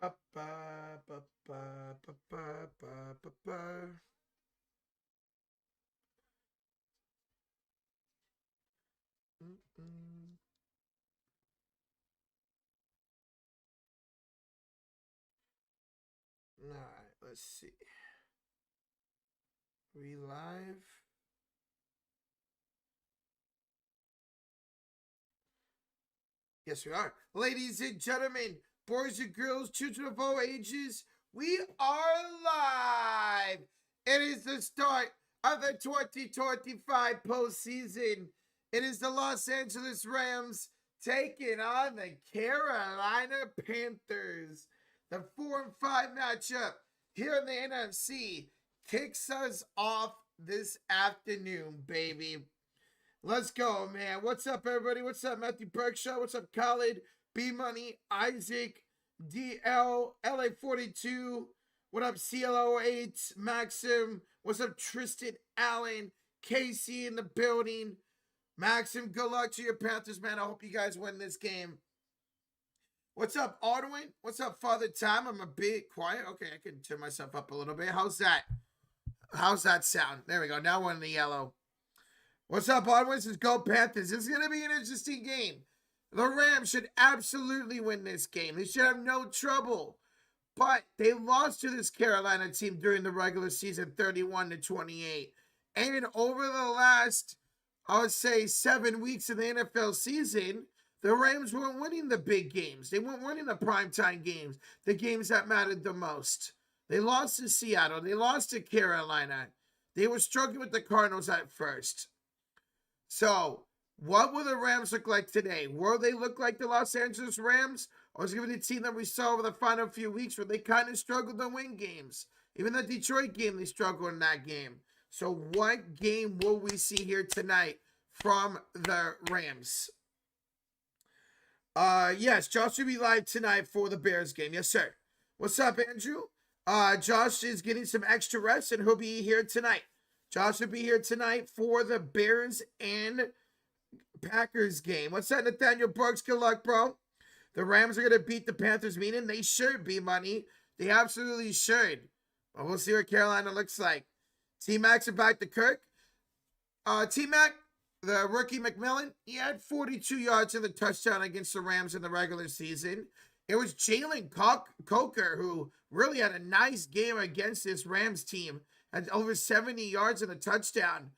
All right, let's see. We live. Yes, we are. Ladies and gentlemen, boys and girls, children of all ages, we are live. It is the start of the 2025 postseason. It is the Los Angeles Rams taking on the Carolina Panthers. The 4-5 matchup here in the NFC kicks us off this afternoon, baby. Let's go, man. What's up, everybody? What's up, Matthew Berkshire? What's up, Khalid, B Money, Isaac, DL, LA42? What up, CLO8, Maxim? What's up, Tristan Allen, Casey in the building? Maxim, good luck to your Panthers, man. I hope you guys win this game. What's up, Arduin? What's up, Father Time? I'm a bit quiet. Okay, I can turn myself up a little bit. How's that? How's that sound? There we go. Now we're in the yellow. What's up, Onwards? Let's go Panthers. This is going to be an interesting game. The Rams should absolutely win this game. They should have no trouble. But they lost to this Carolina team during the regular season 31-28. And over the last, I would say, 7 weeks of the NFL season, the Rams weren't winning the big games. They weren't winning the primetime games, the games that mattered the most. They lost to Seattle. They lost to Carolina. They were struggling with the Cardinals at first. So, what will the Rams look like today? Will they look like the Los Angeles Rams? Or is it going to be the team that we saw over the final few weeks where they kind of struggled to win games? Even the Detroit game, they struggled in that game. So, what game will we see here tonight from the Rams? Yes, Josh will be live tonight for the Bears game. Yes, sir. What's up, Andrew? Josh is getting some extra rest, and he'll be here tonight. Josh will be here tonight for the Bears and Packers game. What's that, Nathaniel Brooks? Good luck, bro. The Rams are going to beat the Panthers, meaning they should be, money. They absolutely should. But we'll see what Carolina looks like. T-Mac's back to Kirk. T-Mac, the rookie McMillan, he had 42 yards in the touchdown against the Rams in the regular season. It was Jalen Coker who really had a nice game against this Rams team. Had over 70 yards and a touchdown.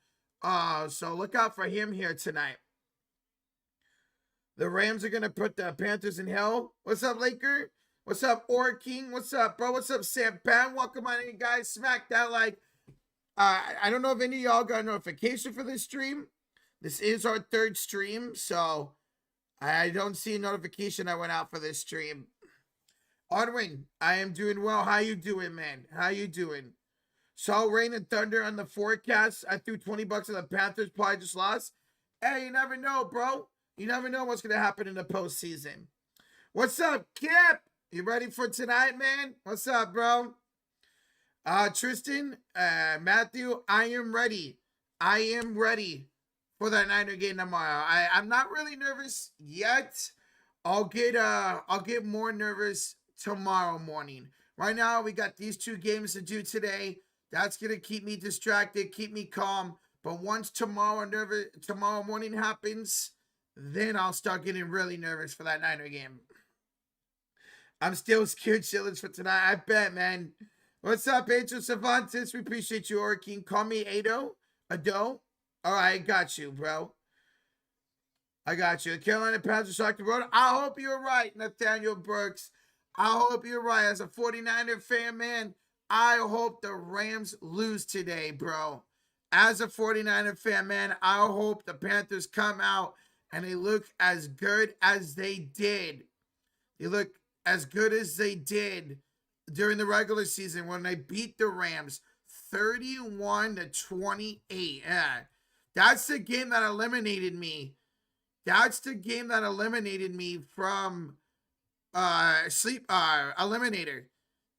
So look out for him here tonight. The Rams are going to put the Panthers in hell. What's up, Laker? What's up, Or King? What's up, bro? What's up, Sam Pan? Welcome on in, guys. Smack that like. I don't know if any of y'all got a notification for this stream. This is our 3rd stream, so I don't see a notification that went out for this stream. Onwing, I am doing well. How you doing, man? How you doing? Saw rain and thunder on the forecast. I threw $20 on the Panthers. Probably just lost. Hey, you never know, bro. You never know what's going to happen in the postseason. What's up, Kip? You ready for tonight, man? What's up, bro? Tristan, Matthew, I am ready. I am ready for that Niner game tomorrow. I'm not really nervous yet. I'll get more nervous tomorrow morning. Right now, we got these 2 games to do today. That's going to keep me distracted, keep me calm. But once tomorrow morning happens, then I'll start getting really nervous for that Niner game. I'm still scared shitless for tonight. I bet, man. What's up, Angel Cervantes? We appreciate you, Orking. Call me Ado. All right, I got you, bro. I got you. The Carolina Panthers shocked the road. I hope you're right, Nathaniel Brooks. I hope you're right. As a 49er fan, man, I hope the Rams lose today, bro. As a 49er fan, man, I hope the Panthers come out and they look as good as they did. They look as good as they did during the regular season when they beat the Rams 31-28. Yeah, that's the game that eliminated me. That's the game that eliminated me from Eliminator.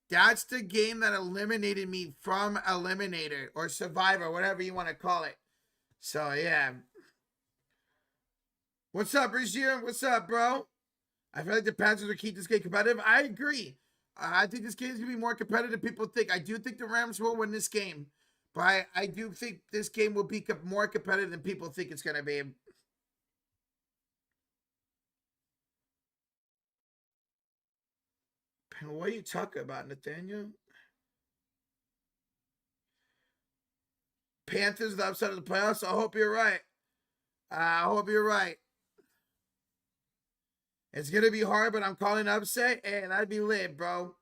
That's the game that eliminated me from Eliminator or Survivor, whatever you want to call it. So, yeah. What's up, Regier? What's up, bro? I feel like the Panthers will keep this game competitive. I agree. I think this game is going to be more competitive than people think. I do think the Rams will win this game, but I do think this game will be more competitive than people think it's going to be. What are you talking about, Nathaniel? Panthers the upside of the playoffs? I hope you're right. I hope you're right. It's going to be hard, but I'm calling upset, and that'd be lit, bro.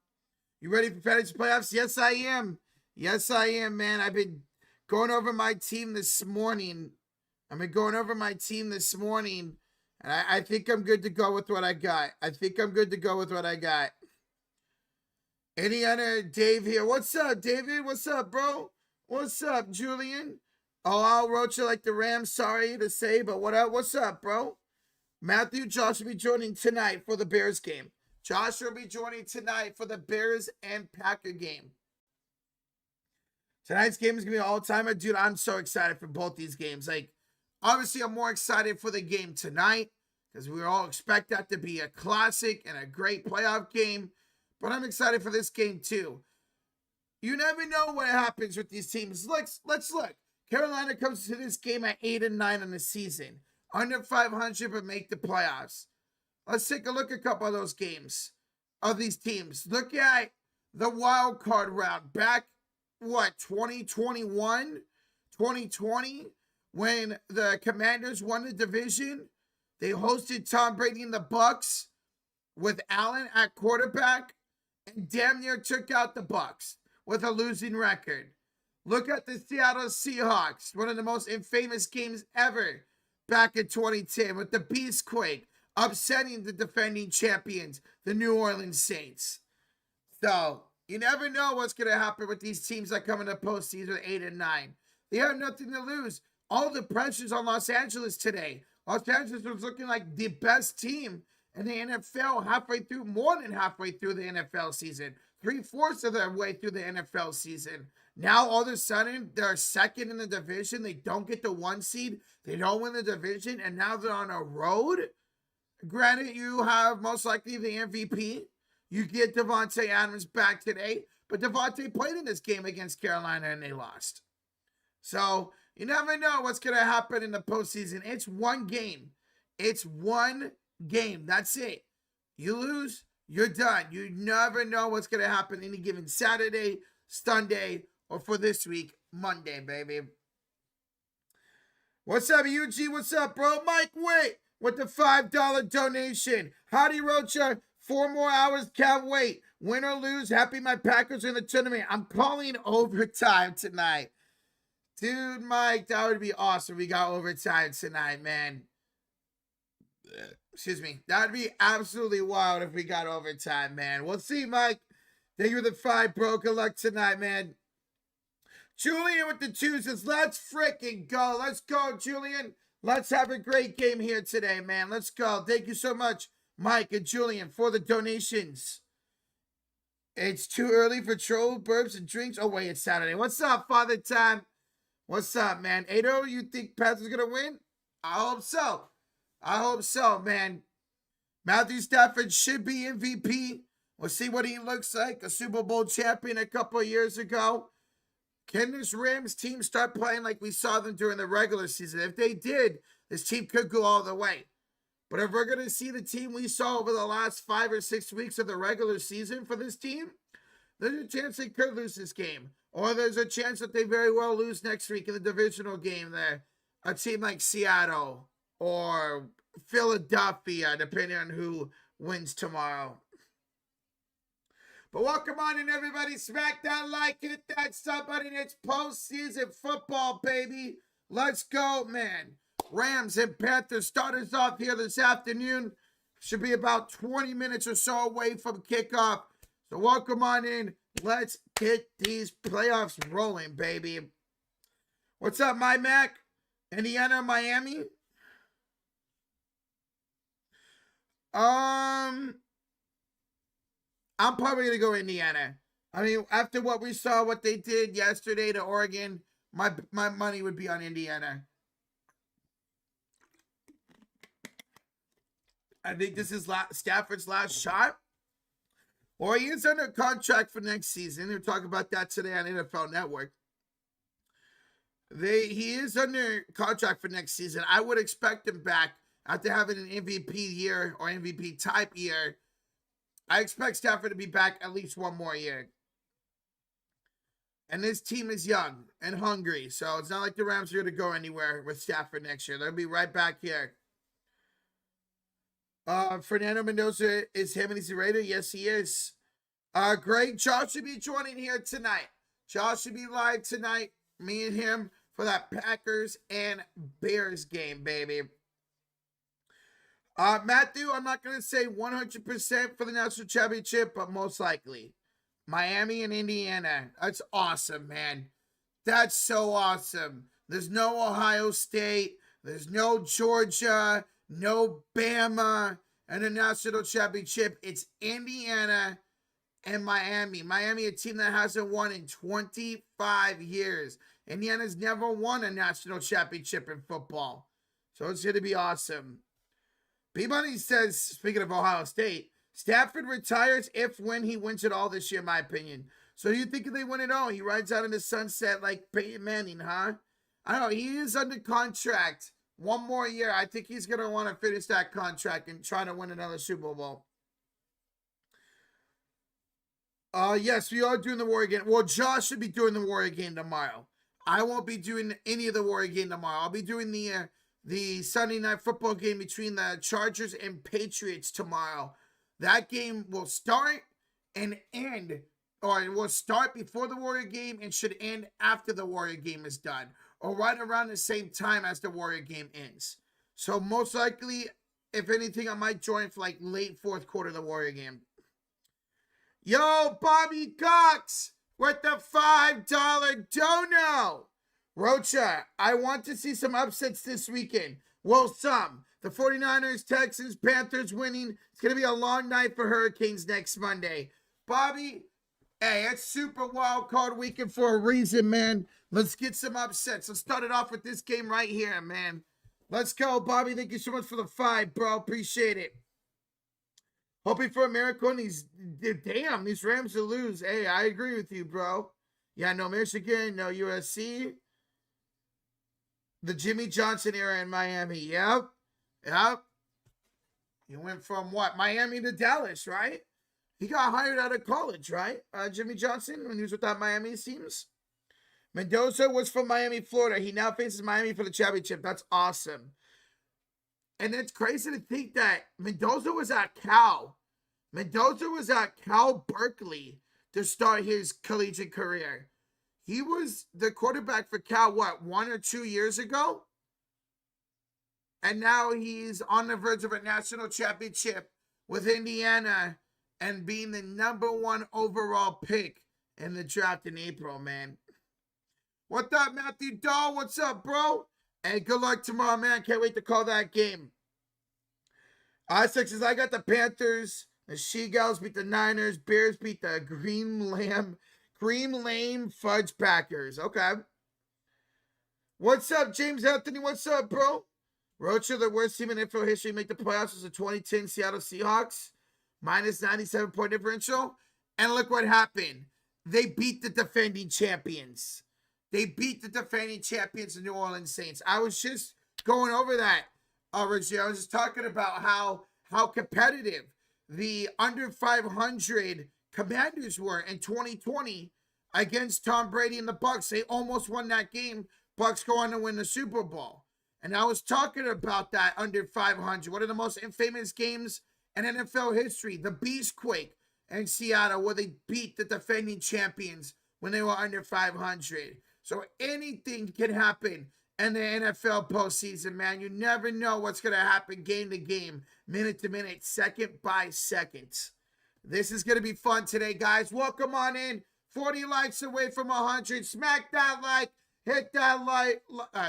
You ready for fantasy playoffs? Yes, I am. Yes, I am, man. I've been going over my team this morning. And I think I'm good to go with what I got. Indiana, Dave here. What's up, David? What's up, bro? What's up, Julian? Oh, I'll roach you like the Rams. Sorry to say, but what up? What's up, bro? Matthew, Josh will be joining tonight for the Bears game. Josh will be joining tonight for the Bears and Packer game. Tonight's game is going to be all-timer. Dude, I'm so excited for both these games. Like, obviously, I'm more excited for the game tonight because we all expect that to be a classic and a great playoff game. But I'm excited for this game, too. You never know what happens with these teams. Let's look. Carolina comes to this game at 8-9 in the season. Under 500, but make the playoffs. Let's take a look at a couple of those games of these teams. Look at the wild card round. Back, 2021? 2020? When the Commanders won the division, they hosted Tom Brady and the Bucs with Allen at quarterback and damn near took out the Bucs with a losing record. Look at the Seattle Seahawks, one of the most infamous games ever back in 2010 with the Beastquake upsetting the defending champions, the New Orleans Saints. So, you never know what's going to happen with these teams that come in the postseason 8-9. They have nothing to lose. All the pressure's on Los Angeles today. Los Angeles was looking like the best team in the NFL more than halfway through the NFL season. 3/4 of their way through the NFL season. Now, all of a sudden, they're second in the division. They don't get the 1 seed. They don't win the division, and now they're on a road. Granted, you have most likely the MVP. You get Devontae Adams back today, but Devontae played in this game against Carolina, and they lost. So, you never know what's going to happen in the postseason. It's one game. That's it. You lose, you're done. You never know what's going to happen any given Saturday, Sunday, or for this week, Monday, baby. What's up, UG? What's up, bro? Mike Witt with the $5 donation. Howdy, Rocha. 4 more hours, can't wait. Win or lose, happy my Packers are in the tournament. I'm calling overtime tonight. Dude, Mike, that would be awesome. We got overtime tonight, man. Excuse me. That would be absolutely wild if we got overtime, man. We'll see, Mike. Thank you for the 5, bro. Good luck tonight, man. Julian with the 2 says, let's freaking go. Let's go, Julian. Let's have a great game here today, man. Let's go. Thank you so much, Mike and Julian, for the donations. It's too early for troll, burps, and drinks. Oh, wait, it's Saturday. What's up, Father Time? What's up, man? Ado, you think Panthers are going to win? I hope so, man. Matthew Stafford should be MVP. We'll see what he looks like. A Super Bowl champion a couple of years ago. Can this Rams team start playing like we saw them during the regular season? If they did, this team could go all the way. But if we're going to see the team we saw over the last 5 or 6 weeks of the regular season for this team, there's a chance they could lose this game. Or there's a chance that they very well lose next week in the divisional game there. A team like Seattle or Philadelphia, depending on who wins tomorrow. But welcome on in, everybody. Smack that like, hit that sub button. It's postseason football, baby. Let's go, man. Rams and Panthers start us off here this afternoon. Should be about 20 minutes or so away from kickoff. So welcome on in. Let's get these playoffs rolling, baby. What's up, my Mac? Indiana, Miami? I'm probably going to go Indiana. I mean, after what we saw, what they did yesterday to Oregon, my money would be on Indiana. I think this is Stafford's last shot. Well, he is under contract for next season. They're talking about that today on NFL Network. He is under contract for next season. I would expect him back after having an MVP year or MVP type year. I expect Stafford to be back at least one more year. And this team is young and hungry, so it's not like the Rams are going to go anywhere with Stafford next year. They'll be right back here. Fernando Mendoza, is him and he's a Raider? Yes, he is. Greg, Josh should be joining here tonight. Josh should be live tonight. Me and him for that Packers and Bears game, baby. Matthew, I'm not going to say 100% for the national championship, but most likely. Miami and Indiana. That's awesome, man. That's so awesome. There's no Ohio State. There's no Georgia. No Bama. And the national championship. It's Indiana and Miami. Miami, a team that hasn't won in 25 years. Indiana's never won a national championship in football. So it's going to be awesome. Peabody says, speaking of Ohio State, Stafford retires when he wins it all this year, in my opinion. So you think they win it all? He rides out in the sunset like Peyton Manning, huh? I don't know. He is under contract. One more year. I think he's going to want to finish that contract and try to win another Super Bowl. Yes, we are doing the Warrior game. Well, Josh should be doing the Warrior game tomorrow. I won't be doing any of the Warrior game tomorrow. I'll be doing the Sunday night football game between the Chargers and Patriots tomorrow. That game will start and end, or it will start before the Warrior game and should end after the Warrior game is done, or right around the same time as the Warrior game ends. So most likely, if anything, I might join for like late fourth quarter of the Warrior game. Yo, Bobby Cox with the $5 dono. Rocha, I want to see some upsets this weekend. Well, some. The 49ers, Texans, Panthers winning. It's going to be a long night for Hurricanes next Monday. Bobby, hey, it's Super Wild Card Weekend for a reason, man. Let's get some upsets. Let's start it off with this game right here, man. Let's go, Bobby. Thank you so much for the $5, bro. Appreciate it. Hoping for a miracle. And these Rams will lose. Hey, I agree with you, bro. Yeah, no Michigan, no USC. The Jimmy Johnson era in Miami. Yep. He went from what? Miami to Dallas, right? He got hired out of college, right? Jimmy Johnson, when he was with that Miami teams. Mendoza was from Miami, Florida. He now faces Miami for the championship. That's awesome. And it's crazy to think that Mendoza was at Cal. Mendoza was at Cal Berkeley to start his collegiate career. He was the quarterback for Cal, 1 or 2 years ago? And now he's on the verge of a national championship with Indiana and being the #1 overall pick in the draft in April, man. What's up, Matthew Dahl? What's up, bro? Hey, good luck tomorrow, man. Can't wait to call that game. Sixes, I got the Panthers. The She-Gals beat the Niners. Bears beat the Green Lame Fudge Packers. Okay. What's up, James Anthony? What's up, bro? Rocha, the worst team in NFL history, make the playoffs was the 2010 Seattle Seahawks. Minus 97-point differential. And look what happened. They beat the defending champions. They beat the defending champions, the New Orleans Saints. I was just going over that, Richie. I was just talking about how competitive the under 500 Commanders were in 2020 against Tom Brady and the Bucs. They almost won that game. Bucs go on to win the Super Bowl. And I was talking about that under 500. One of the most infamous games in NFL history. The Beastquake in Seattle, where they beat the defending champions when they were under 500. So anything can happen in the NFL postseason, man. You never know what's going to happen game to game, minute to minute, second by second. This is going to be fun today, guys. Welcome on in. 40 likes away from 100. Smack that like. Hit that like.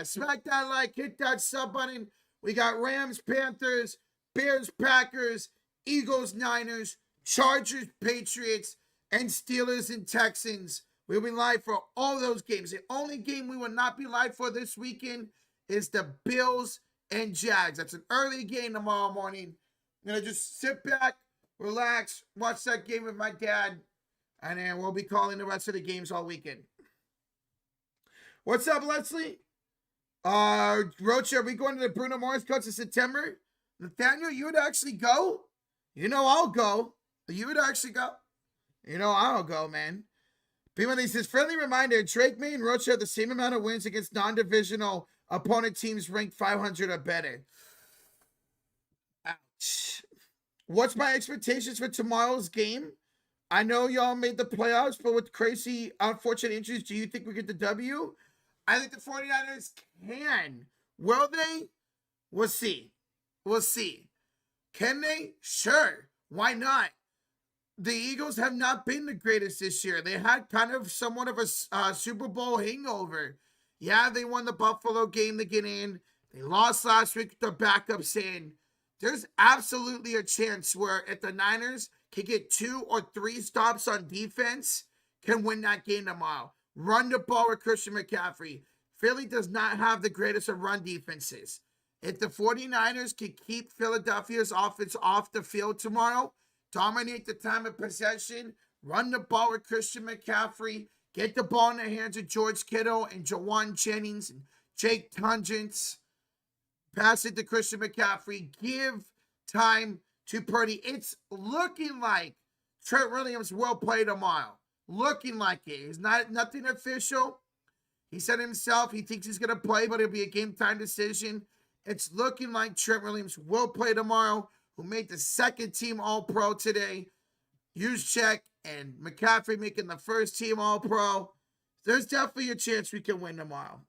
Smack that like. Hit that sub button. We got Rams, Panthers, Bears, Packers, Eagles, Niners, Chargers, Patriots, and Steelers and Texans. We'll be live for all those games. The only game we will not be live for this weekend is the Bills and Jags. That's an early game tomorrow morning. I'm going to just sit back, relax, watch that game with my dad, and then we'll be calling the rest of the games all weekend. What's up, Leslie? Roach, are we going to the Bruno Mars concert in September? Nathaniel, you would actually go? You know I'll go. You would actually go? You know I'll go, man. P1 says, friendly reminder, Drake, May, and Roach have the same amount of wins against non-divisional opponent teams ranked 500 or better. Ouch. What's my expectations for tomorrow's game? I know y'all made the playoffs, but with crazy, unfortunate injuries, do you think we get the W? I think the 49ers can. Will they? We'll see. We'll see. Can they? Sure. Why not? The Eagles have not been the greatest this year. They had kind of somewhat of a Super Bowl hangover. Yeah, they won the Buffalo game to get in. They lost last week with their backups in. There's absolutely a chance where if the Niners can get 2 or 3 stops on defense, can win that game tomorrow. Run the ball with Christian McCaffrey. Philly does not have the greatest of run defenses. If the 49ers can keep Philadelphia's offense off the field tomorrow, dominate the time of possession, run the ball with Christian McCaffrey, get the ball in the hands of George Kittle and Jawan Jennings and Jake Tungents, pass it to Christian McCaffrey, give time to Purdy. It's looking like Trent Williams will play tomorrow. Looking like it. It's nothing official. He said himself he thinks he's going to play, but it'll be a game-time decision. It's looking like Trent Williams will play tomorrow, who made the second-team All-Pro today. Juszczyk and McCaffrey making the first-team All-Pro. There's definitely a chance we can win tomorrow.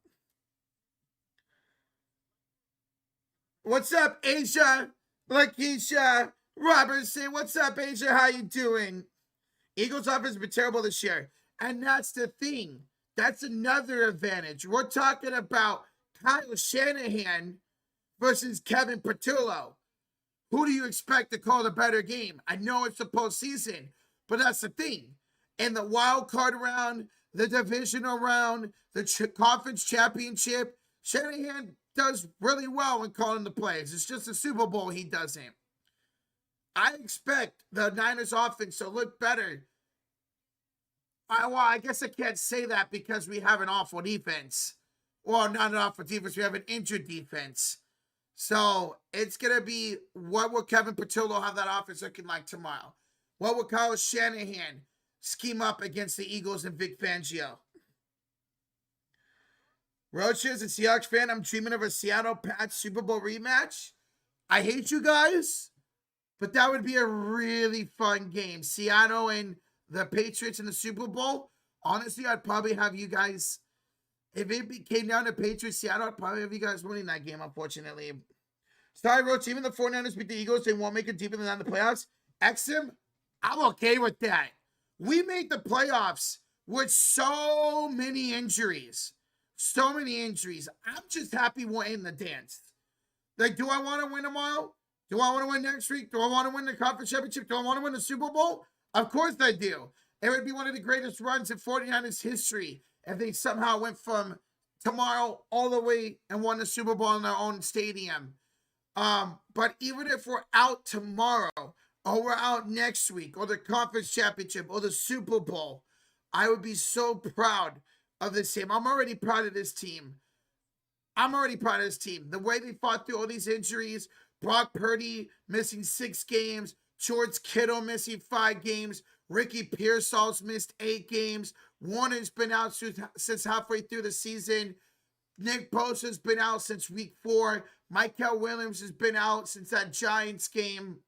What's up, Asia? Lakeisha Robertson. What's up, Asia? How you doing? Eagles offense has been terrible this year. And that's the thing. That's another advantage. We're talking about Kyle Shanahan versus Kevin Patullo. Who do you expect to call the better game? I know it's the postseason, but that's the thing. In the wild card round, the divisional round, the conference championship, Shanahan does really well in calling the plays. It's just the Super Bowl he doesn't. I expect the Niners offense to look better. I guess I can't say that because we have an awful defense. Well, not an awful defense. We have an injured defense. So it's going to be, what will Kevin Patullo have that offense looking like tomorrow? What will Kyle Shanahan scheme up against the Eagles and Vic Fangio? Roach is a Seahawks fan. I'm dreaming of a Seattle Pats Super Bowl rematch. I hate you guys, but that would be a really fun game. Seattle and the Patriots in the Super Bowl. Honestly, I'd probably have you guys, if it came down to Patriots Seattle, I'd probably have you guys winning that game, unfortunately. Sorry, Roach, even the 49ers beat the Eagles, they won't make it deeper than the playoffs. Exim, I'm okay with that. We made the playoffs with so many injuries. So many injuries. I'm just happy we're in the dance. Like, do I want to win tomorrow? Do I want to win next week? Do I want to win the conference championship? Do I want to win the Super Bowl? Of course I do. It would be one of the greatest runs in 49ers history if they somehow went from tomorrow all the way and won the Super Bowl in their own stadium. But even if we're out tomorrow, or we're out next week, or the conference championship, or the Super Bowl, I would be so proud of this team. I'm already proud of this team. The way they fought through all these injuries, Brock Purdy missing 6 games, George Kittle missing 5 games, Ricky Pearsall's missed 8 games, Warner's been out since halfway through the season, Nick Bosa's been out since week 4, Michael Williams has been out since that Giants game.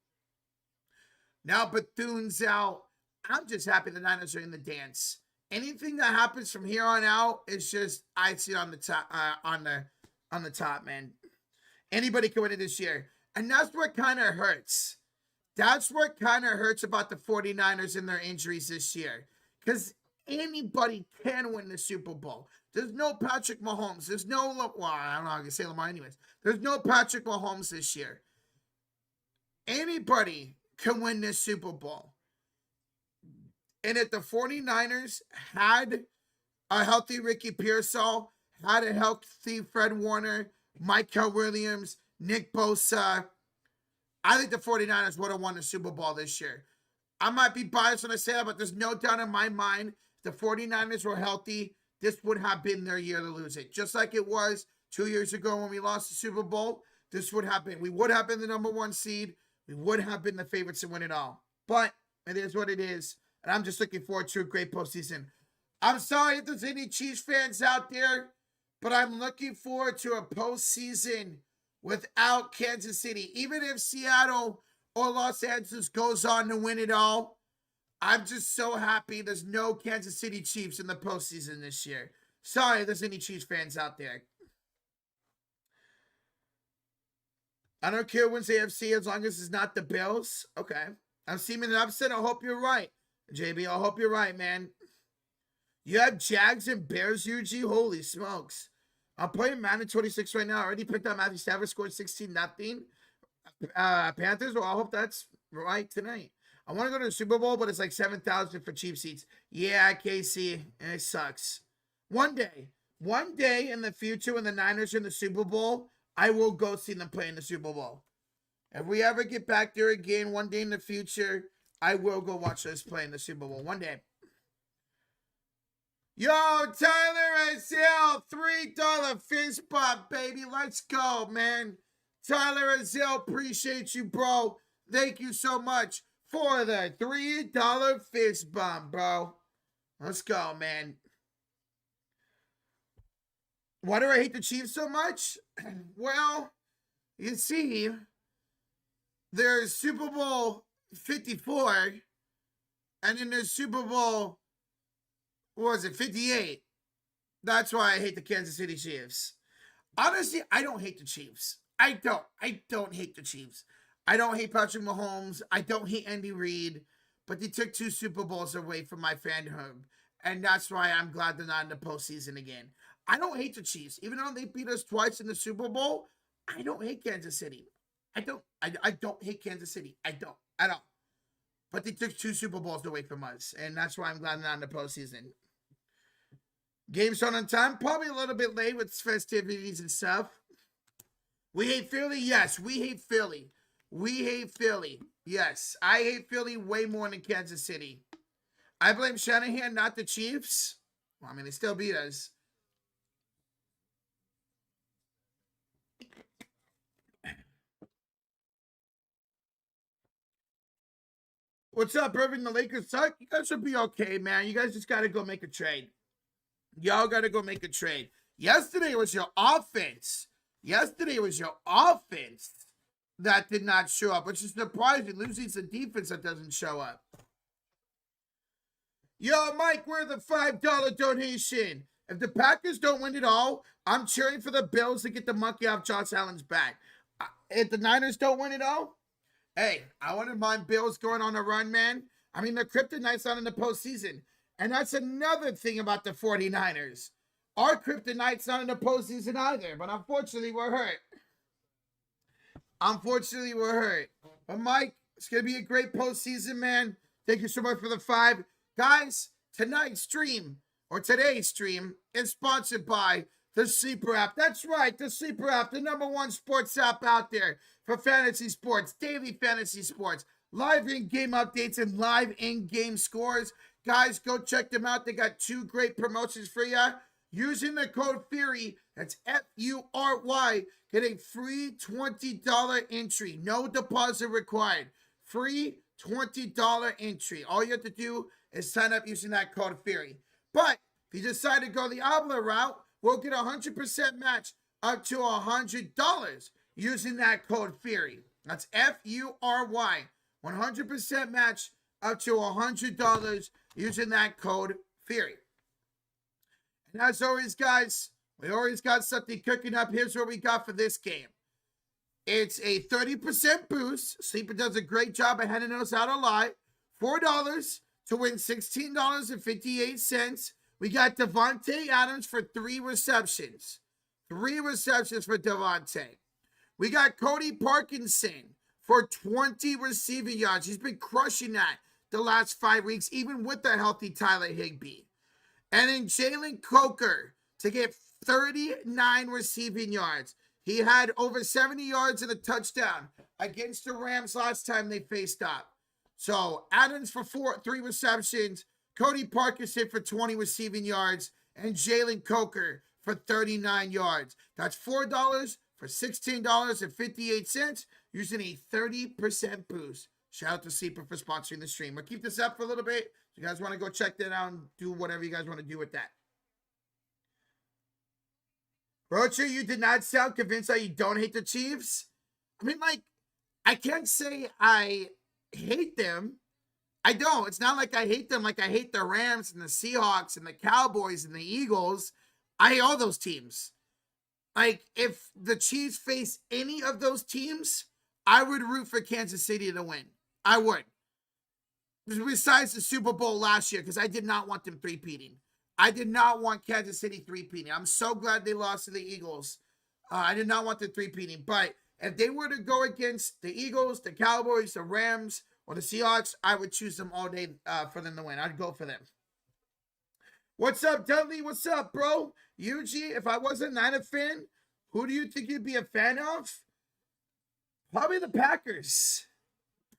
Now Bethune's out. I'm just happy the Niners are in the dance. Anything that happens from here on out is just icing on the top. On the top, man. Anybody can win it this year, and that's what kind of hurts. That's what kind of hurts about the 49ers and their injuries this year, because anybody can win the Super Bowl. There's no Patrick Mahomes. There's no, well, I don't know how I can say Lamar anyways. There's no Patrick Mahomes this year. Anybody can win this Super Bowl. And if the 49ers had a healthy Ricky Pearsall, had a healthy Fred Warner, Michael Williams, Nick Bosa, I think the 49ers would have won the Super Bowl this year. I might be biased when I say that, but there's no doubt in my mind the 49ers were healthy. This would have been their year to lose it. Just like it was 2 years ago when we lost the Super Bowl, this would have been. We would have been the number 1 seed. We would have been the favorites to win it all. But it is what it is. And I'm just looking forward to a great postseason. I'm sorry if there's any Chiefs fans out there, but I'm looking forward to a postseason without Kansas City. Even if Seattle or Los Angeles goes on to win it all, I'm just so happy there's no Kansas City Chiefs in the postseason this year. Sorry if there's any Chiefs fans out there. I don't care who wins AFC as long as it's not the Bills. Okay. I'm seeing an upset. I hope you're right. JB, I hope you're right, man. You have Jags and Bears, UG? Holy smokes. I'm playing Madden 26 right now. I already picked up Matthew Stafford, scored 16-0. Panthers, well, I hope that's right tonight. I want to go to the Super Bowl, but it's like 7,000 for cheap seats. Yeah, Casey, it sucks. One day in the future when the Niners are in the Super Bowl, I will go see them play in the Super Bowl. If we ever get back there again one day in the future, I will go watch us play in the Super Bowl one day. Yo, Tyler Azell, $3 fist bump, baby. Let's go, man. Tyler Azell, appreciate you, bro. Thank you so much for the $3 fist bump, bro. Let's go, man. Why do I hate the Chiefs so much? Well, you see, there's Super Bowl 54, and then there's Super Bowl, what was it, 58. That's why I hate the Kansas City Chiefs. Honestly, I don't hate the Chiefs. I don't hate the Chiefs. I don't hate Patrick Mahomes. I don't hate Andy Reid. But they took 2 Super Bowls away from my fandom. And that's why I'm glad they're not in the postseason again. I don't hate the Chiefs. Even though they beat us twice in the Super Bowl, I don't hate Kansas City. I don't hate Kansas City. I don't. At all. But they took 2 Super Bowls away from us. And that's why I'm glad they're not in the postseason. Game's on time. Probably a little bit late with festivities and stuff. We hate Philly? Yes, we hate Philly. We hate Philly. Yes, I hate Philly way more than Kansas City. I blame Shanahan, not the Chiefs. Well, I mean, they still beat us. What's up, Irving? The Lakers suck? You guys should be okay, man. You guys just got to go make a trade. Y'all got to go make a trade. Yesterday was your offense. Yesterday was your offense that did not show up, which is surprising. Losing the defense that doesn't show up. Yo, Mike, we're the $5 donation. If the Packers don't win it all, I'm cheering for the Bills to get the monkey off Josh Allen's back. If the Niners don't win it all, hey, I wouldn't mind Bills going on a run, man. I mean, the kryptonite's not in the postseason. And that's another thing about the 49ers. Our kryptonite's not in the postseason either, but unfortunately, we're hurt. But Mike, it's going to be a great postseason, man. Thank you so much for the 5. Guys, today's stream is sponsored by the Sleeper app. That's right, the Sleeper app, the #1 sports app out there for fantasy sports, daily fantasy sports, live in-game updates, and live in-game scores. Guys, go check them out. They got 2 great promotions for you. Using the code FURY, that's F-U-R-Y, get a free $20 entry. No deposit required. Free $20 entry. All you have to do is sign up using that code FURY. But if you decide to go the Obla route, we'll get a 100% match up to $100 using that code FURY. That's F-U-R-Y. 100% match up to $100 using that code FURY. And as always, guys, we always got something cooking up. Here's what we got for this game. It's a 30% boost. Sleeper does a great job of handing us out a lot. $4 to win $16.58. We got Devontae Adams for 3 receptions. 3 receptions for Devontae. We got Cody Parkinson for 20 receiving yards. He's been crushing that the last 5 weeks, even with the healthy Tyler Higbee. And then Jalen Coker to get 39 receiving yards. He had over 70 yards and a touchdown against the Rams last time they faced up. So Adams for 3 receptions, Cody Parkins hit for 20 receiving yards, and Jalen Coker for 39 yards. That's $4 for $16.58 using a 30% boost. Shout out to Sleeper for sponsoring the stream. We'll keep this up for a little bit. If you guys want to go check that out and do whatever you guys want to do with that. Roger, you did not sound convinced that you don't hate the Chiefs. I mean, like, I can't say I hate them. I don't. It's not like I hate them like I hate the Rams and the Seahawks and the Cowboys and the Eagles. I hate all those teams. Like, if the Chiefs face any of those teams, I would root for Kansas City to win. I would. Besides the Super Bowl last year, because I did not want them three-peating. I did not want Kansas City three-peating. I'm so glad they lost to the Eagles. I did not want the three-peating. But if they were to go against the Eagles, the Cowboys, the Rams, or the Seahawks, I would choose them all day for them to win. I'd go for them. What's up, Dudley? What's up, bro? Yuji, if I wasn't a Niner fan, who do you think you'd be a fan of? Probably the Packers.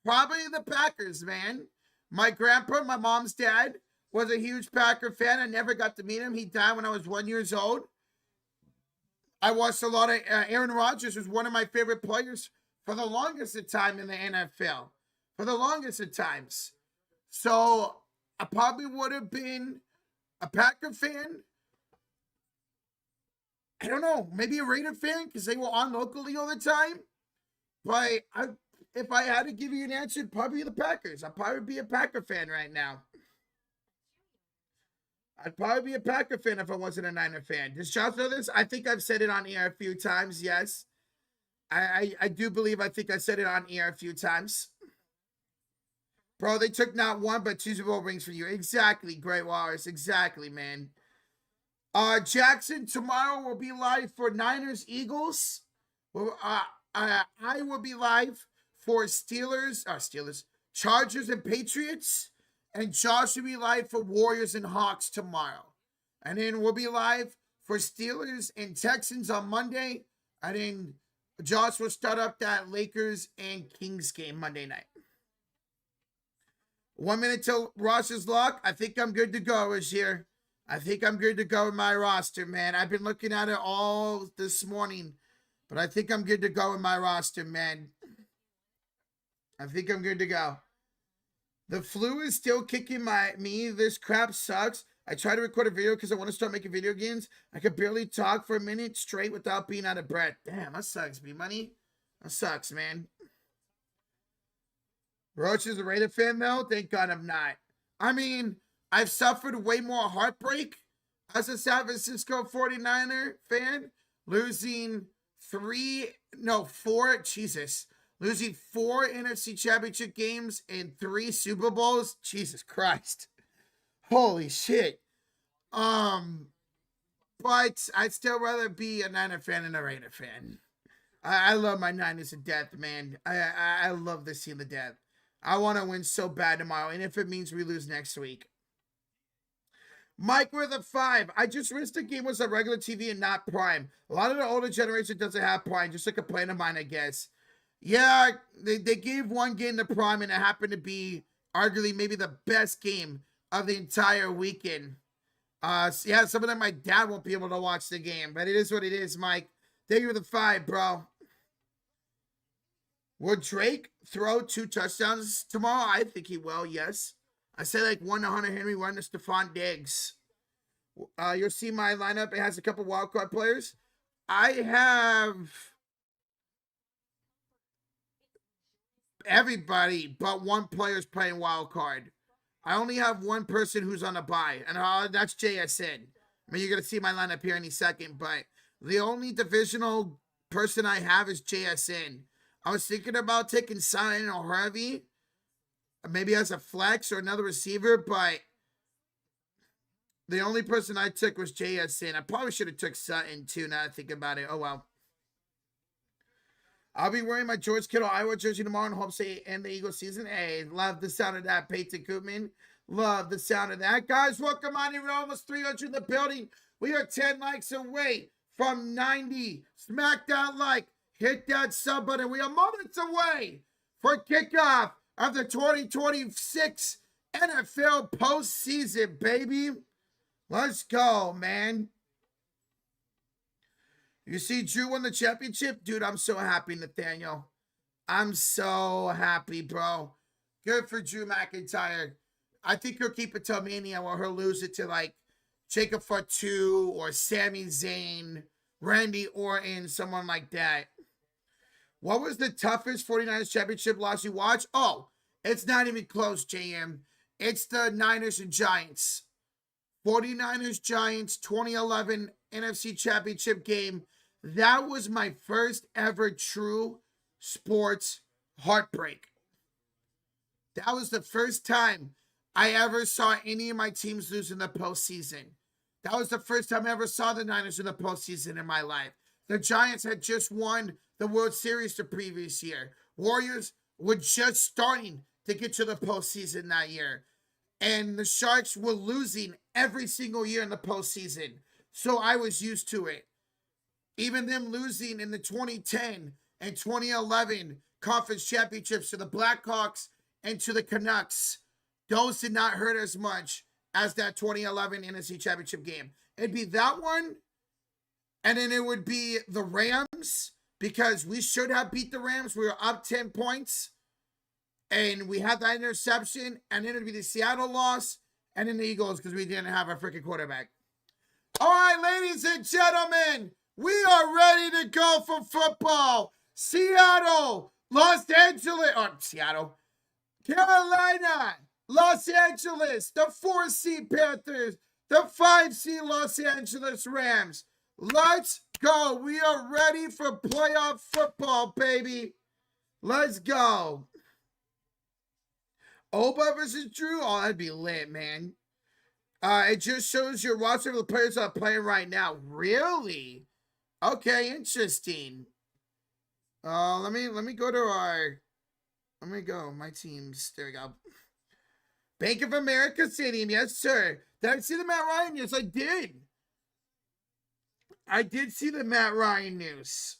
Probably the Packers, man. My grandpa, my mom's dad, was a huge Packer fan. I never got to meet him. He died when I was 1 year old. I watched a lot of Aaron Rodgers was one of my favorite players for the longest of time in the NFL. For the longest of times. So I probably would have been a Packer fan. I don't know. Maybe a Raider fan because they were on locally all the time. But if I had to give you an answer, it'd probably be the Packers. I'd probably be a Packer fan right now. I'd probably be a Packer fan if I wasn't a Niner fan. Does Josh know this? I think I've said it on air a few times, yes. I do believe I think I said it on air a few times. Bro, they took not one but 2 Super Bowl rings for you. Exactly, Great Walrus. Exactly, man. Jackson, tomorrow will be live for Niners-Eagles. I will be live for Chargers and Patriots. And Josh will be live for Warriors and Hawks tomorrow. And then we'll be live for Steelers and Texans on Monday. And then Josh will start up that Lakers and Kings game Monday night. 1 minute till roster's locked. I think I'm good to go this year. I think I'm good to go with my roster, man. I've been looking at it all this morning. But I think I'm good to go with my roster, man. I think I'm good to go. The flu is still kicking me. This crap sucks. I tried to record a video because I want to start making video games. I could barely talk for a minute straight without being out of breath. Damn, that sucks, B-Money. That sucks, man. Roach is a Raider fan, though? Thank God I'm not. I mean, I've suffered way more heartbreak as a San Francisco 49er fan. Losing 4 NFC Championship games and 3 Super Bowls. Jesus Christ. Holy shit. But I'd still rather be a Niner fan than a Raider fan. I love my Niners to death, man. I love this team to death. I want to win so bad tomorrow, and if it means we lose next week. Mike with a 5. I just wish the game was on regular TV and not Prime. A lot of the older generation doesn't have Prime, just like a plan of mine, I guess. Yeah, they gave one game to Prime, and it happened to be arguably maybe the best game of the entire weekend. Yeah, some of them, my dad won't be able to watch the game, but it is what it is, Mike. Thank you for the 5, bro. Will Drake throw 2 touchdowns tomorrow? I think he will, yes. I said like 1 to Hunter Henry, 1 to Stephon Diggs. You'll see my lineup. It has a couple wildcard players. I have everybody but 1 player's playing wildcard. I only have 1 person who's on a bye, and that's JSN. I mean, you're going to see my lineup here any second, but the only divisional person I have is JSN. I was thinking about taking Sutton or Harvey, maybe as a flex or another receiver, but the only person I took was JSN. I probably should have took Sutton too, now that I think about it. Oh, well. I'll be wearing my George Kittle Iowa jersey tomorrow and hope to end the Eagles season. Hey, love the sound of that, Peyton Koopman. Love the sound of that. Guys, welcome on in. We're almost 300 in the building. We are 10 likes away from 90. Smack that like. hit that sub button. We are moments away for kickoff of the 2026 NFL postseason, baby. Let's go, man. You see Drew won the championship? Dude, I'm so happy, Nathaniel. I'm so happy, bro. Good for Drew McIntyre. I think he'll keep it till Mania, or he'll lose it to, like, Jacob Fatu or Sami Zayn, Randy Orton, someone like that. What was the toughest 49ers championship loss you watched? Oh, it's not even close, JM. It's the Niners and Giants. 49ers Giants 2011 NFC Championship game. That was my first ever true sports heartbreak. That was the first time I ever saw any of my teams lose in the postseason. That was the first time I ever saw the Niners in the postseason in my life. The Giants had just won the World Series the previous year. Warriors were just starting to get to the postseason that year. And the Sharks were losing every single year in the postseason. So I was used to it. Even them losing in the 2010 and 2011 conference championships to the Blackhawks and to the Canucks, those did not hurt as much as that 2011 NFC Championship game. It'd be that one, and then it would be the Rams, because we should have beat the Rams. We were up 10 points, and we had that interception, and then it'd be the Seattle loss, and then the Eagles, because we didn't have a freaking quarterback. All right, ladies and gentlemen, we are ready to go for football. Seattle, Los Angeles, or Seattle, Carolina, Los Angeles, the 4-seed Panthers, the 5-seed Los Angeles Rams. Let's go. We are ready for playoff football, baby. Let's go. Oba versus Drew? Oh, that'd be lit, man. It just shows your roster of the players that are playing right now. Really? Okay, interesting. Let me go to our... Let me go. My teams. There we go. Bank of America Stadium. Yes, sir. Did I see the Matt Ryan news? I did. I did see the Matt Ryan news.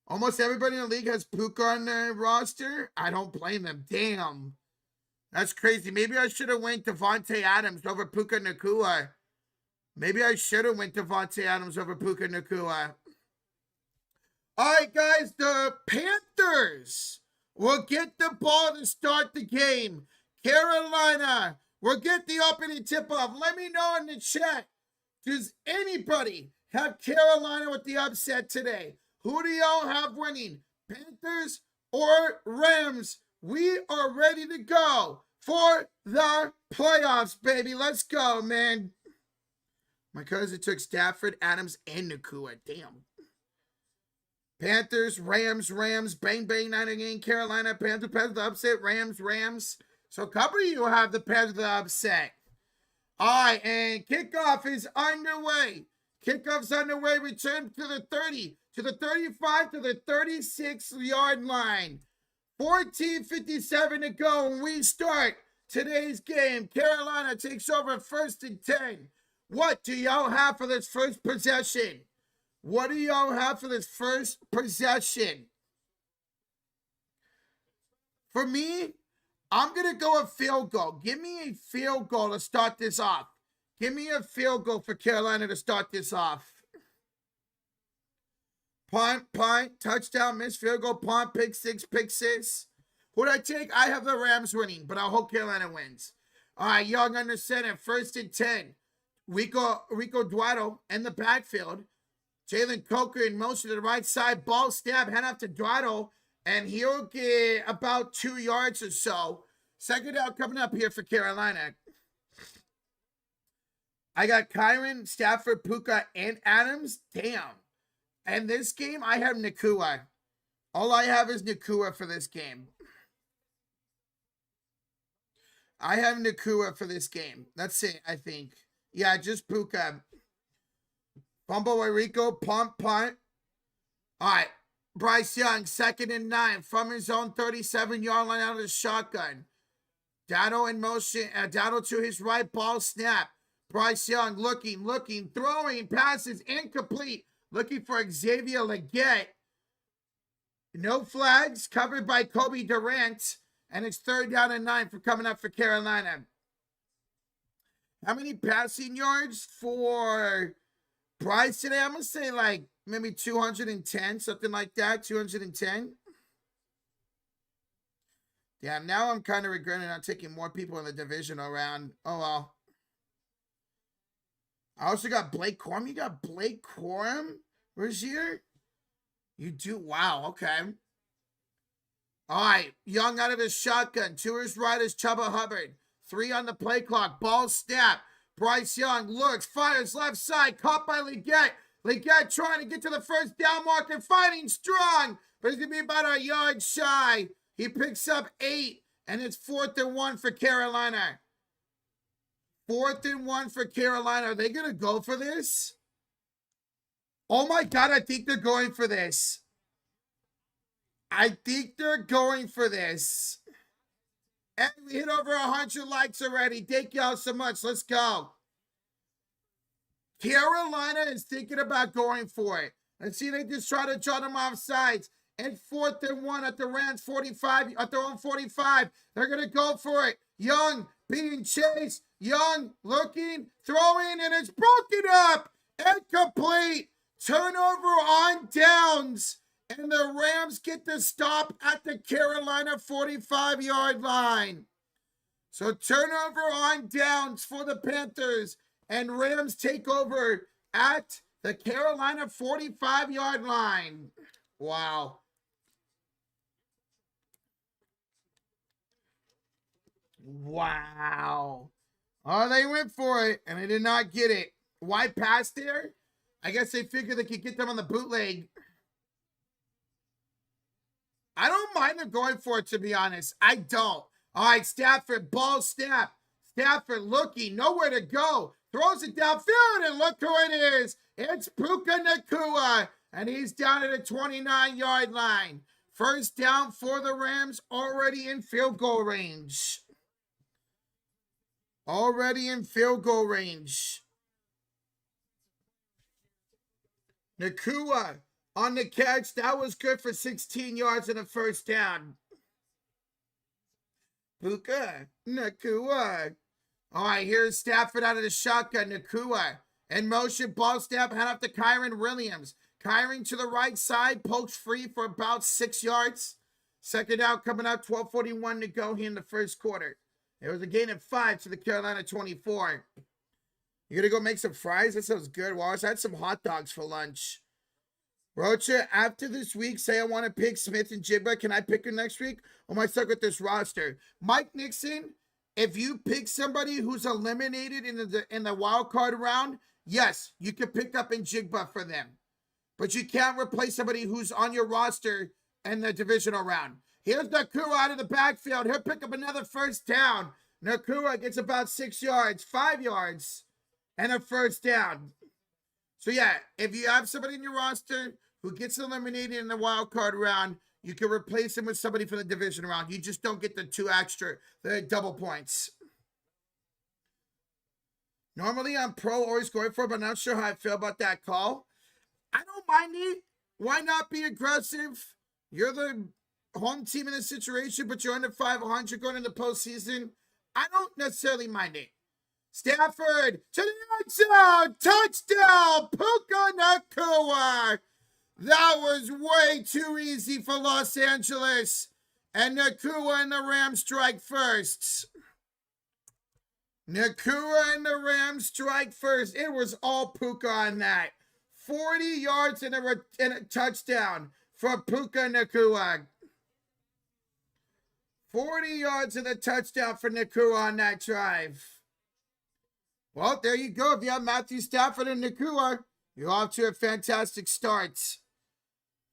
Almost everybody in the league has Puka on their roster. I don't blame them. Damn. That's crazy. Maybe I should have went Devontae Adams over Puka Nacua. Maybe I should have went Devontae Adams over Puka Nacua. All right, guys. The Panthers will get the ball to start the game. Carolina will get the opening tip-off. Let me know in the chat. Does anybody have Carolina with the upset today? Who do y'all have winning? Panthers or Rams? We are ready to go for the playoffs, baby. Let's go, man. My cousin took Stafford, Adams, and Nacua. Damn. Panthers, Rams, bang, bang, Niner game. Carolina, Panthers, the upset. Rams. So a couple of you have the Panthers the upset. All right, and kickoff is underway. Kickoff's underway. Return to the 30, to the 35, to the 36-yard line. 14:57 to go when we start today's game. Carolina takes over 1st and 10. What do y'all have for this first possession? What do y'all have for this first possession? For me, I'm going to go a field goal. Give me a field goal to start this off. Give me a field goal for Carolina to start this off. Punt, touchdown, missed field goal, punt, pick six. Who'd I take? I have the Rams winning, but I hope Carolina wins. All right, Young under center, 1st and 10. Rico Duato in the backfield. Jalen Coker in motion to the right side. Ball snap, hand off to Duato, and he'll get about 2 yards or so. Second down coming up here for Carolina. I got Kyron, Stafford, Puka, and Adams. Damn. And this game, I have Nacua. All I have is Nacua for this game. I have Nacua for this game. That's it, I think. Yeah, just Puka. Fumble by Rico, punt. All right. Bryce Young, 2nd and 9 from his own 37-yard line out of the shotgun. Dowdle in motion. Dowdle to his right, ball snap. Bryce Young looking, throwing, passes incomplete. looking for Xavier Legette. No flags, covered by Kobe Durant, and it's 3rd down and 9 for coming up for Carolina. How many passing yards for Bryce today? I'm going to say like maybe 210, something like that, 210. Damn, now I'm kind of regretting not taking more people in the divisional round. Oh, well. I also got Blake Corum. You got Blake Corum, Rozier? You do? Wow, okay. All right, Young out of the shotgun. 2 is right is Chuba Hubbard. 3 on the play clock. Ball snap. Bryce Young looks, fires left side. Caught by Legette. Legette trying to get to the 1st down marker. Fighting strong, but he's going to be about a yard shy. He picks up 8, and it's 4th and 1 for Carolina. 4th and 1 for Carolina. Are they going to go for this? Oh, my God, I think they're going for this. I think they're going for this. And we hit over 100 likes already. Thank y'all so much. Let's go. Carolina is thinking about going for it. Let's see, they just try to draw them off sides. And 4th and 1 at the Rams 45, at their own 45. They're going to go for it. Young being chased. Young looking, throwing, and it's broken up. Incomplete. Turnover on downs. And the Rams get the stop at the Carolina 45-yard line. So turnover on downs for the Panthers. And Rams take over at the Carolina 45-yard line. Wow. Wow. Oh, they went for it, and they did not get it. Why pass there? I guess they figured they could get them on the bootleg. I don't mind them going for it, to be honest. I don't. All right, Stafford, ball snap. Stafford looking, nowhere to go. Throws it downfield, and look who it is. It's Puka Nacua, and he's down at the 29-yard line. 1st down for the Rams, already in field goal range. Already in field goal range. Nacua on the catch. That was good for 16 yards and a 1st down. Puka Nacua. All right, here's Stafford out of the shotgun. Nacua in motion, ball snap, hand off to Kyren Williams. Kyren to the right side, pokes free for about 6 yards. 2nd down coming out, 12:41 to go here in the 1st quarter. It was a gain of 5 to the Carolina 24. You gonna go make some fries? That sounds good. Well, I had some hot dogs for lunch. Rocha, after this week, say I want to pick Smith and Jigba. Can I pick her next week? Or am I stuck with this roster? Mike Nixon, if you pick somebody who's eliminated in the wild card round, yes, you can pick up in Jigba for them. But you can't replace somebody who's on your roster in the divisional round. Here's Nacua out of the backfield. He'll pick up another 1st down. Nacua gets about 6 yards, 5 yards, and a 1st down. So, yeah, if you have somebody in your roster who gets eliminated in the wild card round, you can replace him with somebody from the division round. You just don't get the 2 extra, the double points. Normally, I'm always going for it, but I'm not sure how I feel about that call. I don't mind it. Why not be aggressive? You're the home team in this situation, but you're under 500 going into postseason. I don't necessarily mind it. Stafford to the end zone. Touchdown, Puka Nacua. That was way too easy for Los Angeles. And Nacua and the Rams strike first. Nacua and the Rams strike first. It was all Puka on that. 40 yards and a touchdown for Puka Nacua. 40 yards and a touchdown for Nacua on that drive. Well, there you go. If you have Matthew Stafford and Nacua, you're off to a fantastic start.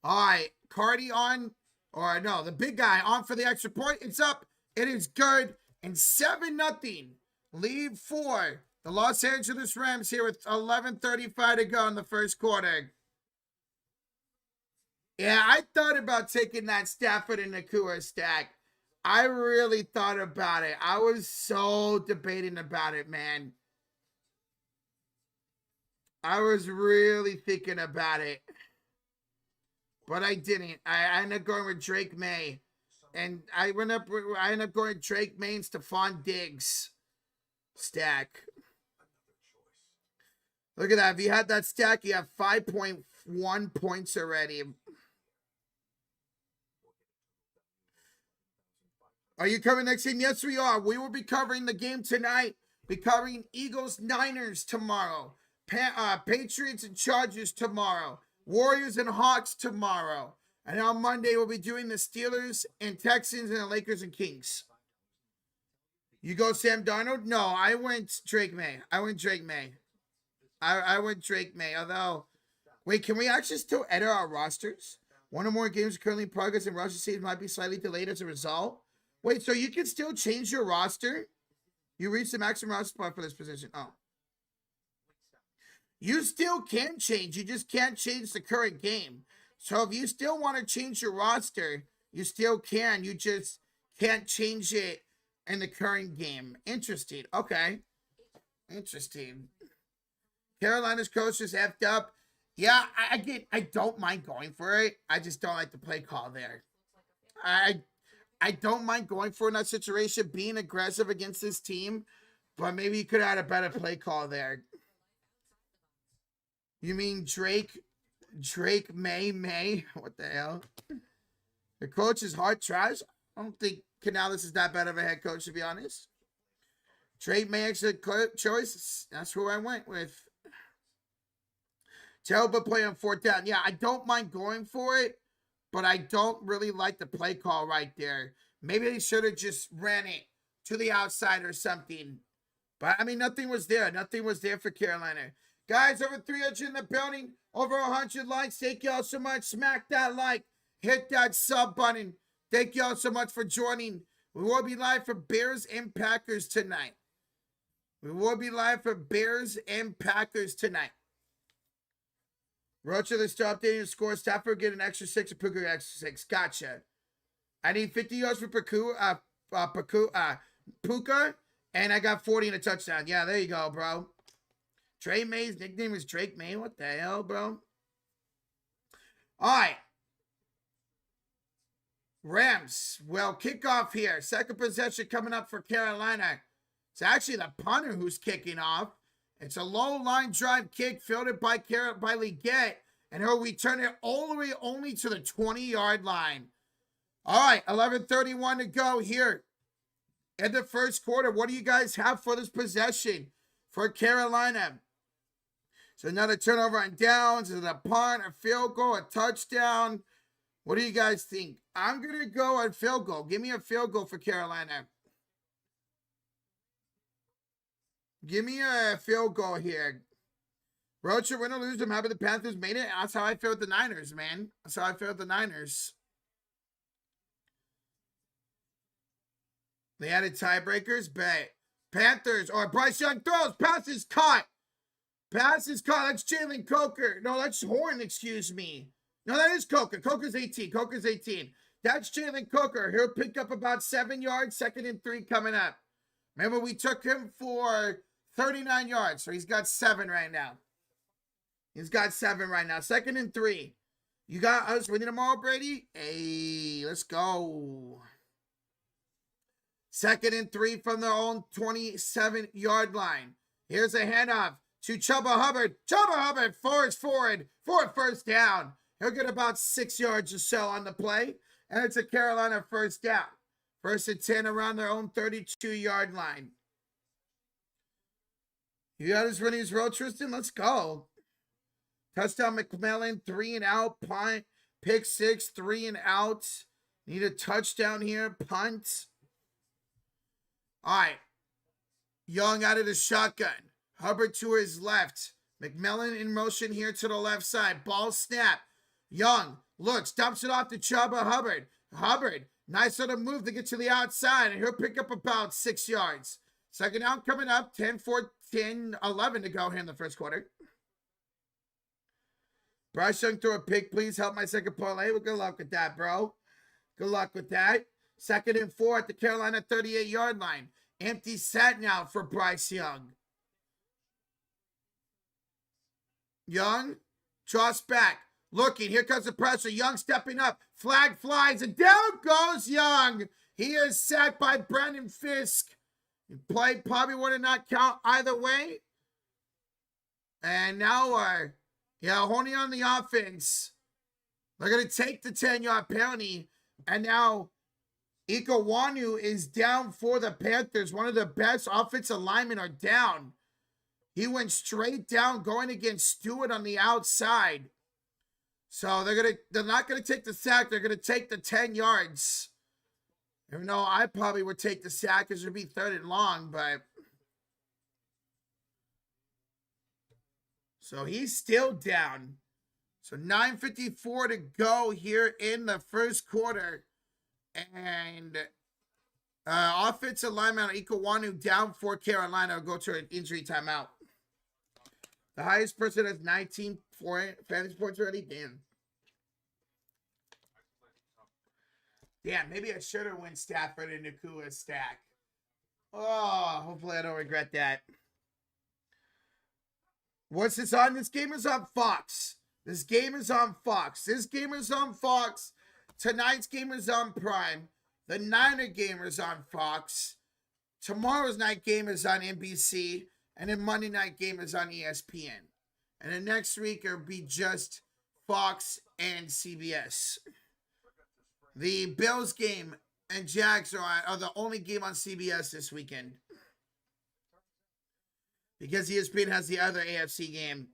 All right, Cardi on, or no, the big guy on for the extra point. It's up. It is good. And 7-0 lead for the Los Angeles Rams here with 11:35 to go in the 1st quarter. Yeah, I thought about taking that Stafford and Nacua stack. I really thought about it. I was so debating about it, man. I was really thinking about it, but I didn't. I ended up going with Drake May. And I ended up going Drake May and Stephon Diggs stack. Look at that. If you had that stack, you have 5.1 points already. Are you covering next game? Yes, we are. We will be covering the game tonight. Be covering Eagles, Niners tomorrow. Patriots and Chargers tomorrow. Warriors and Hawks tomorrow. And on Monday, we'll be doing the Steelers and Texans and the Lakers and Kings. You go Sam Darnold? No, I went Drake May. I went Drake May. Although, wait, can we actually still edit our rosters? One or more games currently in progress and roster season might be slightly delayed as a result. Wait, so you can still change your roster? You reach the maximum roster spot for this position. Oh. You still can change. You just can't change the current game. So if you still want to change your roster, you still can. You just can't change it in the current game. Interesting. Okay. Interesting. Carolina's coach is effed up. Yeah, I don't mind going for it. I just don't like the play call there. I don't mind going for in that situation, being aggressive against this team, but maybe you could have had a better play call there. You mean Drake May? What the hell? The coach is hard trash. I don't think Canales is that bad of a head coach, to be honest. Drake May actually choice. That's who I went with. Terrible play on 4th down. Yeah, I don't mind going for it, but I don't really like the play call right there. Maybe they should have just ran it to the outside or something. But, I mean, nothing was there. Nothing was there for Carolina. Guys, over 300 in the building. Over 100 likes. Thank y'all so much. Smack that like. Hit that sub button. Thank y'all so much for joining. We will be live for Bears and Packers tonight. Rocha, let's start updating the score. Stafford get an extra 6 and Puka extra 6. Gotcha. I need 50 yards for Puka, and I got 40 in a touchdown. Yeah, there you go, bro. Trey May's nickname is Drake May. What the hell, bro? All right. Rams will kick off here. Second possession coming up for Carolina. It's actually the punter who's kicking off. It's a low line drive kick fielded by Leggett, and he'll return it all the way only to the 20-yard line. All right, 11:31 to go here in the first quarter. What do you guys have for this possession for Carolina? So another turnover on downs, and a punt, a field goal, a touchdown. What do you guys think? I'm going to go on field goal. Give me a field goal for Carolina. Give me a field goal here. Rocha, win or lose, I'm happy the Panthers made it. That's how I feel with the Niners, man. That's how I feel with the Niners. They added tiebreakers, but Panthers, or Bryce Young throws, pass is caught. Pass is caught. That's Jalen Coker. No, that's Horn, excuse me. No, that is Coker. Coker's 18. Coker's 18. That's Jalen Coker. He'll pick up about 7 yards. 2nd and 3 coming up. Remember, we took him for 39 yards. So he's got 7 right now. He's got 7 right now. 2nd and 3. You got us winning them all, Brady? Hey, let's go. 2nd and 3 from their own 27-yard line. Here's a handoff to Chuba Hubbard. Chuba Hubbard forwards forward for a first down. He'll get about 6 yards or so on the play. And it's a Carolina first down. 1st and 10 around their own 32-yard line. You got his running his road, Tristan? Let's go. Touchdown McMillan, 3 and out. Punt, pick 6, 3 and out. Need a touchdown here. Punt. All right. Young out of the shotgun. Hubbard to his left. McMillan in motion here to the left side. Ball snap. Young looks, dumps it off to Chuba Hubbard. Hubbard, nice little move to get to the outside, and he'll pick up about 6 yards. 2nd down coming up, 11 to go here in the first quarter. Bryce Young threw a pick. Please help my second parlay. Well, good luck with that, bro. Good luck with that. 2nd and 4 at the Carolina 38-yard line. Empty set now for Bryce Young. Young draws back. Looking. Here comes the pressure. Young stepping up. Flag flies. And down goes Young. He is sacked by Brandon Fisk. Play probably would have not count either way. And now, Horny on the offense. They're going to take the 10-yard penalty. And now, Ikawanu is down for the Panthers. One of the best offensive linemen are down. He went straight down going against Stewart on the outside. So they're not going to take the sack. They're going to take the 10 yards. Even though I probably would take the sack because it would be 3rd and long, but. So he's still down. So 9:54 to go here in the first quarter. And offensive lineman Ikawanu down for Carolina will go to an injury timeout. The highest person has 19 fantasy points already. Damn, maybe I should have went Stafford and Nakua stack. Oh, hopefully I don't regret that. What's this on? This game is on Fox. This game is on Fox. Tonight's game is on Prime. The Niner game is on Fox. Tomorrow's night game is on NBC. And then Monday night game is on ESPN. And then next week it'll be just Fox and CBS. The Bills game and Jags are the only game on CBS this weekend. Because ESPN has the other AFC game.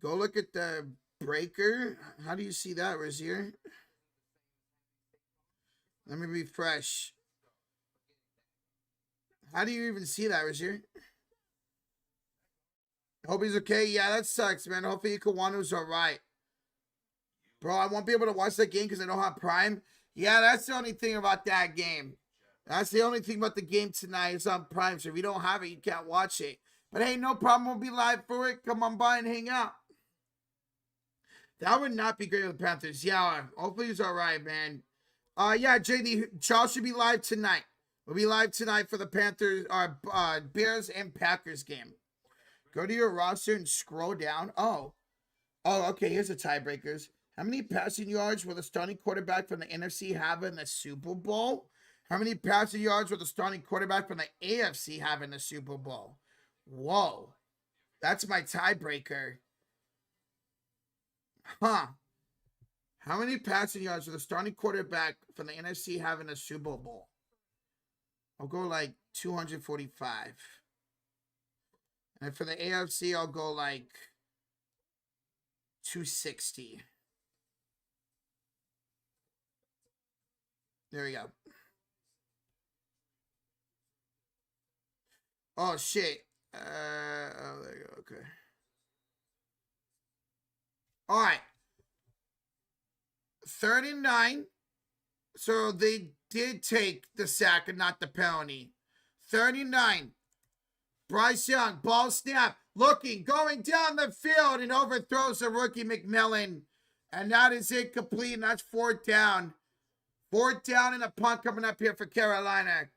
Go look at the breaker. How do you see that, Razier? Let me refresh. How do you even see that, Razier? Hope he's okay. Yeah, that sucks, man. Hopefully Ikawanu's all right. Bro, I won't be able to watch that game because I don't have Prime. Yeah, that's the only thing about that game. That's the only thing about the game tonight. It's on Prime, so if you don't have it, you can't watch it. But hey, no problem. We'll be live for it. Come on by and hang out. That would not be great with the Panthers. Yeah, hopefully he's all right, man. Yeah, JD, Charles should be live tonight. We'll be live tonight for the Panthers, Bears and Packers game. Go to your roster and scroll down. Oh, okay. Here's the tiebreakers. How many passing yards will the starting quarterback from the NFC have in the Super Bowl? How many passing yards will the starting quarterback from the AFC have in the Super Bowl? Whoa. That's my tiebreaker. Huh. How many passing yards will the starting quarterback from the NFC have in the Super Bowl? I'll go like 245. And for the AFC, I'll go like 260. There we go. Oh, shit. There you go. Okay. All right. 39. So they did take the sack and not the penalty. 39. Bryce Young, ball snap, looking, going down the field and overthrows the rookie McMillan. And that is incomplete, and that's 4th down. 4th down and a punt coming up here for Carolina.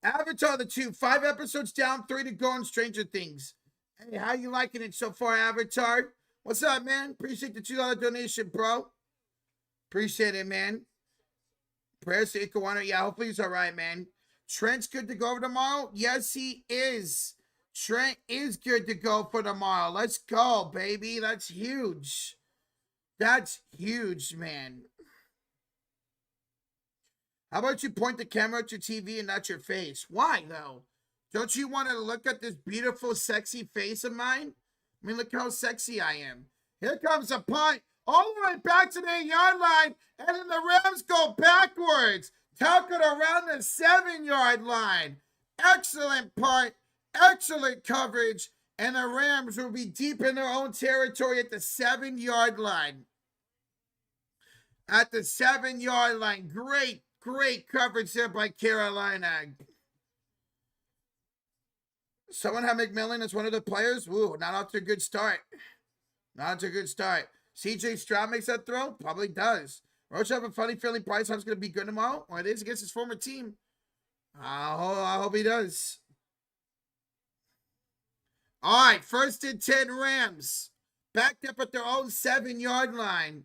Avatar the 2, 5 episodes down, 3 to go on Stranger Things. Hey, how you liking it so far, Avatar? What's up, man? Appreciate the $2 donation, bro. Appreciate it, man. Prayers to Ikawano. Yeah, hopefully he's all right, man. Trent's good to go for tomorrow? Yes, he is. Trent is good to go for tomorrow. Let's go, baby. That's huge. That's huge, man. How about you point the camera at your TV and not your face? Why, though? Don't you want to look at this beautiful, sexy face of mine? I mean, look how sexy I am. Here comes a punt all the way back to the 8-yard line, and then the Rams go backwards. Tuck it around the 7-yard line. Excellent punt, excellent coverage, and the Rams will be deep in their own territory at the 7-yard line. At the 7-yard line. Great coverage there by Carolina. Someone have McMillan as one of the players? Ooh, not off to a good start. Not to a good start. CJ Stroud makes that throw? Probably does. Roach have a funny feeling Bryce Hunt's going to be good tomorrow. Well, it is against his former team. I hope he does. All right, 1st and 10 Rams. Backed up at their own 7-yard line.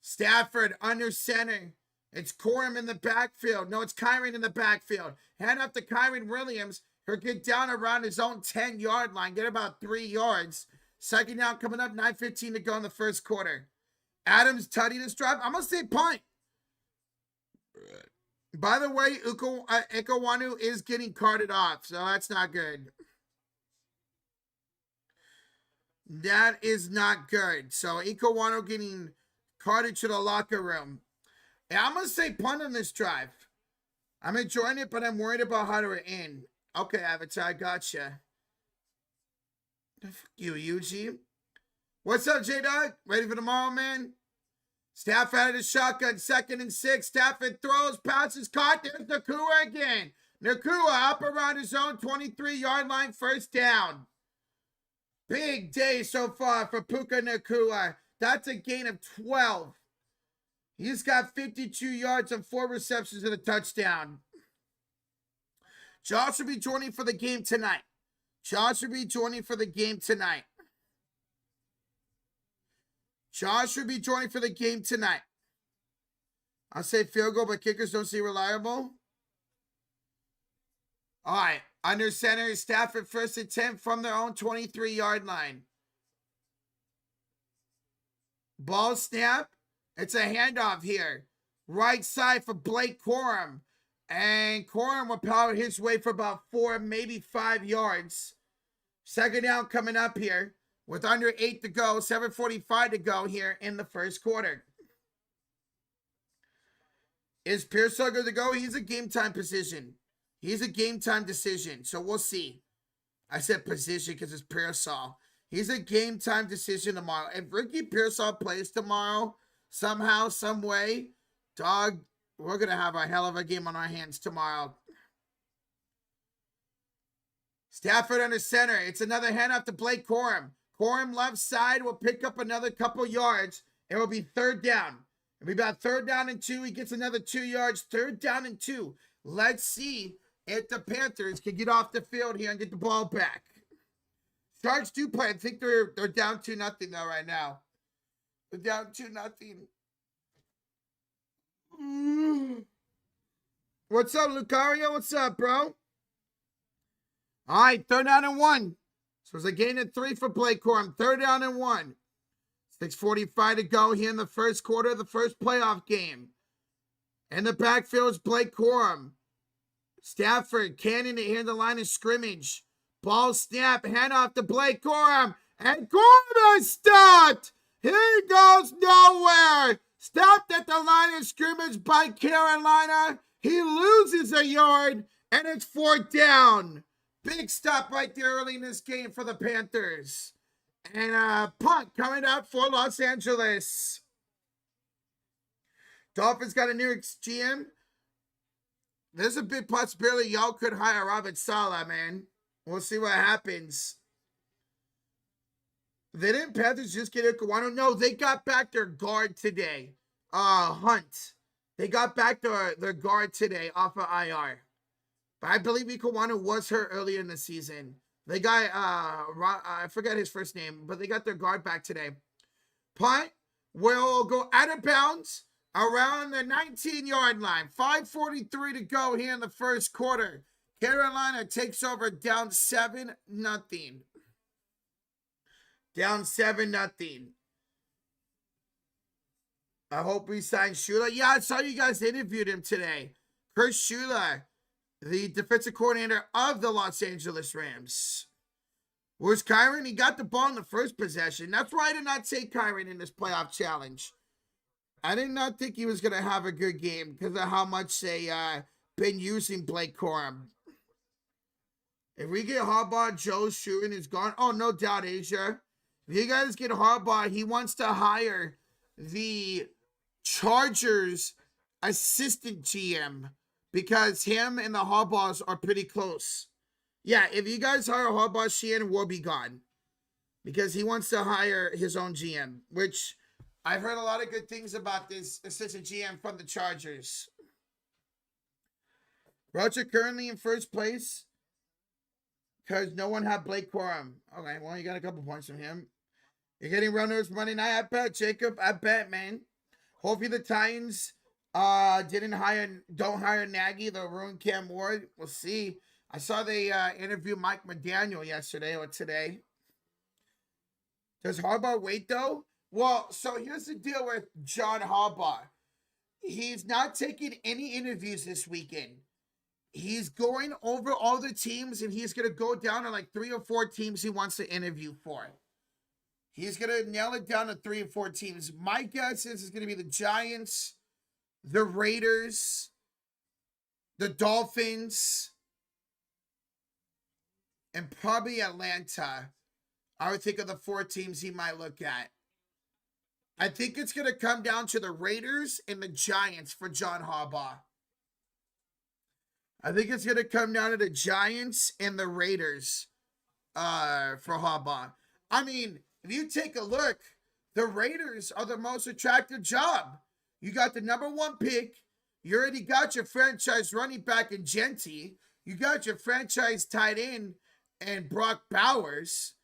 Stafford under center. It's Corum in the backfield. No, it's Kyren in the backfield. Hand up to Kyren Williams. He'll get down around his own 10-yard line. Get about 3 yards. 2nd down coming up. 9:15 to go in the first quarter. Adams tutty this drive. I'm going to say punt. By the way, Ikawanu is getting carted off, so that's not good. That is not good. So Ikawanu getting carted to the locker room. Yeah, I'm going to say punt on this drive. I'm enjoying it, but I'm worried about how to end. Okay, Avatar, gotcha. Fuck you, Yuji. What's up, J-Dog? Ready for tomorrow, man? Stafford out of the shotgun, 2nd and 6. Stafford throws, passes, caught. There's Nakua again. Nakua up around his own 23-yard line, 1st down. Big day so far for Puka Nakua. That's a gain of 12. He's got 52 yards and 4 receptions and a touchdown. Josh will be joining for the game tonight. Josh will be joining for the game tonight. Josh will be joining for the game tonight. I'll say field goal, but kickers don't seem reliable. All right. Under center, Stafford 1st and 10 from their own 23-yard line. Ball snap. It's a handoff here. Right side for Blake Corum. And Corum will power his way for about 4, maybe 5 yards. 2nd down coming up here with under 8 to go. 7:45 to go here in the first quarter. Is Pearsall good to go? He's a game time position. He's a game time decision. So we'll see. I said position because it's Pearsall. He's a game time decision tomorrow. If Ricky Pearsall plays tomorrow, somehow, some way, dog, we're going to have a hell of a game on our hands tomorrow. Stafford under center. It's another handoff to Blake Corum. Corum left side will pick up another couple yards. It will be 3rd down. It'll be about 3rd down and 2. He gets another 2 yards. 3rd down and 2. Let's see if the Panthers can get off the field here and get the ball back. Sharks do play. I think they're down 2-0 though right now. They're down 2-0. What's up, Lucario? What's up, bro? All right, 3rd down and 1. So it's a gain of 3 for Blake Corum. 3rd down and 1. 6:45 to go here in the first quarter of the first playoff game. In the backfield is Blake Corum. Stafford, Cannon here in the line of scrimmage. Ball snap, handoff to Blake Corum. And Corum is stopped. He goes nowhere. Stopped at the line of scrimmage by Carolina. He loses a yard, and it's 4th down. Big stop right there early in this game for the Panthers. And a punt coming up for Los Angeles. Dolphins got a new GM. There's a big possibility y'all could hire Robert Saleh, man. We'll see what happens. They didn't Panthers just get Ikawanu? No, they got back their guard today. Hunt. They got back their guard today off of IR. But I believe Ikawanu was hurt earlier in the season. They got, I forget his first name, but they got their guard back today. Punt will go out of bounds around the 19-yard line. 5:43 to go here in the first quarter. Carolina takes over down 7-0. Down 7-0. I hope we sign Shula. Yeah, I saw you guys interviewed him today. Chris Shula, the defensive coordinator of the Los Angeles Rams. Where's Kyren? He got the ball in the first possession. That's why I did not take Kyren in this playoff challenge. I did not think he was going to have a good game because of how much they been using Blake Corum. If we get Harbaugh, Joe Shooting is gone. Oh, no doubt, Asia. If you guys get Harbaugh, he wants to hire the Chargers assistant GM because him and the Harbaughs are pretty close. Yeah, if you guys hire Harbaugh, Sheehan will be gone because he wants to hire his own GM, which I've heard a lot of good things about this assistant GM from the Chargers. Roger currently in first place. because no one had Blake Corum. Okay, well, you got a couple points from him. You're getting runners Monday night. I bet, Jacob. I bet, man. Hopefully the Titans don't hire Nagy. They'll ruin Cam Ward. We'll see. I saw they interviewed Mike McDaniel yesterday or today. Does Harbaugh wait, though? Well, so here's the deal with John Harbaugh. He's not taking any interviews this weekend. He's going over all the teams, and he's going to go down to like 3 or 4 teams he wants to interview for. He's going to nail it down to 3 or 4 teams. My guess is it's going to be the Giants, the Raiders, the Dolphins, and probably Atlanta. I would think of the 4 teams he might look at. I think it's going to come down to the Raiders and the Giants for John Harbaugh. I think it's going to come down to the Giants and the Raiders for Harbaugh. I mean, if you take a look, the Raiders are the most attractive job. You got the number 1 pick. You already got your franchise running back in Genty. You got your franchise tight end and Brock Bowers.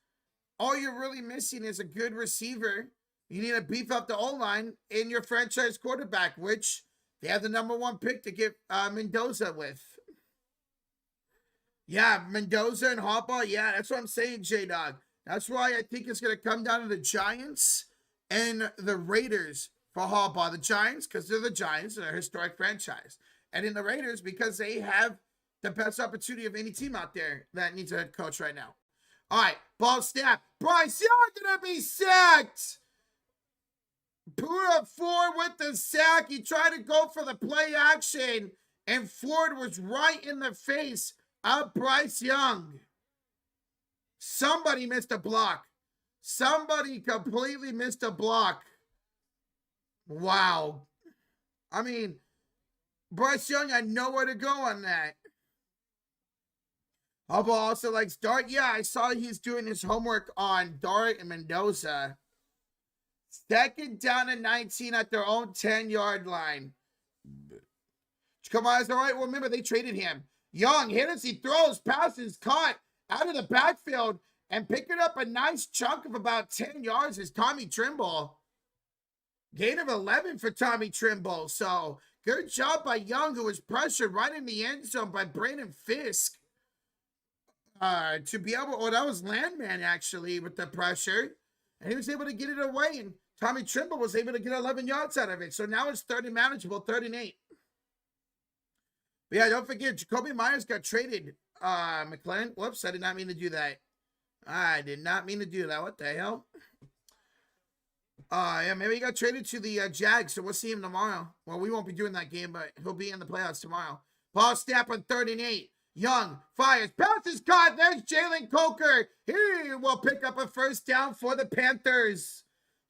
All you're really missing is a good receiver. You need to beef up the O-line in your franchise quarterback, which they have the number 1 pick to get Mendoza with. Yeah, Mendoza and Harbaugh. Yeah, that's what I'm saying, J-Dog. That's why I think it's going to come down to the Giants and the Raiders for Harbaugh. The Giants, because they're the Giants, they're a historic franchise. And in the Raiders, because they have the best opportunity of any team out there that needs a head coach right now. All right, ball snap. Bryce Young going to be sacked. Pura Ford with the sack. He tried to go for the play action, and Ford was right in the face of Bryce Young. Somebody missed a block. Somebody completely missed a block. Wow. I mean, Bryce Young had nowhere to go on that. Harbaugh also likes Dart. Yeah, I saw he's doing his homework on Dart and Mendoza. 2nd down and 19 at their own 10-yard line. Come on, all right. Well, remember, they traded him. Young hits, he throws, passes, caught out of the backfield, and picking up a nice chunk of about 10 yards is Tommy Trimble. Gain of 11 for Tommy Trimble. So, good job by Young, who was pressured right in the end zone by Brandon Fisk. To be able, that was Landman, actually, with the pressure. And he was able to get it away, and Tommy Trimble was able to get 11 yards out of it. So now it's 30 manageable, 3rd and 8. But yeah, don't forget, Jacoby Myers got traded. McLaren, whoops, I did not mean to do that. I did not mean to do that. What the hell? Yeah, maybe he got traded to the Jags, so we'll see him tomorrow. Well, we won't be doing that game, but he'll be in the playoffs tomorrow. Ball snap on 3rd and 8. Young fires, passes caught. There's Jalen Coker. He will pick up a 1st down for the Panthers.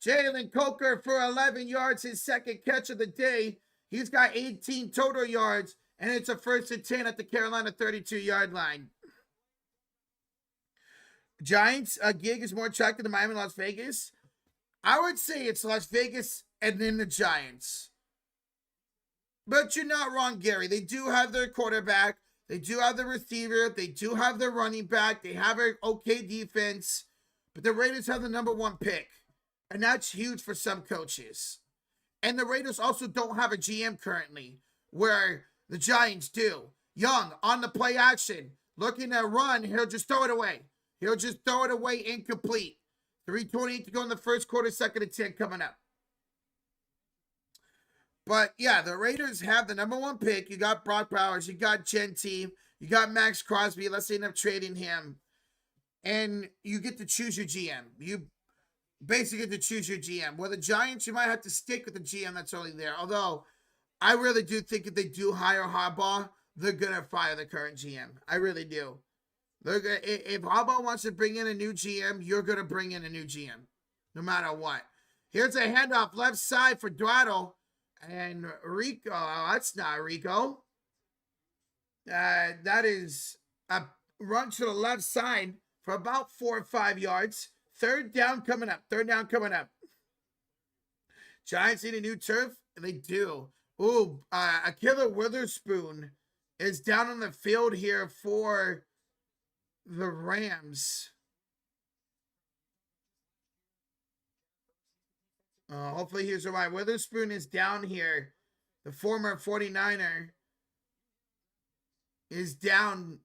Jalen Coker for 11 yards, his 2nd catch of the day. He's got 18 total yards, and it's a 1st and 10 at the Carolina 32-yard line. Giants gig is more attractive than Miami, Las Vegas. I would say it's Las Vegas and then the Giants. But you're not wrong, Gary. They do have their quarterback. They do have the receiver. They do have their running back. They have an okay defense. But the Raiders have the number 1 pick. And that's huge for some coaches. And the Raiders also don't have a GM currently, where the Giants do. Young on the play action. Looking to run. He'll just throw it away. He'll just throw it away incomplete. 3:28 to go in the 1st quarter, 2nd and 10 coming up. But, yeah, the Raiders have the number 1 pick. You got Brock Bowers. You got Genty. You got Max Crosby. Let's end up trading him. And you get to choose your GM. You basically get to choose your GM. Well, the Giants, you might have to stick with the GM that's only there. Although, I really do think if they do hire Harbaugh, they're going to fire the current GM. I really do. If Harbaugh wants to bring in a new GM, you're going to bring in a new GM. No matter what. Here's a handoff left side for Dwaddle. And Rico, that's not Rico. That is a run to the left side for about 4 or 5 yards. 3rd down coming up. Giants need a new turf. They do. Ooh, Akilla Witherspoon is down on the field here for the Rams. Hopefully he's all right. Witherspoon is down here. The former 49er is down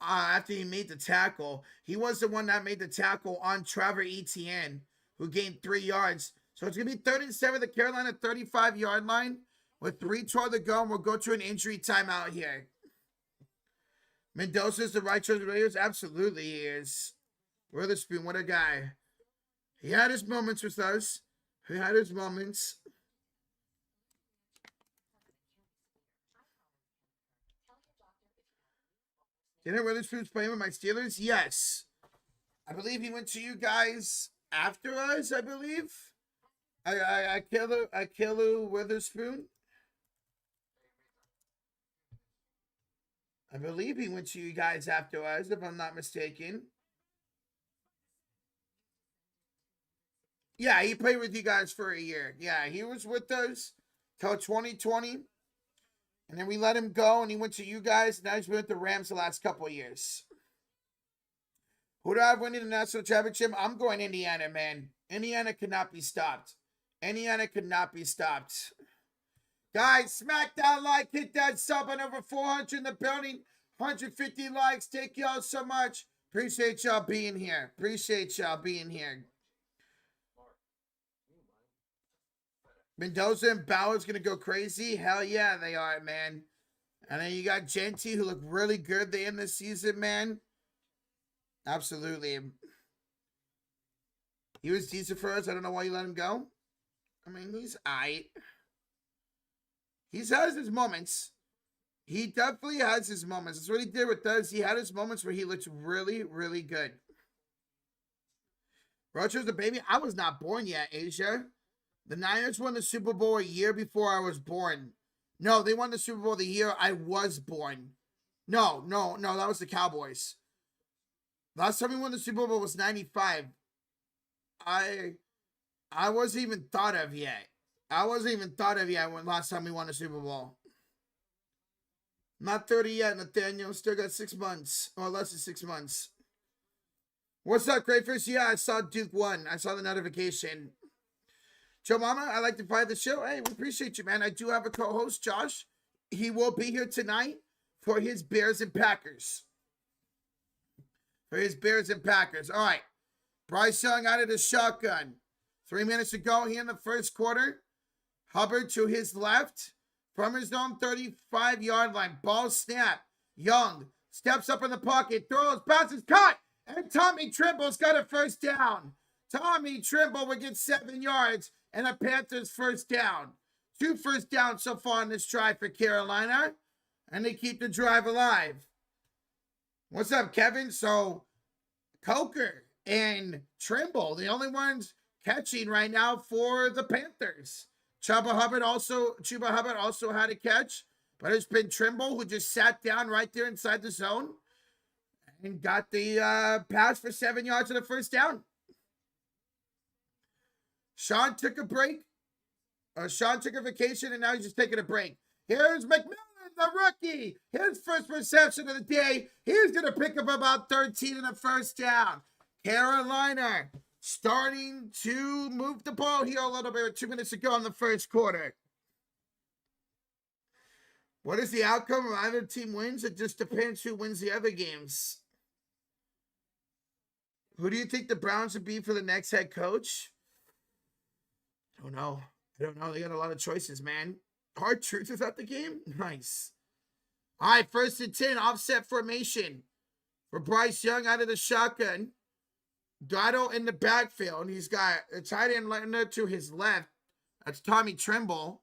after he made the tackle. He was the one that made the tackle on Trevor Etienne, who gained 3 yards. So it's going to be 3rd and 7 at the Carolina 35-yard line with 3:12 to go, and we'll go to an injury timeout here. Mendoza's the right choice of Raiders? Absolutely he is. Witherspoon, what a guy. He had his moments with us. He had his moments. Didn't Witherspoon's playing with my Steelers? Yes. I believe he went to you guys after us, I believe. Akilu Witherspoon. I believe he went to you guys after us, if I'm not mistaken. Yeah, he played with you guys for a year. Yeah, he was with us till 2020. And then we let him go, and he went to you guys. Now he's been with the Rams the last couple of years. Who do I have winning the national championship? I'm going Indiana, man. Indiana cannot be stopped. Indiana could not be stopped. Guys, smack that like, hit that sub on over 400 in the building. 150 likes. Thank y'all so much. Appreciate y'all being here. Appreciate y'all being here. Mendoza and Bauer's going to go crazy. Hell yeah, they are, man. And then you got Genty, who looked really good the end of the season, man. Absolutely. He was decent for us. I don't know why you let him go. I mean, he's aight. He has his moments. He definitely has his moments. That's what he did with us. He had his moments where he looked really, really good. Roach was the baby. I was not born yet, Asia. The Niners won the Super Bowl a year before I was born. No, they won the Super Bowl the year I was born. No, that was the Cowboys. Last time we won the Super Bowl was 95. I wasn't even thought of yet. I wasn't even thought of yet when last time we won the Super Bowl. Not 30 yet, Nathaniel. Still got 6 months. Or less than 6 months. What's up, Crayfish? Yeah, I saw Duke won. I saw the notification. Joe Mama, I like to find the show. Hey, we appreciate you, man. I do have a co-host, Josh. He will be here tonight for his Bears and Packers. All right. Bryce Young out of the shotgun. 3 minutes ago here in the first quarter. Hubbard to his left from his own 35-yard line. Ball snap. Young steps up in the pocket, throws, passes, cut, and Tommy Trimble's got a first down. Tommy Trimble would get 7 yards and a Panthers first down. 2 first downs so far in this drive for Carolina, and they keep the drive alive. What's up, Kevin? So, Coker and Trimble, the only ones catching right now for the Panthers. Chuba Hubbard also had a catch, but it's been Trimble who just sat down right there inside the zone and got the pass for 7 yards and a first down. Sean took a break. Sean took a vacation, and now he's just taking a break. Here's McMillan, the rookie. His first reception of the day. He's going to pick up about 13 and a first down. Carolina starting to move the ball here a little bit. 2 minutes ago in the first quarter. What is the outcome of either team wins? It just depends who wins the other games. Who do you think the Browns would be for the next head coach? I don't know. They got a lot of choices, man. Hard Truth is at the game? Nice. All right, 1st and 10, offset formation for Bryce Young out of the shotgun. Dotto in the backfield. He's got a tight end runner to his left. That's Tommy Trimble.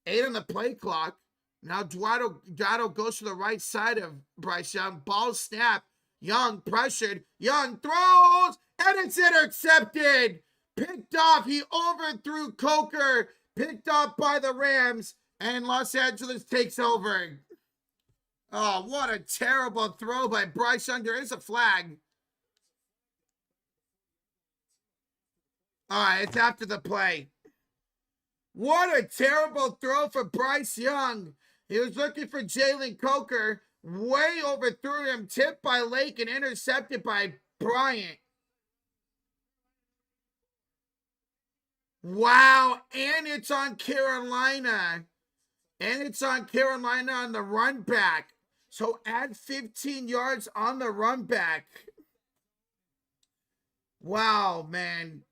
8 on the play clock. Now Dotto goes to the right side of Bryce Young. Ball snap. Young pressured. Young throws, and it's intercepted. Picked off. He overthrew Coker. Picked off by the Rams. And Los Angeles takes over. Oh, what a terrible throw by Bryce Young. There is a flag. All right, it's after the play. What a terrible throw for Bryce Young. He was looking for Jalen Coker. way overthrew him, tipped by Lake and intercepted by Bryant. Wow, and it's on Carolina. And it's on Carolina on the run back. So add 15 yards on the run back. Wow, man.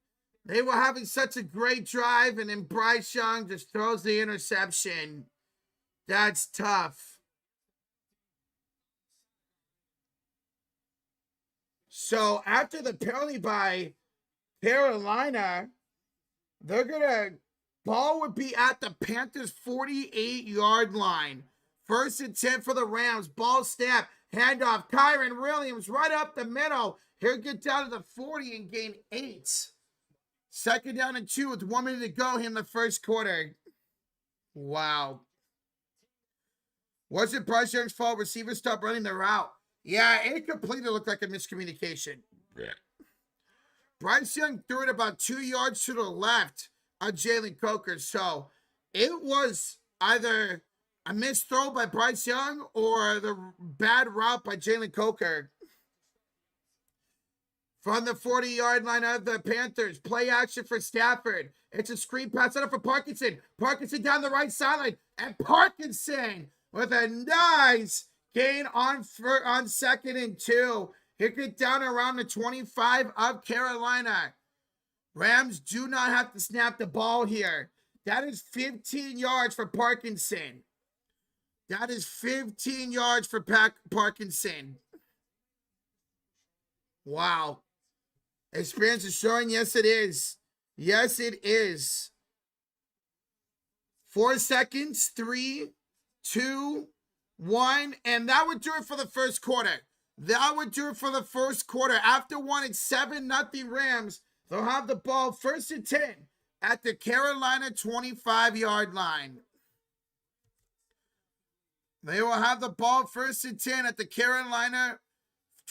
They were having such a great drive, and then Bryce Young just throws the interception. That's tough. So after the penalty by Carolina, they're going to, ball would be at the Panthers' 48-yard line. 1st and 10 for the Rams. Ball snap, handoff. Kyren Williams right up the middle. He'll get down to the 40 and gain 8. 2nd down and 2 with 1 minute to go in the first quarter. Wow. Was it Bryce Young's fault? Receivers stopped running the route. Yeah, it completely looked like a miscommunication. Yeah. Bryce Young threw it about 2 yards to the left on Jalen Coker. So it was either a missed throw by Bryce Young or the bad route by Jalen Coker. From the 40-yard line of the Panthers, play action for Stafford. It's a screen pass out for Parkinson. Parkinson down the right sideline. And Parkinson with a nice gain on 2nd and 2. He'll get down around the 25 of Carolina. Rams do not have to snap the ball here. That is 15 yards for Parkinson. That is 15 yards for Parkinson. Wow. Experience is showing, yes it is. Yes it is. 4 seconds, 3, 2, 1, and that would do it for the first quarter. That would do it for the first quarter. After one, it's 7-0 Rams. They'll have the ball 1st and 10 at the Carolina 25-yard line. They will have the ball 1st and 10 at the Carolina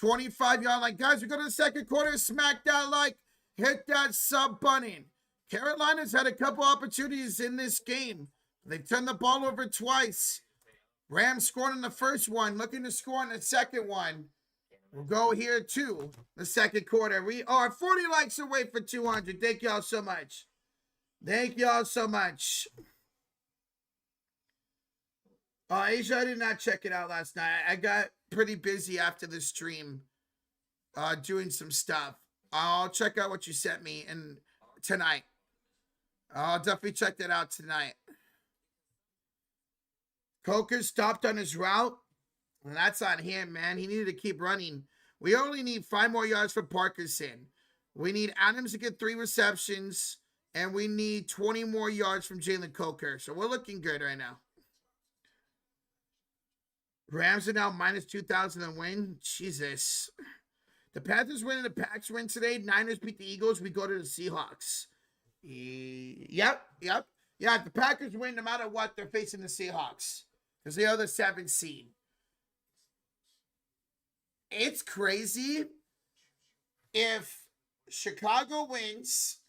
25-yard line. Guys, we go to the second quarter. Smack that like. Hit that sub button. Carolina's had a couple opportunities in this game. They've turned the ball over twice. Rams scored in the first one. Looking to score in the second one. We'll go here to the second quarter. We are 40 likes away for 200. Thank y'all so much. Thank y'all so much. Asia, I did not check it out last night. I got pretty busy after the stream doing some stuff. I'll check out what you sent me tonight. I'll definitely check that out tonight. Coker stopped on his route. And that's on him, man. He needed to keep running. We only need 5 more yards for Parkinson. We need Adams to get 3 receptions. And we need 20 more yards from Jalen Coker. So we're looking good right now. Rams are now minus 2,000 and win. Jesus. The Panthers win and the Packs win today. Niners beat the Eagles. We go to the Seahawks. Yep. Yeah, if the Packers win, no matter what, they're facing the Seahawks. Because they are the 7th seed. It's crazy if Chicago wins,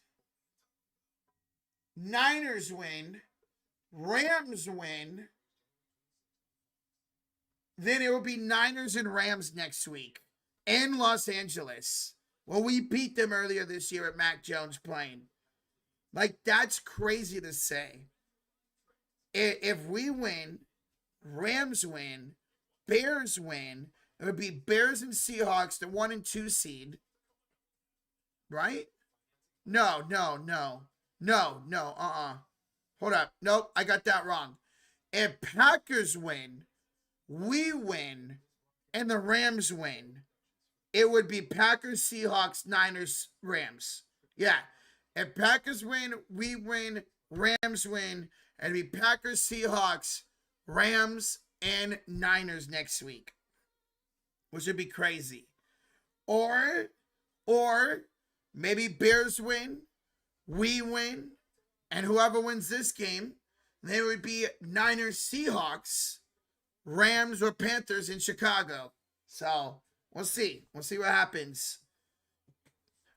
Niners win, Rams win, then it will be Niners and Rams next week in Los Angeles. Well, we beat them earlier this year at Mac Jones playing. Like, that's crazy to say. If we win, Rams win, Bears win, it would be Bears and Seahawks, the 1 and 2 seed. Right? No. Hold up. Nope, I got that wrong. If Packers win, we win, and the Rams win, it would be Packers, Seahawks, Niners, Rams. Yeah. If Packers win, we win, Rams win, and it'd be Packers, Seahawks, Rams, and Niners next week. Which would be crazy. Or maybe Bears win, we win, and whoever wins this game, they would be Niners, Seahawks, Rams, or Panthers in Chicago. So, we'll see. We'll see what happens.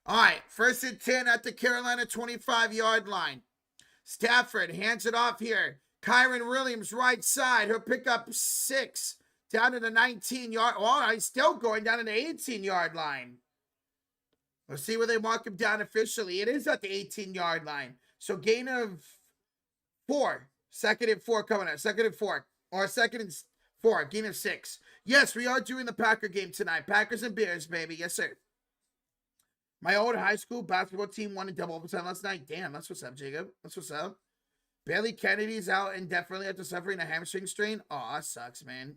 All right, 1st and 10 at the Carolina 25-yard line. Stafford hands it off here. Kyren Williams right side. He'll pick up 6 down to the 19-yard. Oh, he's still going down to the 18-yard line. Let's see where they mark him down officially. It is at the 18-yard line. So gain of 4. 2nd and 4 coming up. 2nd and 4. Or 2nd and 4. Gain of 6. Yes, we are doing the Packer game tonight. Packers and Bears, baby. Yes, sir. My old high school basketball team won in double overtime last night. Damn, that's what's up, Jacob. That's what's up. Bailey Kennedy's out indefinitely after suffering a hamstring strain. Oh, that sucks, man.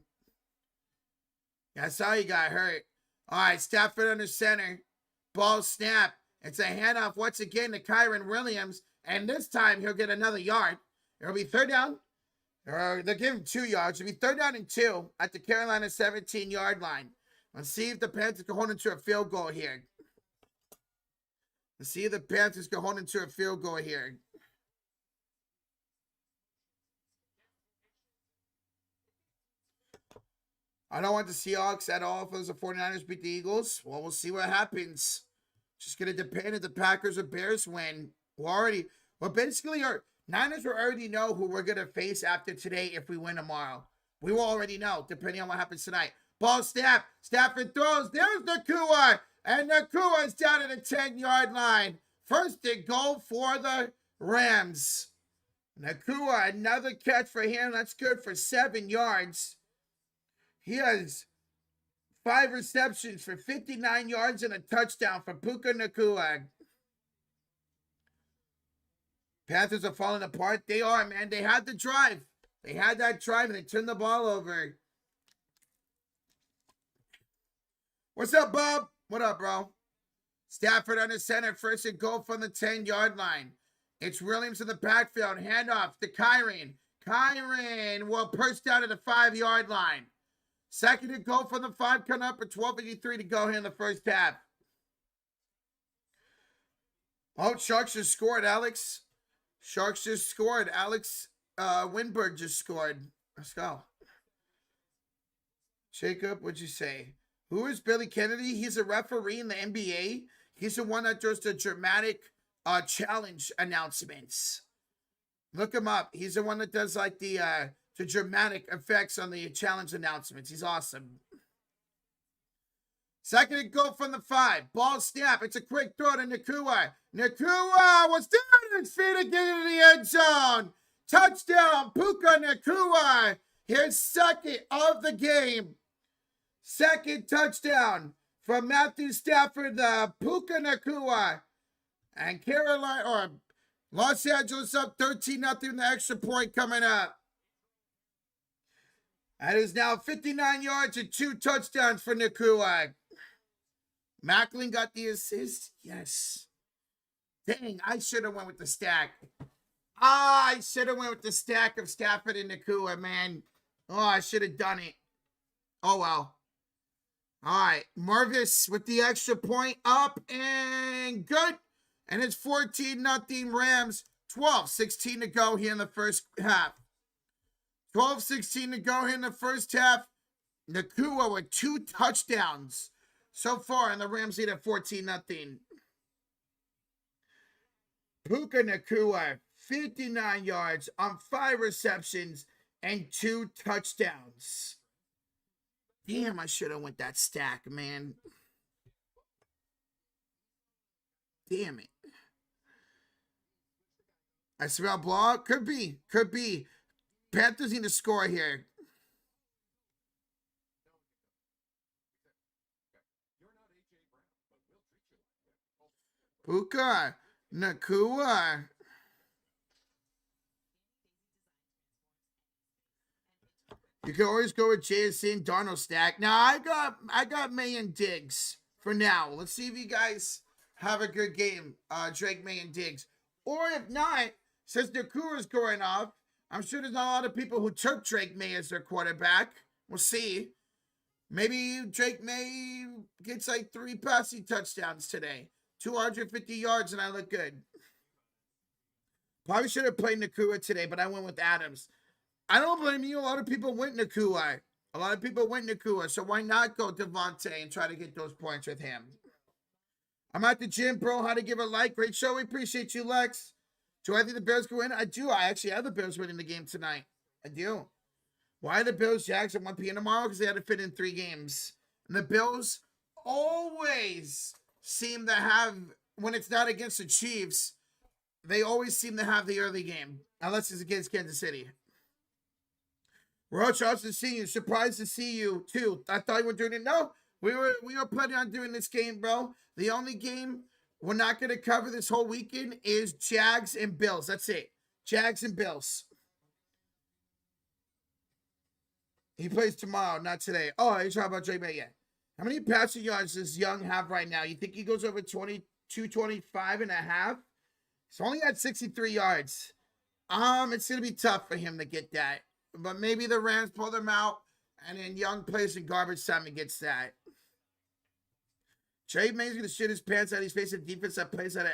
That's how he got hurt. All right, Stafford under center. Ball snap. It's a handoff once again to Kyren Williams. And this time he'll get another yard. It'll be 3rd down. They're giving 2 yards. It'll be 3rd down and 2 at the Carolina 17-yard line. Let's see if the Panthers can hold into a field goal here. Let's see if the Panthers can hold into a field goal here. I don't want the Seahawks at all if the 49ers beat the Eagles. Well, we'll see what happens. Just going to depend if the Packers or Bears win. Basically, our Niners will already know who we're going to face after today if we win tomorrow. We will already know, depending on what happens tonight. Ball snap. Stafford throws. There's Nakua. And Nakua's down at the 10-yard line. 1st and goal for the Rams. Nakua, another catch for him. That's good for 7 yards. He has 5 receptions for 59 yards and a touchdown for Puka Nacua. Panthers are falling apart. They are, man. They had the drive. They had that drive and they turned the ball over. What's up, Bob? What up, bro? Stafford under center. 1st and goal from the 10-yard line. It's Williams in the backfield. Handoff to Kyren. Kyren will push down to the 5-yard line. 2nd and goal from the 5 coming up at 12:53 to go here in the first half. Oh, Sharks just scored, Alex. Sharks just scored. Alex Winberg just scored. Let's go. Jacob, what'd you say? Who is Billy Kennedy? He's a referee in the NBA. He's the one that does the dramatic challenge announcements. Look him up. He's the one that does like the dramatic effects on the challenge announcements. He's awesome. 2nd and goal from the 5. Ball snap. It's a quick throw to Nakua. Nakua was down his feet to get into the end zone. Touchdown, Puka Nakua. His 2nd of the game. 2nd touchdown from Matthew Stafford, the Puka Nakua. And Carolina, or Los Angeles up 13-0 in the extra point coming up. That is now 59 yards and 2 touchdowns for Nakua. Macklin got the assist. Yes. Dang, I should have went with the stack. I should have went with the stack of Stafford and Nakua, man. Oh, I should have done it. Oh, well. All right. Mervis with the extra point up and good. And it's 14-0 Rams. 12-16 to go here in the first half. 12-16 to go here in the first half. Nakua with 2 touchdowns so far, and the Rams lead at 14-0. Puka Nakua, 59 yards on 5 receptions and 2 touchdowns. Damn, I should have went that stack, man. Damn it. I smell blowout. Could be. Could be. Panthers need to score here. Puka Nakua. You can always go with JSC and Darnold stack. Now I got May and Diggs for now. Let's see if you guys have a good game. Drake, May, and Diggs. Or if not, since Nakua is going off, I'm sure there's not a lot of people who took Drake May as their quarterback. We'll see. Maybe Drake May gets like 3 passing touchdowns today. 250 yards and I look good. Probably should have played Nakua today, but I went with Adams. I don't blame you. A lot of people went Nakua. So why not go Devontae and try to get those points with him? I'm at the gym, bro. How to give a like. Great show. We appreciate you, Lex. Do I think the Bears go win? I do. I actually have the Bears winning the game tonight. I do. Why the Bills Jags at 1 p.m. tomorrow? Because they had to fit in 3 games. And the Bills always seem to have, when it's not against the Chiefs, they always seem to have the early game. Unless it's against Kansas City. Roach, awesome to see you. Surprised to see you, too. I thought you were doing it. No, we were planning on doing this game, bro. The only game we're not going to cover this whole weekend is Jags and Bills. That's it. Jags and Bills. He plays tomorrow, not today. Oh, you're talking about Drake May, yeah. How many passing yards does Young have right now? You think he goes over 225 and a half? He's only at 63 yards. It's going to be tough for him to get that. But maybe the Rams pull them out, and then Young plays in garbage time and gets that. Trey May's going to shit his pants out. He's facing defense that plays at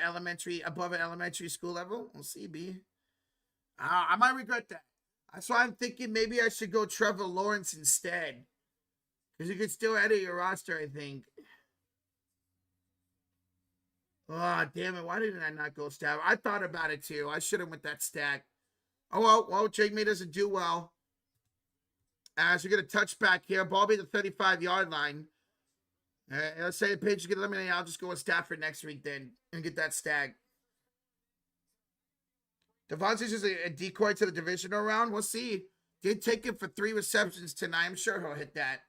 above an elementary school level. We'll see, B. I might regret that. That's why I'm thinking maybe I should go Trevor Lawrence instead. Because you could still edit your roster, I think. Oh, damn it. Why didn't I not go Stafford? I thought about it, too. I should have went that stack. Oh, well, Drake May doesn't do well. As we get a touchback here. Ball be the 35-yard line. Let's say the Patriots get eliminated. I'll just go with Stafford next week then and get that stack. Devontae's just a decoy to the divisional round. We'll see. Did take it for 3 receptions tonight. I'm sure he'll hit that.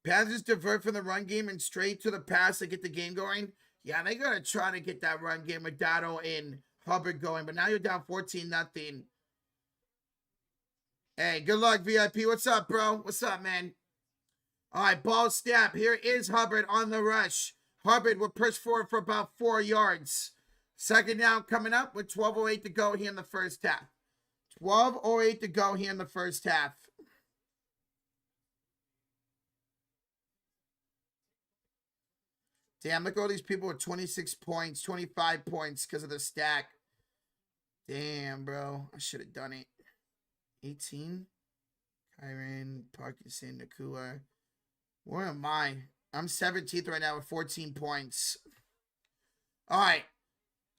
Panthers divert from the run game and straight to the pass to get the game going. Yeah, they got to try to get that run game with Dotto and Hubbard going. But now you're down 14-0. Hey, good luck, VIP. What's up, bro? What's up, man? All right, ball snap. Here is Hubbard on the rush. Hubbard will push forward for about 4 yards. Second down coming up with 12:08 to go here in the first half. 12:08 to go here in the first half. Damn, look at all these people with 26 points, 25 points because of the stack. Damn, bro. I should have done it. 18. Kyron, Parkinson, Nakua. Where am I? I'm 17th right now with 14 points. All right.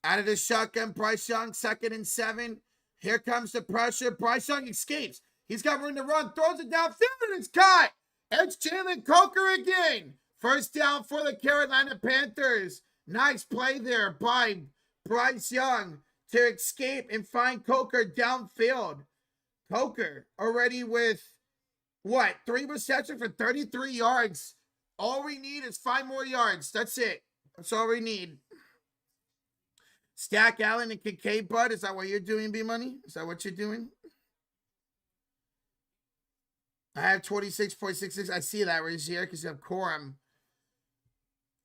Out of the shotgun, Bryce Young, 2nd and 7. Here comes the pressure. Bryce Young escapes. He's got room to run. Throws it downfield, and it's caught. It's Jalen Coker again. First down for the Carolina Panthers. Nice play there by Bryce Young to escape and find Coker downfield. Coker already with, 3 receptions for 33 yards. All we need is 5 more yards. That's it. That's all we need. Stack Allen and Kincaid, bud. Is that what you're doing, B-Money? Is that what you're doing? I have 26.66. I see that right here because you have Corum.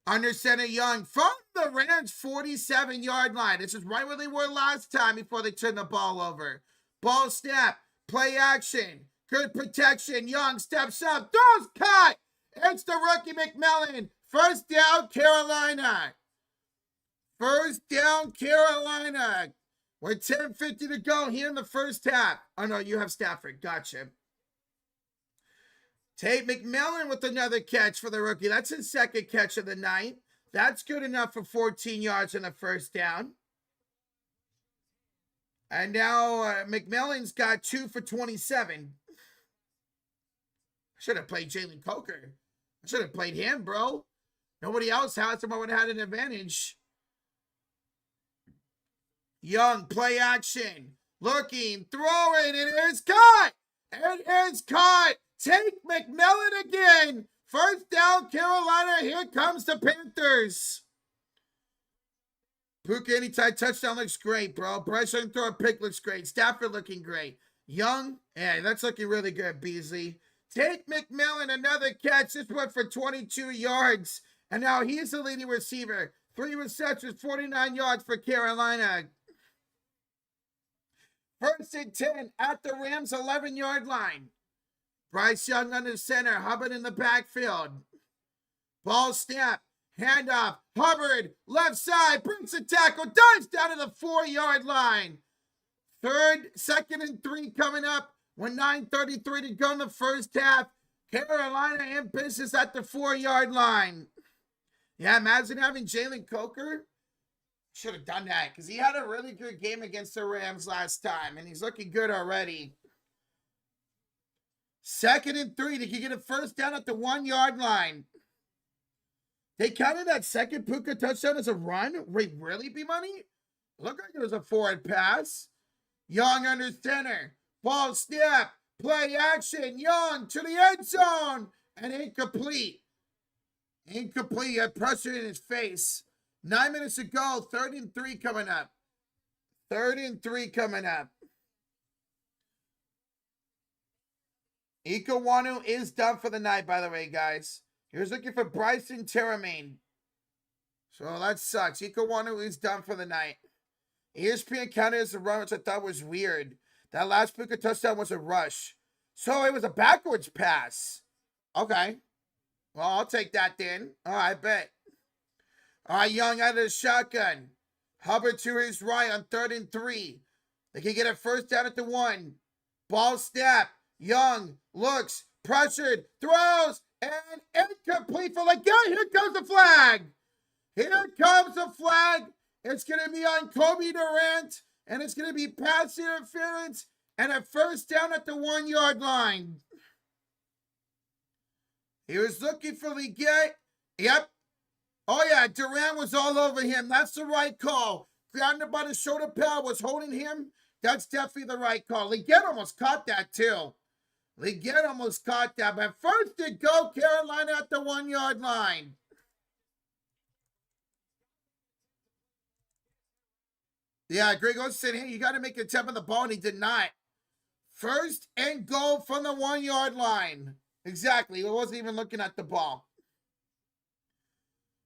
Under center Young from the Rams 47-yard line. This is right where they were last time before they turned the ball over. Ball snap. Play action. Good protection. Young steps up. Throws cut. It's the rookie McMillan. First down, Carolina. First down, Carolina. With 10:50 to go here in the first half. Oh, no, you have Stafford. Gotcha. Tate McMillan with another catch for the rookie. That's his 2nd catch of the night. That's good enough for 14 yards in the first down. And now McMillan's got 2 for 27. I should have played Jalen Coker. I should have played him, bro. Nobody else has him. I would have had an advantage. Young, play action. Looking, throwing. It is caught. It is caught. Take McMillan again. First down, Carolina. Here comes the Panthers. Puka anytime touchdown looks great, bro. Bryce Young throw a pick looks great. Stafford looking great. Young, yeah, that's looking really good, Beasley. Take McMillan, another catch. This one for 22 yards. And now he's the leading receiver. 3 receptions, 49 yards for Carolina. First and 10 at the Rams' 11-yard line. Bryce Young under center. Hubbard in the backfield. Ball snap. Handoff. Hubbard, left side, brings the tackle, dives down to the 4-yard line. 2nd and 3 coming up with 9:33 to go in the first half. Carolina in business at the 4-yard line. Yeah, imagine having Jalen Coker. Should have done that because he had a really good game against the Rams last time, and he's looking good already. 2nd and 3. They can get a first down at the 1-yard line. They counted that second Puka touchdown as a run? Wait, really, B-Money? Looked like it was a forward pass. Young under center. Ball snap. Play action. Young to the end zone. And incomplete. Incomplete. He had pressure in his face. 9 minutes to go. 3rd and 3 coming up. 3rd and 3 coming up. Ikawanu is done for the night, by the way, guys. He was looking for Bryson Teramain. So that sucks. Ikawanu is done for the night. ESPN counted as a run, which I thought was weird. That last Puka touchdown was a rush. So it was a backwards pass. Okay. Well, I'll take that then. Oh, I bet. All right, Young out of the shotgun. Hubbard to his right on 3rd and 3. They can get a first down at the 1. Ball snap. Young looks, pressured, throws, and incomplete for like, yeah, here comes the flag. Here comes the flag. It's going to be on Kobe Durant, and it's going to be pass interference and a first down at the 1-yard line. He was looking for Leggett. Yep. Oh, yeah, Durant was all over him. That's the right call. Grabbed him by the shoulder pad, was holding him. That's definitely the right call. Leggett almost caught that, too. Leggett almost caught that. But first to go, Carolina at the 1-yard line. Yeah, Greg said, hey, you got to make a attempt on the ball, and he did not. 1st and goal from the 1-yard line. Exactly. He wasn't even looking at the ball.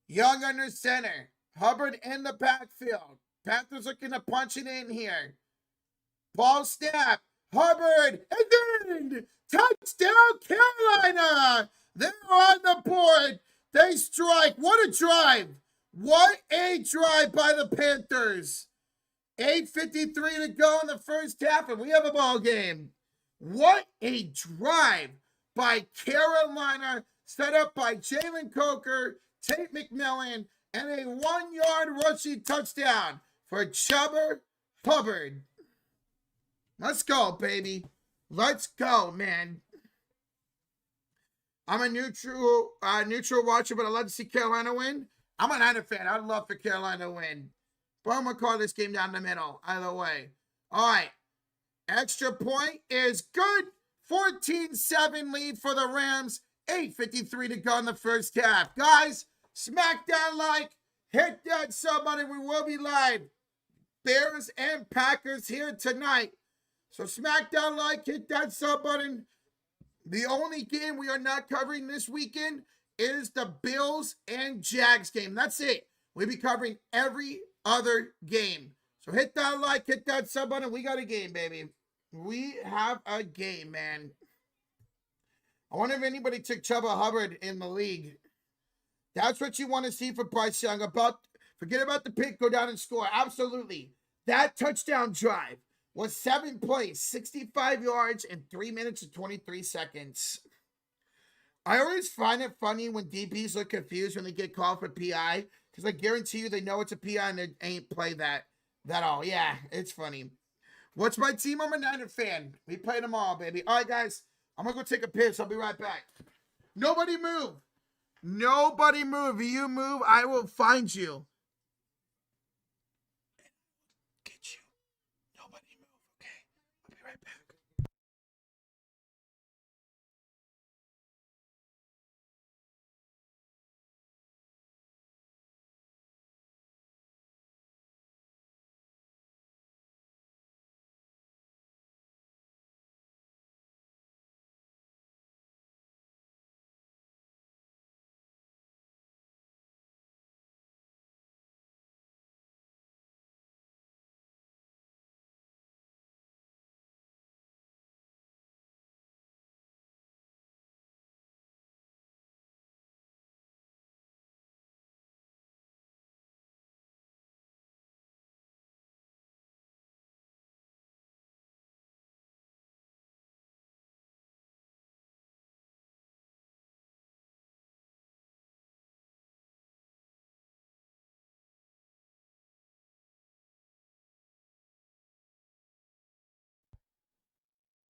Young under center. Hubbard in the backfield. Panthers looking to punch it in here. Ball snap. Hubbard. And then touchdown Carolina. They're on the board. They strike. What a drive. What a drive by the Panthers. 8:53 to go in the first half, and we have a ball game. What a drive by Carolina, set up by Jalen Coker, Tate McMillan, and a 1-yard rushing touchdown for Chuba Hubbard. Let's go, baby. Let's go, man. I'm a neutral watcher, but I love to see Carolina win. I'm a Niner fan. I'd love for Carolina to win. But I'm going to call this game down the middle, either way. All right. Extra point is good. 14-7 lead for the Rams. 8:53 to go in the first half. Guys, smack that like. Hit that sub button. We will be live. Bears and Packers here tonight. So smack that like. Hit that sub button. The only game we are not covering this weekend is the Bills and Jags game. That's it. We'll be covering every other game. So hit that like, hit that sub button. We got a game, baby. We have a game, man. I wonder if anybody took Chuba Hubbard in the league. That's what you want to see for Bryce Young. Forget about the pick, go down and score. Absolutely. That touchdown drive was 7 plays, 65 yards, and 3 minutes and 23 seconds. I always find it funny when DBs look confused when they get called for PI. Because I guarantee you they know it's a PI and they ain't play that all. Yeah, it's funny. What's my team? I'm a Niner fan. We played them all, baby. All right, guys. I'm going to go take a piss. I'll be right back. Nobody move. Nobody move. If you move, I will find you.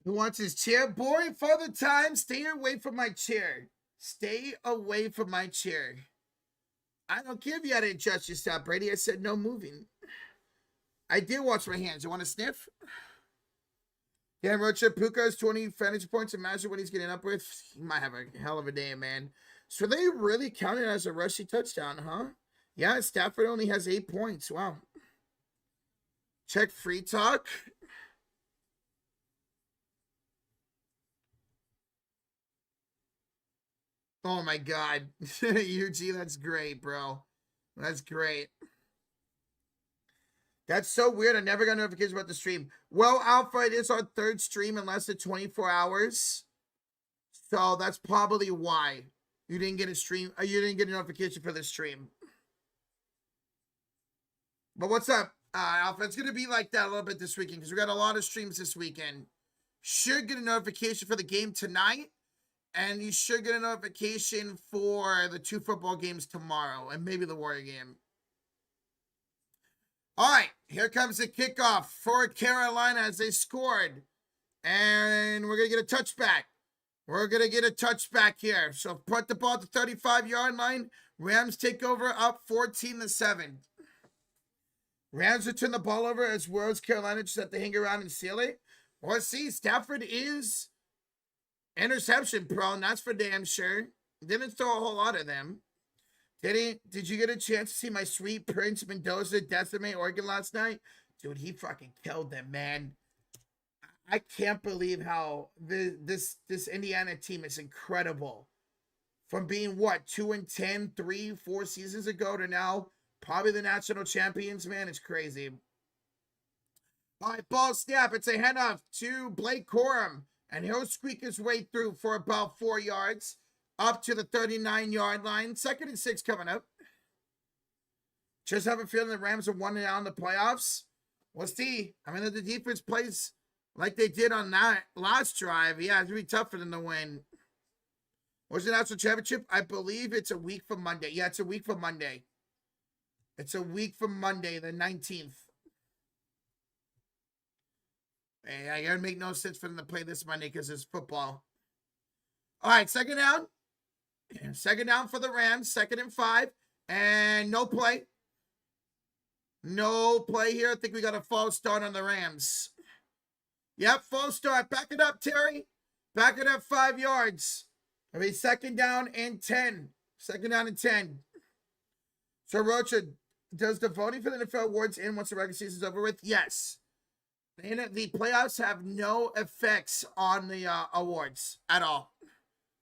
Who wants his chair? Boring for the time. Stay away from my chair. Stay away from my chair. I don't care if you had to adjust yourself, Brady. I said no moving. I did wash my hands. You want to sniff? Yeah, Rocha Puka has 20 fantasy points. Imagine what he's getting up with. He might have a hell of a day, man. So they really counted as a rushing touchdown, huh? Yeah, Stafford only has 8 points. Wow. Check free talk. Oh my God. UG, that's great, bro. That's great. That's so weird. I never got notifications about the stream. Well, Alpha, it is our third stream in less than 24 hours. So that's probably why you didn't get a stream. You didn't get a notification for the stream. But what's up, Alpha? It's going to be like that a little bit this weekend because we got a lot of streams this weekend. Should get a notification for the game tonight. And you should get a notification for the 2 football games tomorrow and maybe the Warrior game. All right, here comes the kickoff for Carolina as they scored. And we're going to get a touchback. We're going to get a touchback here. So put the ball at the 35-yard line. Rams take over up 14-7. Rams return the ball over as well as Carolina just have to hang around and seal it. Or see, Stafford is interception prone, that's for damn sure. Didn't throw a whole lot of them. Did you get a chance to see my sweet Prince Mendoza decimate Oregon last night? Dude, he fucking killed them, man. I can't believe how this Indiana team is incredible. From being, what, 2-10, 3-4 seasons ago to now, probably the national champions, man. It's crazy. All right, ball snap. It's a handoff to Blake Corum. And he'll squeak his way through for about 4 yards up to the 39-yard line. 2nd and 6 coming up. Just have a feeling the Rams are 1-0 in the playoffs. We'll see. I mean, if the defense plays like they did on that last drive, yeah, it's going to be tough for them to win. What's the national championship? I believe it's a week from Monday. Yeah, it's a week from Monday. It's a week from Monday, the 19th. Hey, it would make no sense for them to play this Monday because it's football. All right, 2nd down. 2nd down for the Rams. 2nd and 5. And no play. No play here. I think we got a false start on the Rams. Yep, false start. Back it up, Terry. Back it up 5 yards. I mean, 2nd down and 10. 2nd down and 10. So, Rocha, does the voting for the NFL awards end once the regular season is over with? Yes. The playoffs have no effects on the awards at all.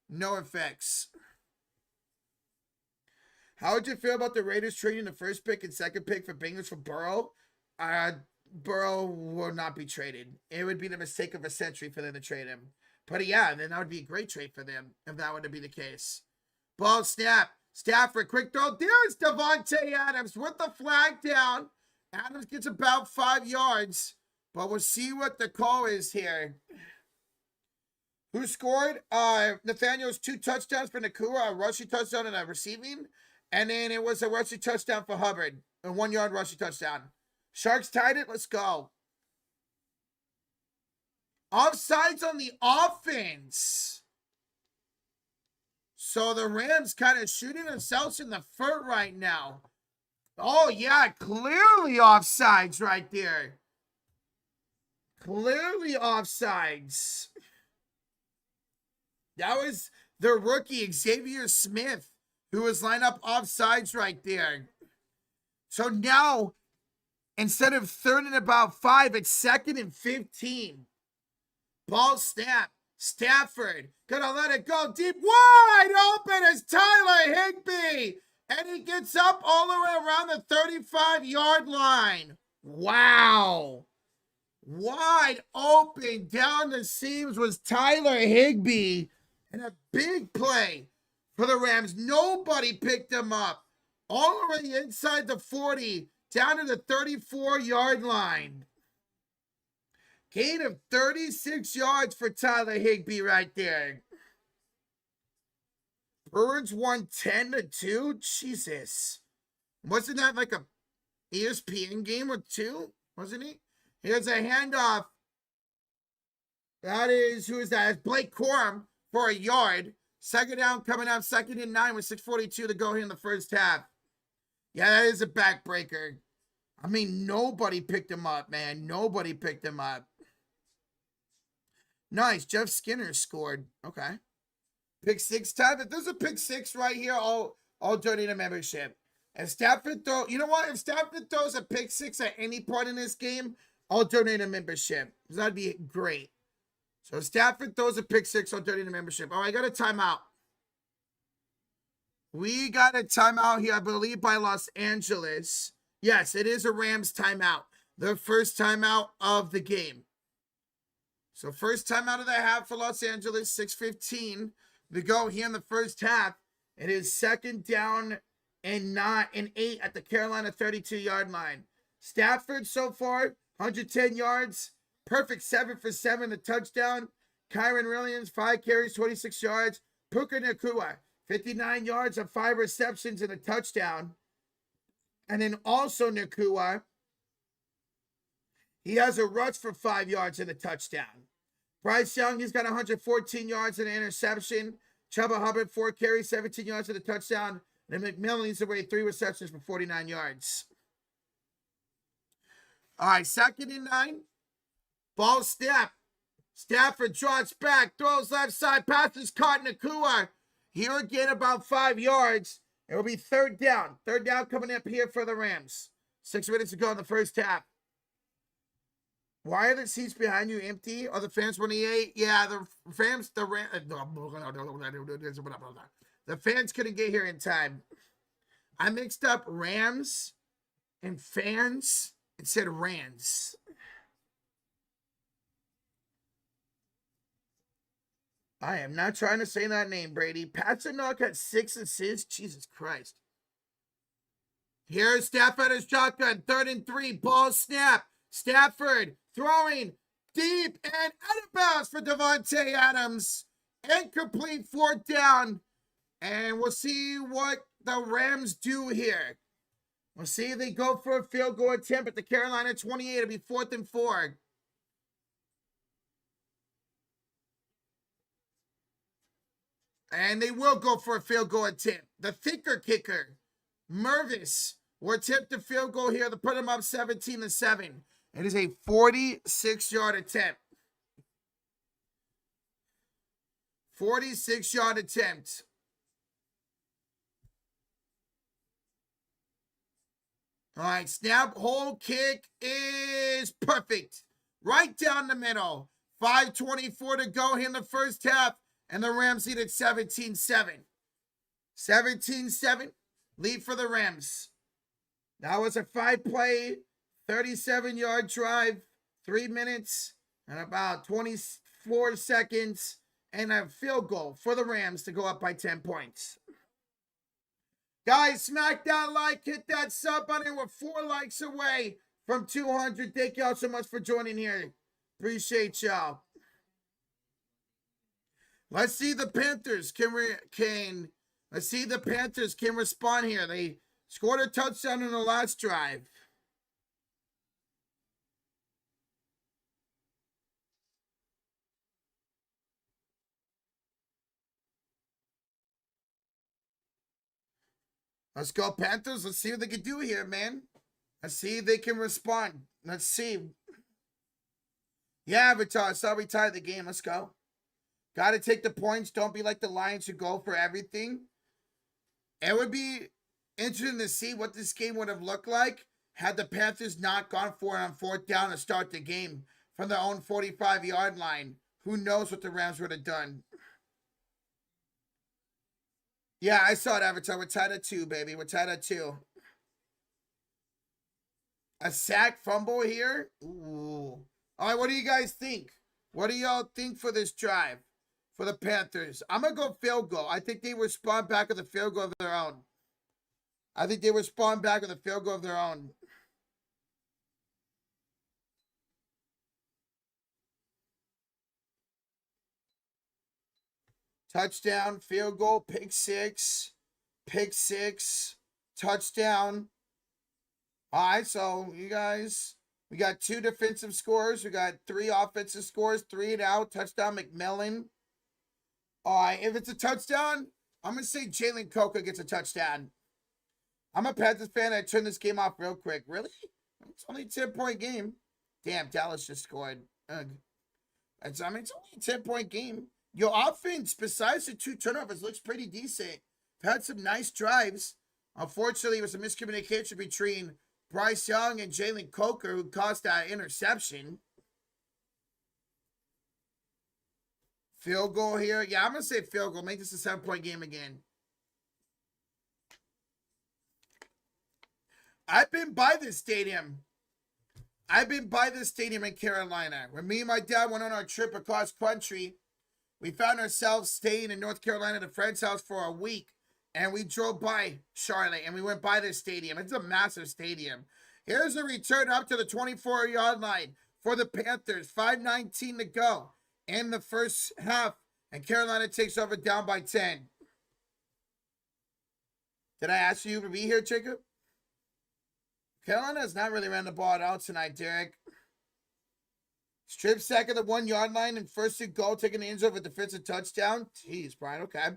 No effects. How would you feel about the Raiders trading the 1st pick and 2nd pick for Bengals for Burrow? Burrow will not be traded. It would be the mistake of a century for them to trade him. But yeah, then that would be a great trade for them if that were to be the case. Ball snap. Stafford, quick throw. There's Devontae Adams with the flag down. Adams gets about 5 yards. But we'll see what the call is here. Who scored? Nathaniel's 2 touchdowns for Nakua, a rushing touchdown and a receiving. And then it was a rushing touchdown for Hubbard. A 1-yard rushing touchdown. Sharks tied it. Let's go. Offsides on the offense. So the Rams kind of shooting themselves in the foot right now. Oh, yeah. Clearly offsides right there. Clearly offsides. That was the rookie, Xavier Smith, who was lined up offsides right there. So now, instead of 3rd and about 5, it's 2nd and 15. Ball snap. Stafford gonna let it go deep. Wide open is Tyler Higbee. And he gets up all the way around the 35-yard line. Wow. Wide open down the seams was Tyler Higbee. And a big play for the Rams. Nobody picked him up. All the way inside the 40, down to the 34-yard line. Gain of 36 yards for Tyler Higbee right there. Birds won 10-2. Jesus. Wasn't that like a ESPN game or 2? Wasn't he? Here's a handoff. That is, who is that? It's Blake Corum for a yard. Second down coming up, 2nd and 9 with 6:42 to go here in the first half. Yeah, that is a backbreaker. I mean, nobody picked him up, man. Nobody picked him up. Nice. Jeff Skinner scored. Okay. Pick 6 time. If there's a pick 6 right here, I'll donate a membership. If Stafford you know what? If Stafford throws a pick 6 at any point in this game, I'll donate a membership. That'd be great. So if Stafford throws a pick 6, I'll donate a membership. Oh, I got a timeout. We got a timeout here, I believe, by Los Angeles. Yes, it is a Rams timeout. The first timeout of the game. So first timeout of the half for Los Angeles, 6:15 to go here in the first half. It is 2nd down and 8 at the Carolina 32-yard line. Stafford so far, 110 yards. Perfect 7 for 7, a touchdown. Kyren Williams, 5 carries, 26 yards. Puka Nacua, 59 yards and 5 receptions and a touchdown. And then also Nacua, he has a rush for 5 yards and a touchdown. Bryce Young, he's got 114 yards and an interception. Chuba Hubbard, 4 carries, 17 yards and a touchdown. And McMillan leads the way, 3 receptions for 49 yards. All right, 2nd and 9. Ball snap. Stafford trots back, throws left side, passes caught Nacua. Here again, about 5 yards. It will be 3rd down. 3rd down coming up here for the Rams. 6 minutes to go in the first half. Why are the seats behind you empty? Are the fans 28? Yeah, the fans couldn't get here in time. I mixed up Rams and fans and said Rands. I am not trying to say that name, Brady. Pasternak had 6 assists. Jesus Christ. Here's Stafford as shotgun. 3rd and 3. Ball snap. Stafford throwing deep and out of bounds for Devontae Adams. Incomplete 4th down. And we'll see what the Rams do here. We'll see if they go for a field goal attempt at the Carolina 28. It'll be 4th and 4. And they will go for a field goal attempt. The thinker kicker, Mervis, will attempt the field goal here to put them up 17-7. It is a 46-yard attempt. 46-yard attempt. All right, snap, hold, kick is perfect. Right down the middle. 5:24 to go here in the first half. And the Rams lead at 17-7. 17-7. Lead for the Rams. That was a 5-play, 37-yard drive. 3 minutes and about 24 seconds. And a field goal for the Rams to go up by 10 points. Guys, smack that like, hit that sub button. We're 4 likes away from 200. Thank y'all so much for joining here. Appreciate y'all. Let's see the Panthers let's see the Panthers can respond here. They scored a touchdown in the last drive. Let's go Panthers. Let's see what they can do here, man. Let's see if they can respond. Let's see. Yeah, Avatar, so we tied the game. Let's go. Got to take the points. Don't be like the Lions who go for everything. It would be interesting to see what this game would have looked like had the Panthers not gone for it on 4th down to start the game from their own 45-yard line. Who knows what the Rams would have done. Yeah, I saw it, Avatar. We're tied at 2, baby. We're tied at 2. A sack fumble here? Ooh. All right, what do you guys think? What do y'all think for this drive? For the Panthers. I'm going to go field goal. I think they respond back with a field goal of their own. I think they respond back with a field goal of their own. Touchdown, field goal, pick 6, touchdown. All right, so you guys, We got 2 defensive scores. We got 3 offensive scores. 3 and out. Touchdown McMillan. All right, if it's a touchdown, I'm going to say Jalen Coker gets a touchdown. I'm a Panthers fan. I turned this game off real quick. Really? It's only a 10-point game. Damn, Dallas just scored. It's only a 10-point game. Your offense, besides the 2 turnovers, looks pretty decent. Had some nice drives. Unfortunately, it was a miscommunication between Bryce Young and Jalen Coker, who caused that interception. Field goal here. Yeah, I'm going to say field goal. Make this a 7-point game again. I've been by this stadium. In Carolina. When me and my dad went on our trip across country, we found ourselves staying in North Carolina at a friend's house for a week. And we drove by Charlotte and we went by this stadium. It's a massive stadium. Here's a return up to the 24-yard line for the Panthers. 5:19 to go in the first half. And Carolina takes over down by 10. Did I ask you to be here, Jacob? Carolina has not really ran the ball at all tonight, Derek. Strip sack at the 1-yard line and first and goal, taking the end zone with a defensive touchdown. Jeez, Brian, okay.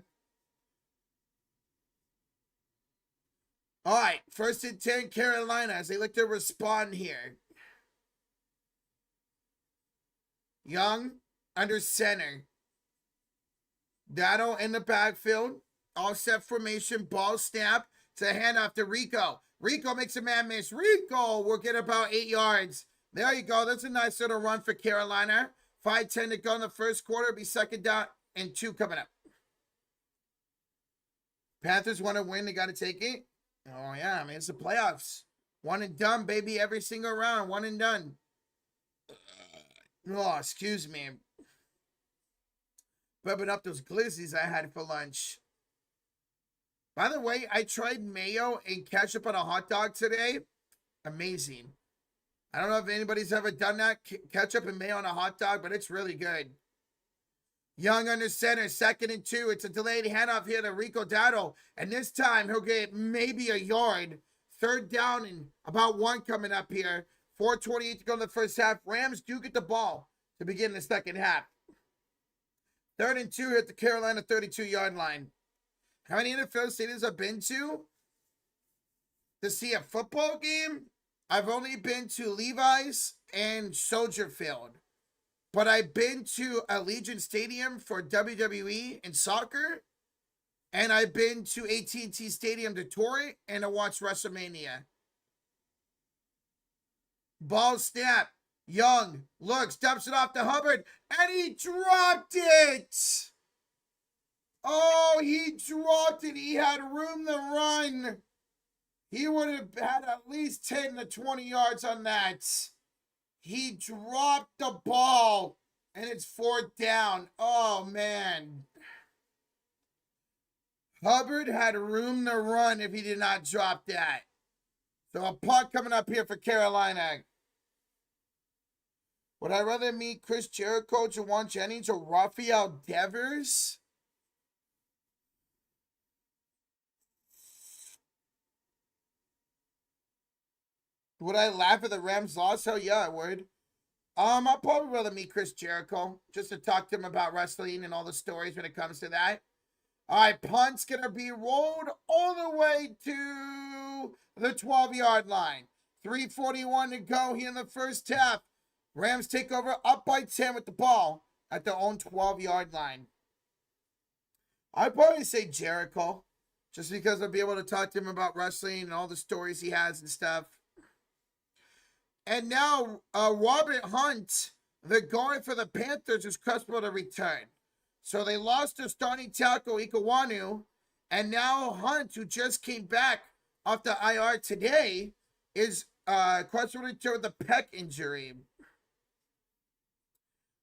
All right, 1st and 10, Carolina, as they look to respond here. Young under center. Dado in the backfield. All set formation, ball snap to handoff to Rico. Rico makes a man miss. Rico will get about 8 yards. There you go. That's a nice little run for Carolina. 5:10 to go in the first quarter. It'll be 2nd down and 2 coming up. Panthers want to win. They got to take it. Oh, yeah. I mean, it's the playoffs. 1 and done, baby. Every single round. 1 and done. Oh, excuse me. Rubbing up those glizzies I had for lunch. By the way, I tried mayo and ketchup on a hot dog today. Amazing. I don't know if anybody's ever done that. Ketchup and mayo on a hot dog, but it's really good. Young under center, 2nd and 2. It's a delayed handoff here to Rico Dowdle. And this time he'll get maybe a yard. 3rd down and about 1 coming up here. 4:28 to go in the first half. Rams do get the ball to begin the second half. 3rd and 2 at the Carolina 32-yard line. How many NFL stadiums I've been to see a football game? I've only been to Levi's and Soldier Field. But I've been to Allegiant Stadium for WWE and soccer. And I've been to AT&T Stadium to tour it and to watch WrestleMania. Ball snap. Young looks, dumps it off to Hubbard, and he dropped it. Oh, he dropped it. He had room to run. He would have had at least 10 to 20 yards on that. He dropped the ball, and it's 4th down. Oh, man. Hubbard had room to run if he did not drop that. So a punt coming up here for Carolina. Would I rather meet Chris Jericho, Jawan Jennings, or Rafael Devers? Would I laugh at the Rams loss? Hell yeah, I would. I'll probably rather meet Chris Jericho just to talk to him about wrestling and all the stories when it comes to that. All right, punt's going to be rolled all the way to the 12-yard line. 3:41 to go here in the first half. Rams take over up by 10 with the ball at their own 12-yard line. I'd probably say Jericho just because I'll be able to talk to him about wrestling and all the stories he has and stuff. And now, Robert Hunt, the guard for the Panthers, is questionable to return. So they lost their starting tackle, Ikawanu, and now Hunt, who just came back off the IR today, is questionable to return with a pec injury.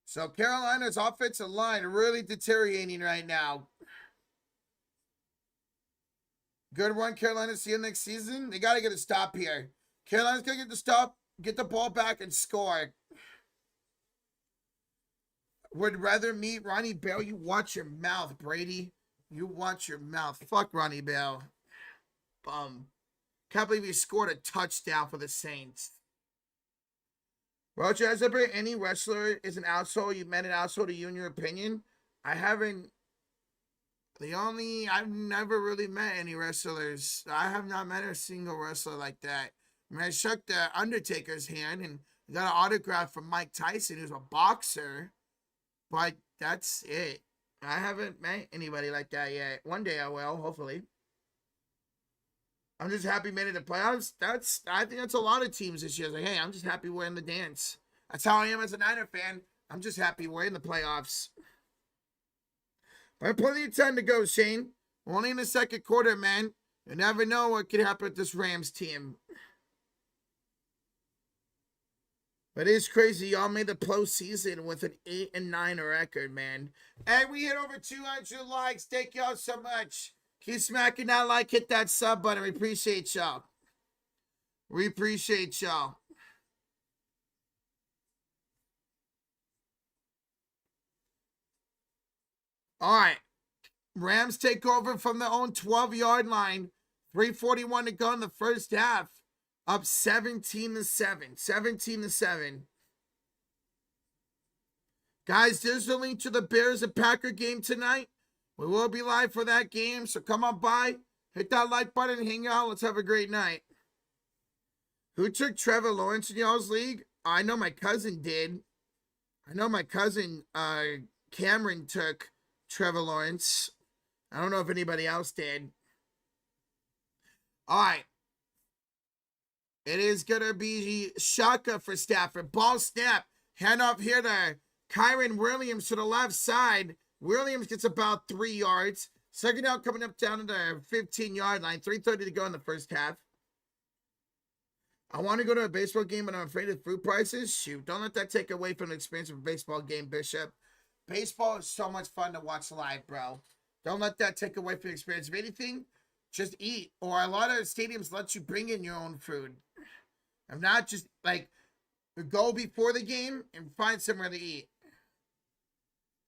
So Carolina's offensive line really deteriorating right now. Good run, Carolina. See you next season. They got to get a stop here. Carolina's going to get the stop. Get the ball back and score. Would rather meet Ronnie Bell. You watch your mouth, Brady. You watch your mouth. Fuck Ronnie Bell. Bum. Can't believe he scored a touchdown for the Saints. Roger, has there been any wrestler is an outsole you met an outsole to you in your opinion? I haven't. I've never really met any wrestlers. I have not met a single wrestler like that. I mean, I shook the Undertaker's hand and got an autograph from Mike Tyson, who's a boxer, but that's it. I haven't met anybody like that yet. One day I will, hopefully. I'm just happy made it to playoffs. I think that's a lot of teams this year. It's like, hey, I'm just happy we're in the dance. That's how I am as a Niner fan. I'm just happy we're in the playoffs. But plenty of time to go, Shane. We're only in the second quarter, man. You never know what could happen with this Rams team. But it's crazy. Y'all made the postseason with an 8-9 record, man. And we hit over 200 likes. Thank y'all so much. Keep smacking that like, hit that sub button. We appreciate y'all. We appreciate y'all. All right. Rams take over from their own 12-yard line. 3:41 to go in the first half. Up 17-7. 17-7. Guys, there's a link to the Bears and Packer game tonight. We will be live for that game, so come on by. Hit that like button and hang out. Let's have a great night. Who took Trevor Lawrence in y'all's league? I know my cousin did. I know my cousin Cameron took Trevor Lawrence. I don't know if anybody else did. All right. It is going to be Shaka for Stafford. Ball snap. Hand off here to Kyron Williams to the left side. Williams gets about 3 yards. Second down coming up down to the 15-yard line. 3:30 to go in the first half. I want to go to a baseball game, but I'm afraid of food prices. Shoot, don't let that take away from the experience of a baseball game, Bishop. Baseball is so much fun to watch live, bro. Don't let that take away from the experience. If anything, just eat. Or a lot of stadiums let you bring in your own food. I'm not just like go before the game and find somewhere to eat.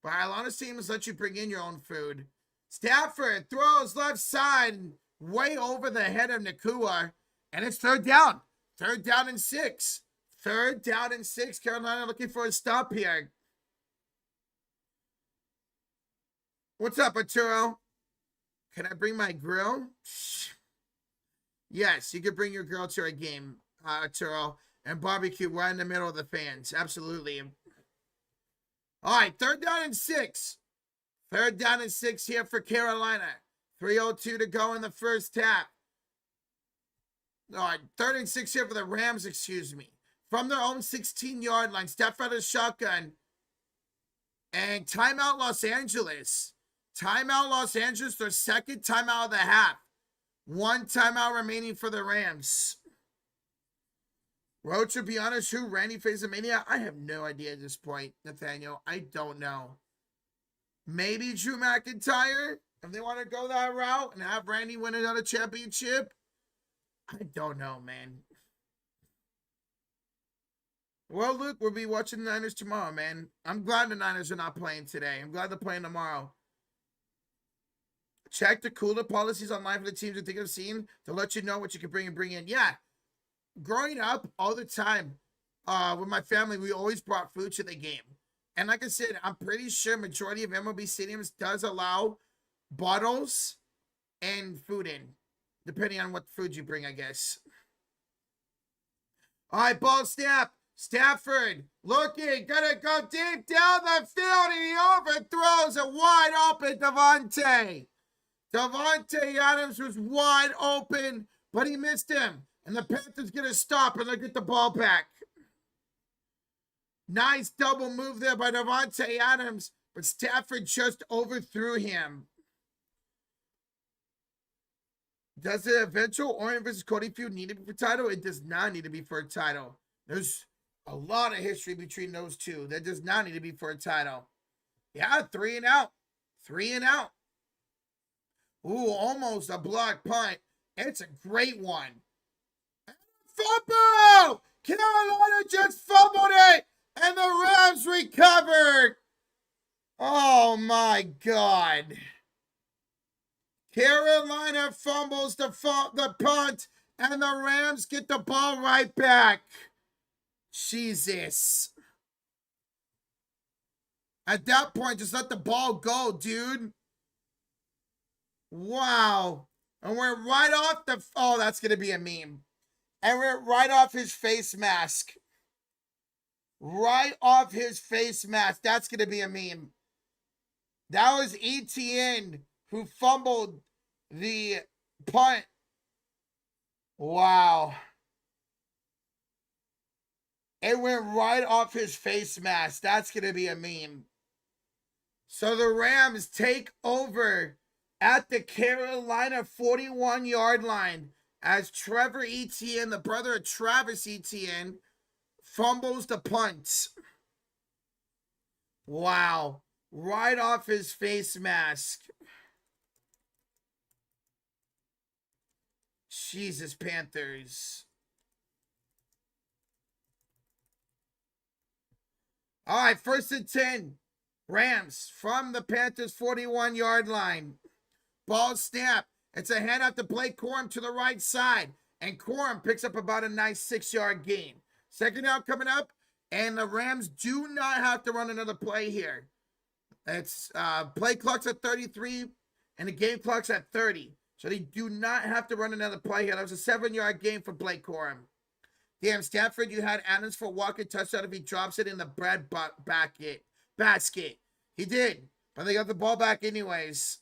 But a lot of teams let you bring in your own food. Stafford throws left side way over the head of Nakua. And it's third down. Third down and 6. Third down and 6. Carolina looking for a stop here. What's up, Arturo? Can I bring my grill? Yes, you can bring your grill to a game, Arturo. And barbecue right in the middle of the fans. Absolutely. All right, third down and 6. Third down and 6 here for Carolina. 3:02 to go in the first half. All right, third and 6 here for the Rams, excuse me. From their own 16-yard line, step out of shotgun. And timeout Los Angeles. Timeout Los Angeles, their second timeout of the half. 1 timeout remaining for the Rams. Roach, to be honest, who Randy faces Mania? I have no idea at this point, Nathaniel. I don't know. Maybe Drew McIntyre, if they want to go that route and have Randy win another championship. I don't know, man. Well, Luke, we'll be watching the Niners tomorrow, man. I'm glad the Niners are not playing today. I'm glad they're playing tomorrow. Check the cooler policies online for the teams you think I've seen to let you know what you can bring and bring in. Yeah. Growing up all the time with my family, we always brought food to the game. And like I said, I'm pretty sure majority of MLB stadiums does allow bottles and food in, depending on what food you bring, I guess. All right, ball snap. Stafford looking, gonna go deep down the field, and he overthrows a wide open Devontae. Devontae Adams was wide open, but he missed him. And the Panthers get a stop and they get the ball back. Nice double move there by Devontae Adams, but Stafford just overthrew him. Does the eventual Orton versus Cody feud need to be for title? It does not need to be for a title. There's a lot of history between those two. That does not need to be for a title. Yeah, 3 and out. 3 and out. Ooh, almost a block punt. It's a great one. Fumble! Carolina just fumbled it, and the Rams recovered. Oh, my God. Carolina fumbles the punt, and the Rams get the ball right back. Jesus. At that point, just let the ball go, dude. Wow. And we're right off the... Oh, that's going to be a meme. And we're right off his face mask. Right off his face mask. That's going to be a meme. That was ETN who fumbled the punt. Wow. It went right off his face mask. That's going to be a meme. So the Rams take over at the Carolina 41-yard line as Trevor Etienne, the brother of Travis Etienne, fumbles the punt. Wow. Right off his face mask. Jesus, Panthers. All right, 1st and 10. Rams from the Panthers 41-yard line. Ball snap. It's a handoff to Blake Corum to the right side. And Corum picks up about a nice 6-yard gain. 2nd down coming up. And the Rams do not have to run another play here. It's play clock's at 33 and the game clock's at 30. So they do not have to run another play here. That was a 7-yard gain for Blake Corum. Damn, Stanford, you had Adams for a walking touchdown if he drops it in the bread basket. He did, but they got the ball back anyways.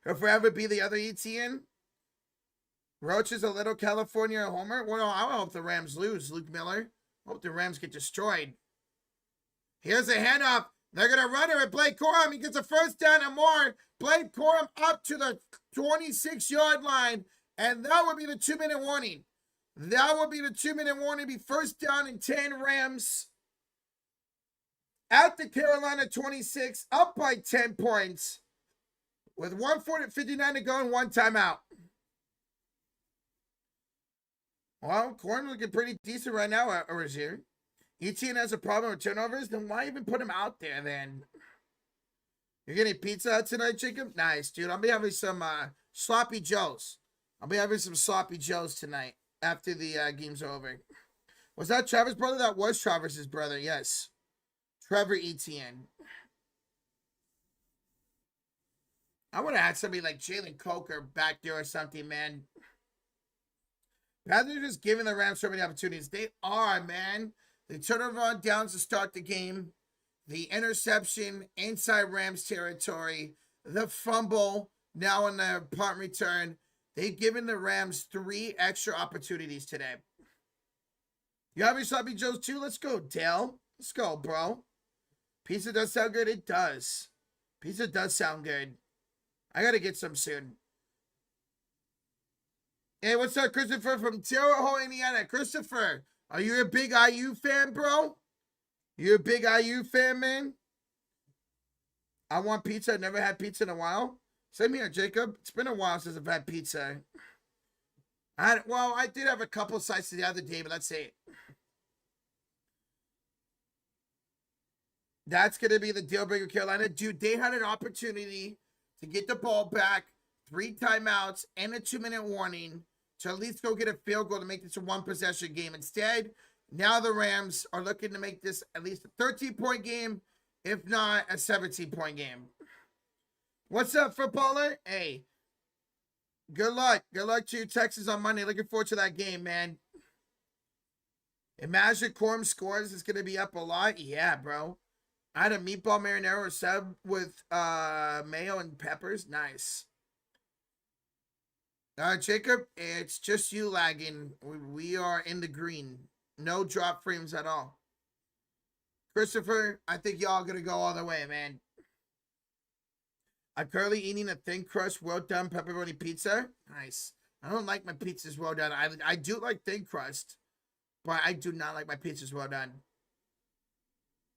He'll forever be the other Etienne. Roach is a little California homer. Well, I hope the Rams lose, Luke Miller. I hope the Rams get destroyed. Here's a handoff. They're going to run it with Blake Corum. He gets a 1st down and more. Blake Corum up to the 26-yard line. And that would be the 2-minute warning. That would be the 2-minute warning. Be 1st down and 10 Rams. At the Carolina 26. Up by 10 points. With 1:59 to go and 1 timeout. Well, Corum looking pretty decent right now, Rozier. Etienne has a problem with turnovers, then why even put him out there then? You're getting Pizza Hut tonight, Jacob? Nice, dude. I'll be having some sloppy joes. I'll be having some sloppy joes tonight after the game's over. Was that Travis' brother? That was Travis's brother, yes. Trevor Etienne. I would have had somebody like Jalen Coker back there or something, man. Panthers just giving the Rams so many opportunities. They are, man. They turn over on downs to start the game. The interception inside Rams territory. The fumble now in the punt return. They've given the Rams 3 extra opportunities today. You have your sloppy joes too? Let's go, Dale. Let's go, bro. Pizza does sound good? It does. Pizza does sound good. I got to get some soon. Hey, what's up, Christopher from Terre Haute, Indiana? Christopher, are you a big IU fan, bro? You a big IU fan, man? I want pizza. I've never had pizza in a while. Same here, Jacob. It's been a while since I've had pizza. I did have a couple slices the other day, but that's it. That's going to be the deal breaker, Carolina. Dude, they had an opportunity to get the ball back, 3 timeouts, and a 2-minute warning to at least go get a field goal to make this a 1-possession game. Instead, now the Rams are looking to make this at least a 13-point game, if not a 17-point game. What's up, footballer? Hey, good luck. Good luck to you, Texas, on Monday. Looking forward to that game, man. Imagine Corum scores. It's going to be up a lot. Yeah, bro. I had a meatball marinara sub with mayo and peppers. Nice. Jacob, it's just you lagging. We are in the green. No drop frames at all. Christopher, I think y'all going to go all the way, man. I'm currently eating a thin crust, well done pepperoni pizza. Nice. I don't like my pizzas well done. I do like thin crust, but I do not like my pizzas well done.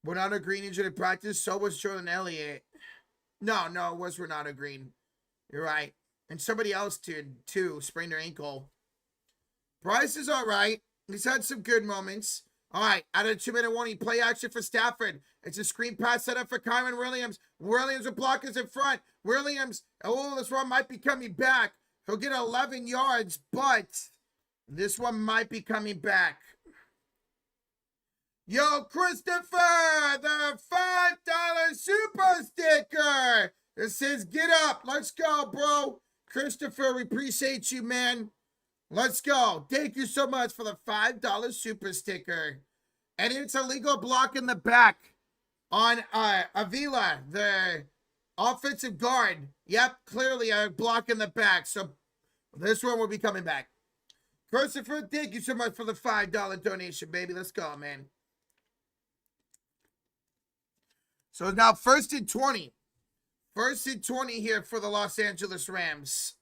Renato Green injured in practice. So was Jordan Elliott. No, it was Renato Green. You're right. And somebody else did, too. Sprained their ankle. Bryce is all right. He's had some good moments. All right. Out of the 2-minute warning, play action for Stafford. It's a screen pass set up for Kyron Williams. Williams with blockers in front. Williams, this one might be coming back. He'll get 11 yards, but this one might be coming back. Yo, Christopher, the $5 super sticker. It says, get up. Let's go, bro. Christopher, we appreciate you, man. Let's go. Thank you so much for the $5 super sticker. And it's a legal block in the back on Avila, the offensive guard. Yep, clearly a block in the back. So this one will be coming back. Christopher, thank you so much for the $5 donation, baby. Let's go, man. So now 1st and 20. 1st and 20 here for the Los Angeles Rams.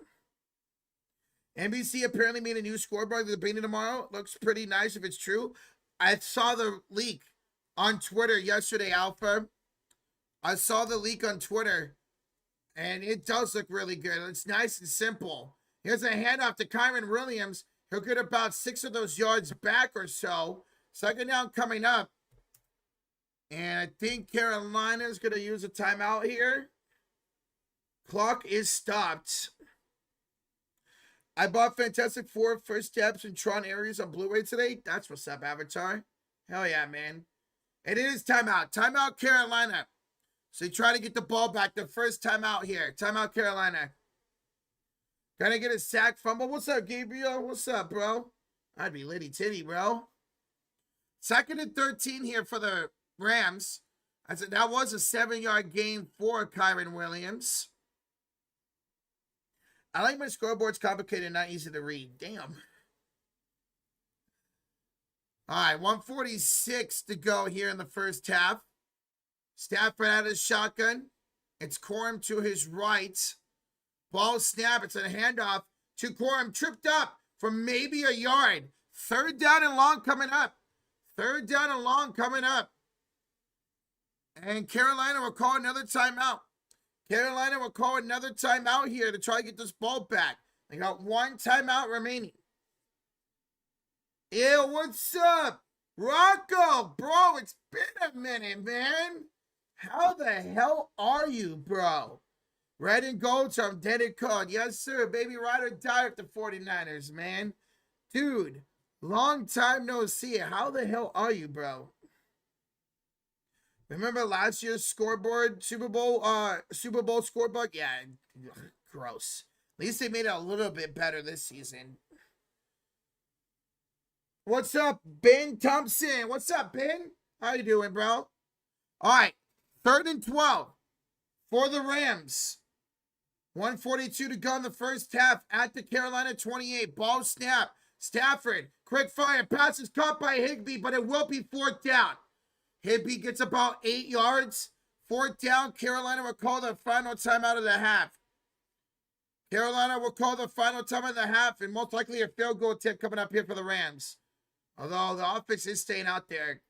NBC apparently made a new scoreboard they're debating tomorrow. Looks pretty nice if it's true. I saw the leak on Twitter yesterday, Alpha. I saw the leak on Twitter, and it does look really good. It's nice and simple. Here's a handoff to Kyren Williams. He'll get about 6 of those yards back or so. 2nd down coming up. And I think Carolina's going to use a timeout here. Clock is stopped. I bought Fantastic Four First Steps and Tron Ares on Blu-ray today. That's what's up, Avatar. Hell yeah, man. It is timeout. Timeout, Carolina. So you try to get the ball back. The first timeout here. Timeout, Carolina. Gonna get a sack fumble. What's up, Gabriel? What's up, bro? I'd be litty titty, bro. 2nd and 13 here for the Rams. I said that was a 7-yard gain for Kyren Williams. I like my scoreboards complicated and not easy to read. Damn. All right, 146 to go here in the first half. Stafford out of his shotgun. It's Corum to his right. Ball snap. It's a handoff to Corum. Tripped up for maybe a yard. 3rd down and long coming up. 3rd down and long coming up. And Carolina will call another timeout. Carolina will call another timeout here to try to get this ball back. They got 1 timeout remaining. Ew, what's up? Rocco, bro, it's been a minute, man. How the hell are you, bro? Red and gold, so I'm dead and cold. Yes, sir. Baby, ride or die with the 49ers, man. Dude, long time no see. How the hell are you, bro? Remember last year's scoreboard, Super Bowl scoreboard? Yeah, gross. At least they made it a little bit better this season. What's up, Ben Thompson? What's up, Ben? How you doing, bro? All right, 3rd and 12 for the Rams. 1:42 to go in the first half at the Carolina 28. Ball snap. Stafford, quick fire. Pass is caught by Higbee, but it will be 4th down. Higbee gets about 8 yards. 4th down. Carolina will call the final timeout of the half. Carolina will call the final timeout of the half, and most likely a field goal attempt coming up here for the Rams. Although the offense is staying out there.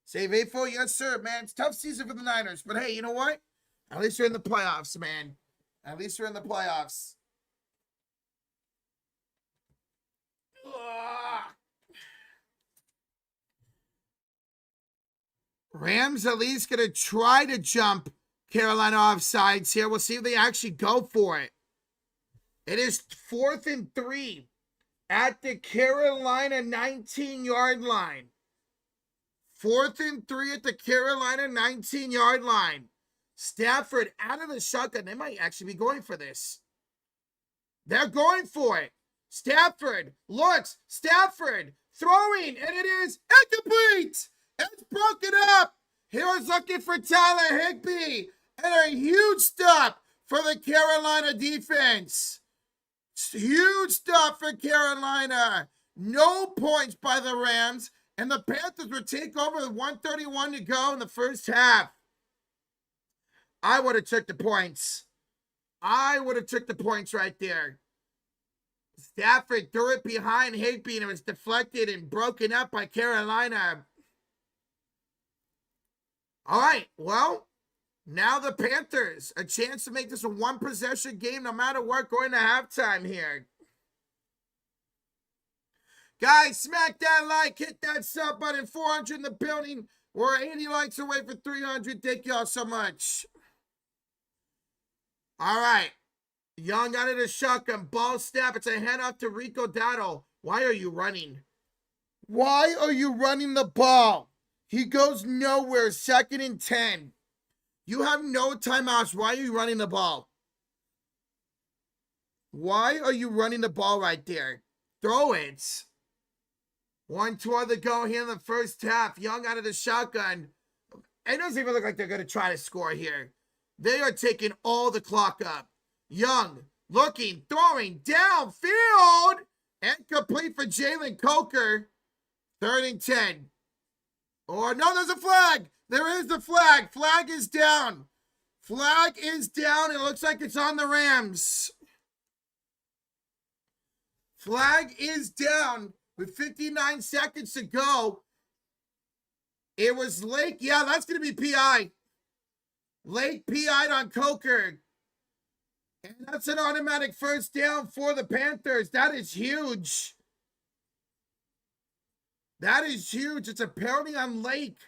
Save April, yes, sir, man. It's a tough season for the Niners. But hey, you know what? At least we're in the playoffs, man. At least we're in the playoffs. Ugh. Rams at least going to try to jump Carolina offsides here. We'll see if they actually go for it. It is 4th and 3 at the Carolina 19-yard line. 4th and 3 at the Carolina 19-yard line. Stafford out of the shotgun. They might actually be going for this. They're going for it. Stafford looks. Stafford throwing. And it is incomplete. It's broken up. He was looking for Tyler Higbee. And a huge stop for the Carolina defense. Huge stop for Carolina. No points by the Rams. And the Panthers would take over with 1:31 to go in the first half. I would have took the points. I would have took the points right there. Stafford threw it behind Higbee and it was deflected and broken up by Carolina. All right, well, now the Panthers, a chance to make this a 1-possession game no matter what going to halftime here. Guys, smack that like, hit that sub button, 400 in the building. We're 80 likes away for 300. Thank y'all so much. All right. Young out of the shotgun, ball snap. It's a handoff to Rico Dowdle. Why are you running? Why are you running the ball? He goes nowhere. 2nd and 10. You have no timeouts. Why are you running the ball? Why are you running the ball right there? Throw it. 1:12 to go here in the first half. Young out of the shotgun. It doesn't even look like they're going to try to score here. They are taking all the clock up. Young looking, throwing downfield. And complete for Jalen Coker. 3rd and 10. Or no, there's a flag. There is the flag. Flag is down. Flag is down. It looks like it's on the Rams. Flag is down with 59 seconds to go. It was Lake. Yeah, that's going to be PI. Lake PI'd on Coker. And that's an automatic first down for the Panthers. That is huge. That is huge. It's a penalty on Lake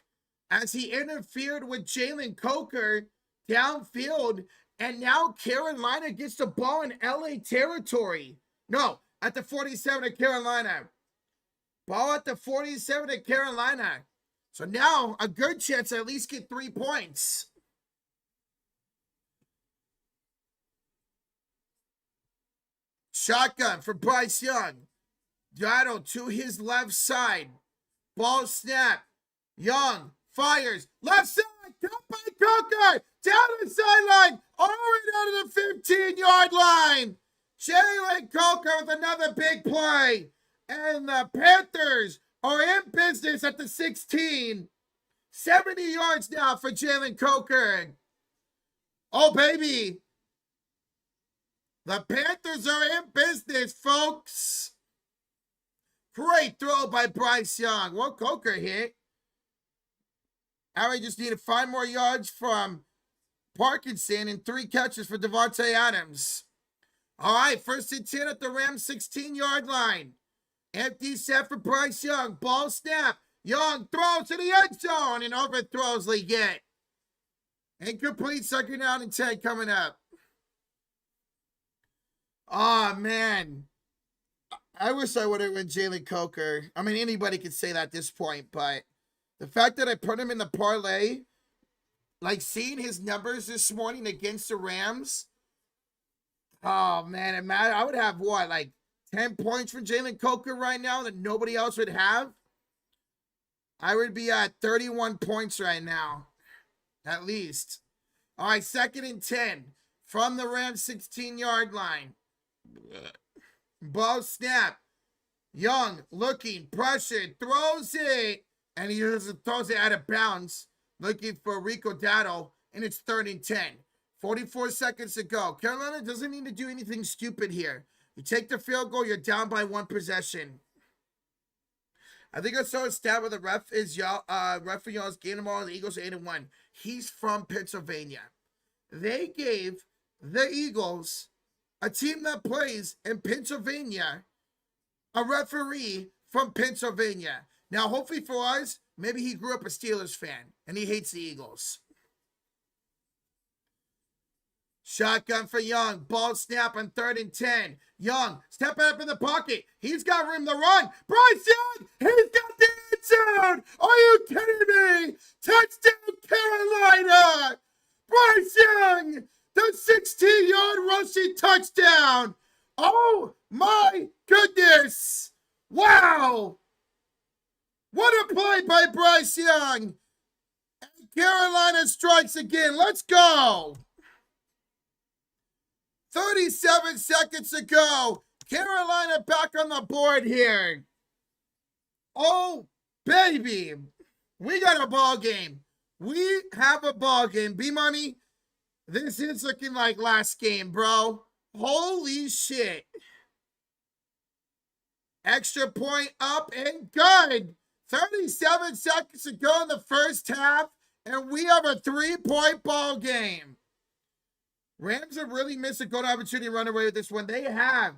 as he interfered with Jalen Coker downfield. And now Carolina gets the ball in LA territory. No, at the 47 of Carolina. Ball at the 47 of Carolina. So now a good chance to at least get 3 points. Shotgun for Bryce Young. Dotto to his left side. Ball snap. Young fires. Left side. Cut by Coker. Down the sideline. All the way down to the 15-yard line. Jalen Coker with another big play. And the Panthers are in business at the 16. 70 yards now for Jalen Coker. Oh, baby. The Panthers are in business, folks. Great throw by Bryce Young. Well, Coker hit. Harry just needed 5 more yards from Parkinson and 3 catches for Devontae Adams. All right, 1st and 10 at the Rams 16-yard line. Empty set for Bryce Young. Ball snap. Young throws to the end zone and overthrows Leggett. Incomplete, 2nd down and 10 coming up. Oh, man. I wish I would have went Jalen Coker. I mean, anybody could say that at this point, but the fact that I put him in the parlay, like seeing his numbers this morning against the Rams, oh, man, it mattered. I would have what, like 10 points from Jalen Coker right now that nobody else would have? I would be at 31 points right now, at least. All right, 2nd and 10 from the Rams 16-yard line. Ball snap. Young looking, pressured, throws it, and he throws it out of bounds, looking for Rico Dotto, and it's 3rd and 10. 44 seconds to go. Carolina doesn't need to do anything stupid here. You take the field goal, you're down by 1 possession. I think I saw a stat where the ref for y'all's game tomorrow. The Eagles are 8-1. He's from Pennsylvania. They gave the Eagles, a team that plays in Pennsylvania, a referee from Pennsylvania. Now, hopefully for us, maybe he grew up a Steelers fan and he hates the Eagles. Shotgun for Young. Ball snap on 3rd and 10. Young stepping up in the pocket. He's got room to run. Bryce Young, he's got the end zone. Are you kidding me? Touchdown Carolina. Bryce Young, the 16-yard rushing touchdown. Oh my goodness. Wow. What a play by Bryce Young. And Carolina strikes again. Let's go. 37 seconds to go. Carolina back on the board here. Oh, baby. We got a ball game. We have a ball game. B-Money, this is looking like last game, bro. Holy shit. Extra point up and good. 37 seconds to go in the first half, and we have a 3-point ball game. Rams have really missed a good opportunity to run away with this one. They have.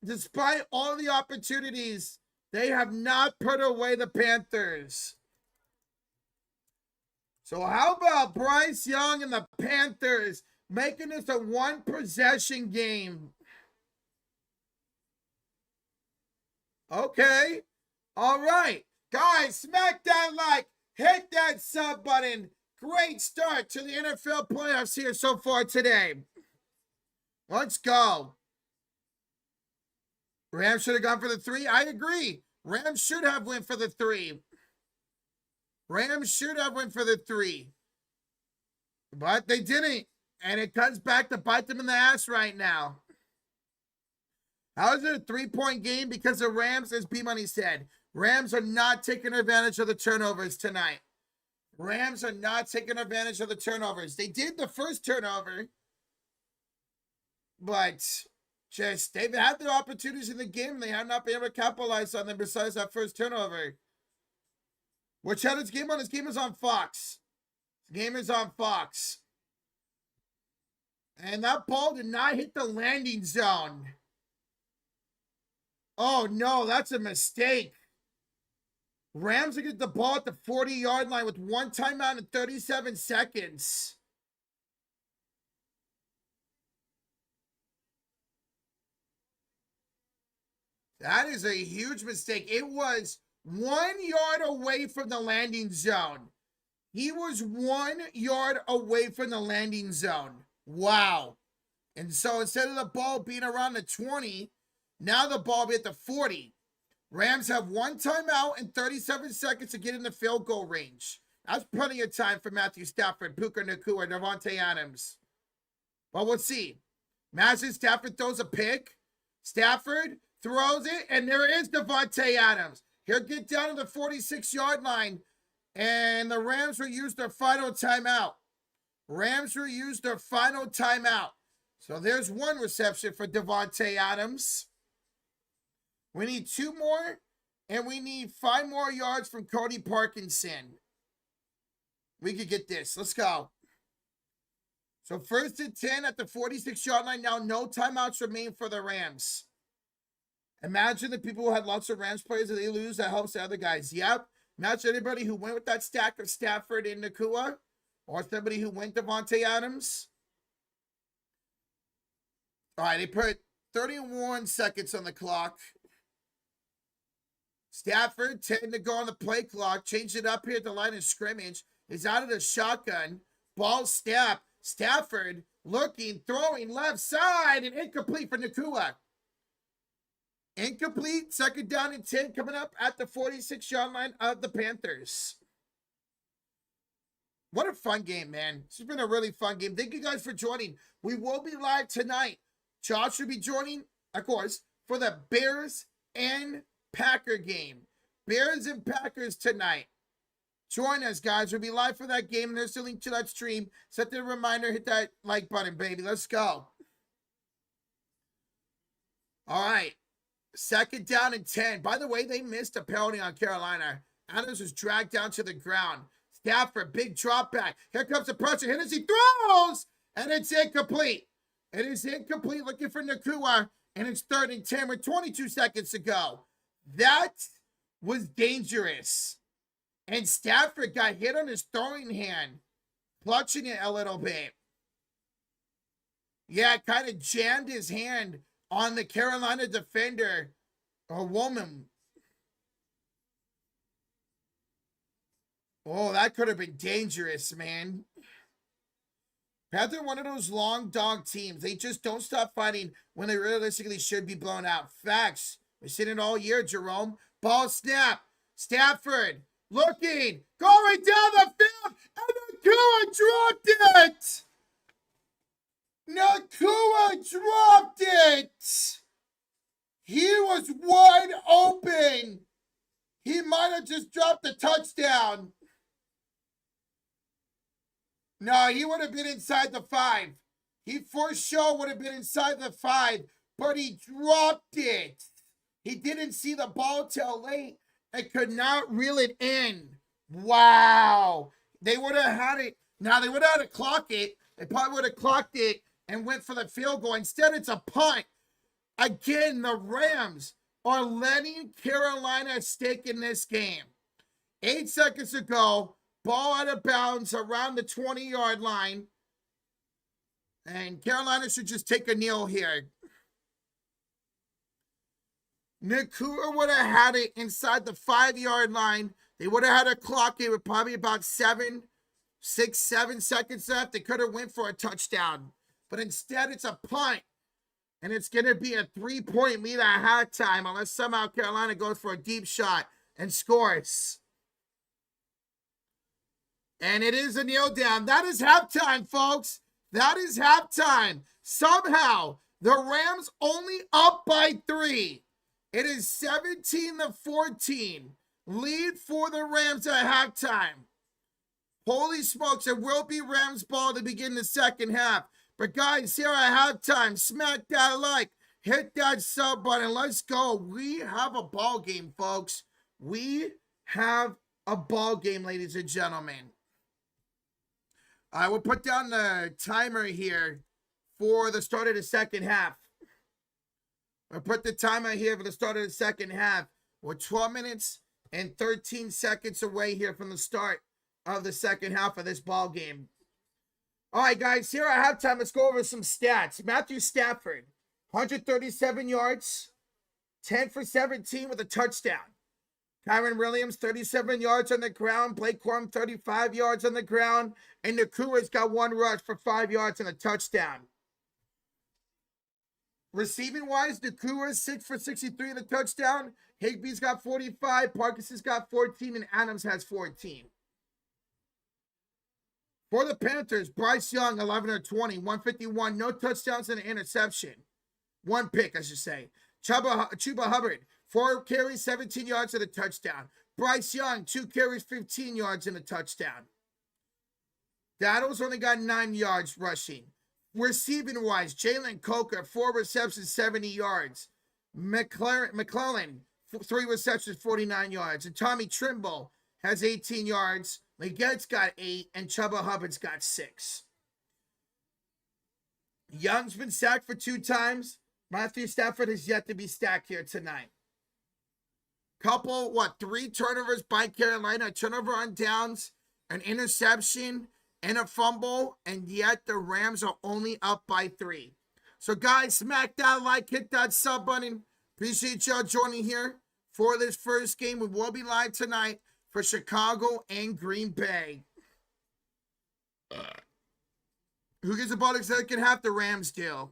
Despite all the opportunities, they have not put away the Panthers. So how about Bryce Young and the Panthers making this a 1-possession game? Okay. All right, guys, smack that like, hit that sub button. Great start to the NFL playoffs here so far today. Let's go. Rams should have gone for the 3. I agree. Rams should have went for the 3. Rams should have went for the 3. But they didn't. And it comes back to bite them in the ass right now. How is it a 3-point game? Because the Rams, as B-Money said, Rams are not taking advantage of the turnovers tonight. Rams are not taking advantage of the turnovers. They did the first turnover, but just they've had their opportunities in the game. They have not been able to capitalize on them besides that first turnover. Which had its game on? This game is on Fox. This game is on Fox. And that ball did not hit the landing zone. Oh, no, that's a mistake. Rams will get the ball at the 40-yard line with 1 timeout in 37 seconds. That is a huge mistake. It was 1 yard away from the landing zone. He was 1 yard away from the landing zone. Wow. And so instead of the ball being around the 20, now the ball be at the 40. Rams have 1 timeout and 37 seconds to get in the field goal range. That's plenty of time for Matthew Stafford, Puka Nacua, Davante Adams. Well, we'll see. Imagine Stafford throws a pick. Stafford throws it, and there is Davante Adams. He'll get down to the 46-yard line, and the Rams will use their final timeout. Rams will use their final timeout. So there's 1 reception for Davante Adams. We need 2 more, and we need 5 more yards from Cody Parkinson. We could get this. Let's go. So 1st and 10 at the 46-yard line. Now no timeouts remain for the Rams. Imagine the people who had lots of Rams players that they lose. That helps the other guys. Yep. Imagine anybody who went with that stack of Stafford and Nacua, or somebody who went Davante Adams. All right, they put 31 seconds on the clock. Stafford, 10 to go on the play clock. Change it up here at the line of scrimmage. Is out of the shotgun. Ball snap. Stafford looking, throwing left side, and incomplete for Nacua. Incomplete. 2nd down and 10 coming up at the 46-yard line of the Panthers. What a fun game, man. This has been a really fun game. Thank you guys for joining. We will be live tonight. Josh will be joining, of course, for the Bears and Packer game. Bears and Packers tonight. Join us, guys. We'll be live for that game. There's the link to that stream. Set the reminder. Hit that like button, baby. Let's go. All right. 2nd down and 10. By the way, they missed a penalty on Carolina. Adams was dragged down to the ground. Stafford, big drop back. Here comes the pressure. Hit as he throws, and it's incomplete. It is incomplete. Looking for Nacua, and it's 3rd and 10 with 22 seconds to go. That was dangerous. And Stafford got hit on his throwing hand, clutching it a little bit. Yeah, it kind of jammed his hand on the Carolina defender, a woman. Oh, that could have been dangerous, man. Panthers are one of those long dog teams. They just don't stop fighting when they realistically should be blown out. Facts. We've seen it all year, Jerome. Ball snap. Stafford looking, going down the field, and Nacua dropped it. Nacua dropped it. He was wide open. He might have just dropped the touchdown. No, he would have been inside the 5. He for sure would have been inside the 5, but he dropped it. He didn't see the ball till late and could not reel it in. Wow. They would have had it. Now, they would have had to clock it. They probably would have clocked it and went for the field goal. Instead, it's a punt. Again, the Rams are letting Carolina stake in this game. 8 seconds to go. Ball out of bounds around the 20-yard line. And Carolina should just take a kneel here. Nakua would have had it inside the 5-yard line. They would have had a clock. It with probably about 7 seconds left. They could have went for a touchdown. But instead, it's a punt. And it's going to be a 3-point lead at halftime unless somehow Carolina goes for a deep shot and scores. And it is a kneel down. That is halftime, folks. That is halftime. Somehow, the Rams only up by 3. It is 17-14. Lead for the Rams at halftime. Holy smokes, it will be Rams ball to begin the second half. But guys, here at halftime, smack that like, hit that sub button. Let's go. We have a ball game, folks. We have a ball game, ladies and gentlemen. I will put down the timer here for the start of the second half. I'll put the timer here for the start of the second half. We're 12 minutes and 13 seconds away here from the start of the second half of this ball game. All right, guys, here at halftime, let's go over some stats. Matthew Stafford, 137 yards, 10 for 17 with a touchdown. Kyron Williams, 37 yards on the ground. Blake Corum, 35 yards on the ground. And Nakua's got 1 rush for 5 yards and a touchdown. Receiving-wise, Nakua, 6 for 63 and a touchdown. Higbee's got 45. Parkinson's got 14. And Adams has 14. For the Panthers, Bryce Young, 11 or 20, 151, no touchdowns and an interception. 1 pick, I should say. Chuba Hubbard, 4 carries, 17 yards and a touchdown. Bryce Young, 2 carries, 15 yards and a touchdown. Daddles only got 9 yards rushing. Receiving-wise, Jalen Coker, 4 receptions, 70 yards. McClellan, 3 receptions, 49 yards. And Tommy Trimble has 18 yards. Leggett's got 8, and Chuba Hubbard's got 6. Young's been sacked for 2 times. Matthew Stafford has yet to be stacked here tonight. 3 turnovers by Carolina. A turnover on downs, an interception, and a fumble, and yet the Rams are only up by 3. So, guys, smack that like, hit that sub button. Appreciate y'all joining here for this first game. We will be live tonight for Chicago and Green Bay. Who gets the ball to second half? The Rams do.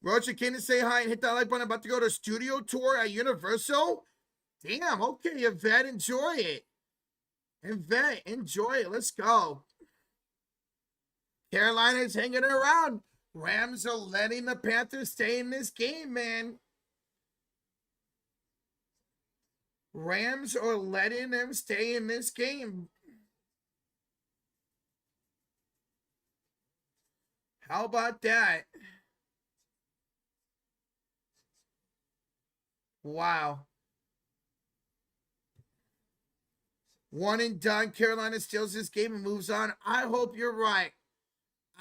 Roger, can you say hi and hit that like button? About to go to a studio tour at Universal? Damn, okay, Yvette, enjoy it. Yvette, enjoy it. Let's go. Carolina's hanging around. Rams are letting the Panthers stay in this game, man. Rams are letting them stay in this game. How about that? Wow. 1 and done. Carolina steals this game and moves on. I hope you're right.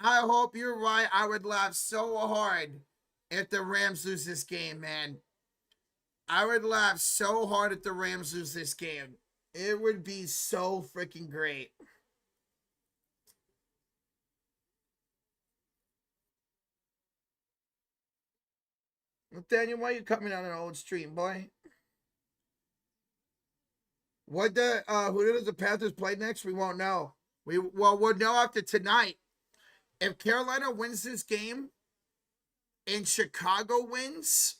I hope you're right. I would laugh so hard if the Rams lose this game, man. I would laugh so hard if the Rams lose this game. It would be so freaking great. Nathaniel, why are you coming on an old stream, boy? Who does the Panthers play next? We won't know. We'll know after tonight. If Carolina wins this game and Chicago wins,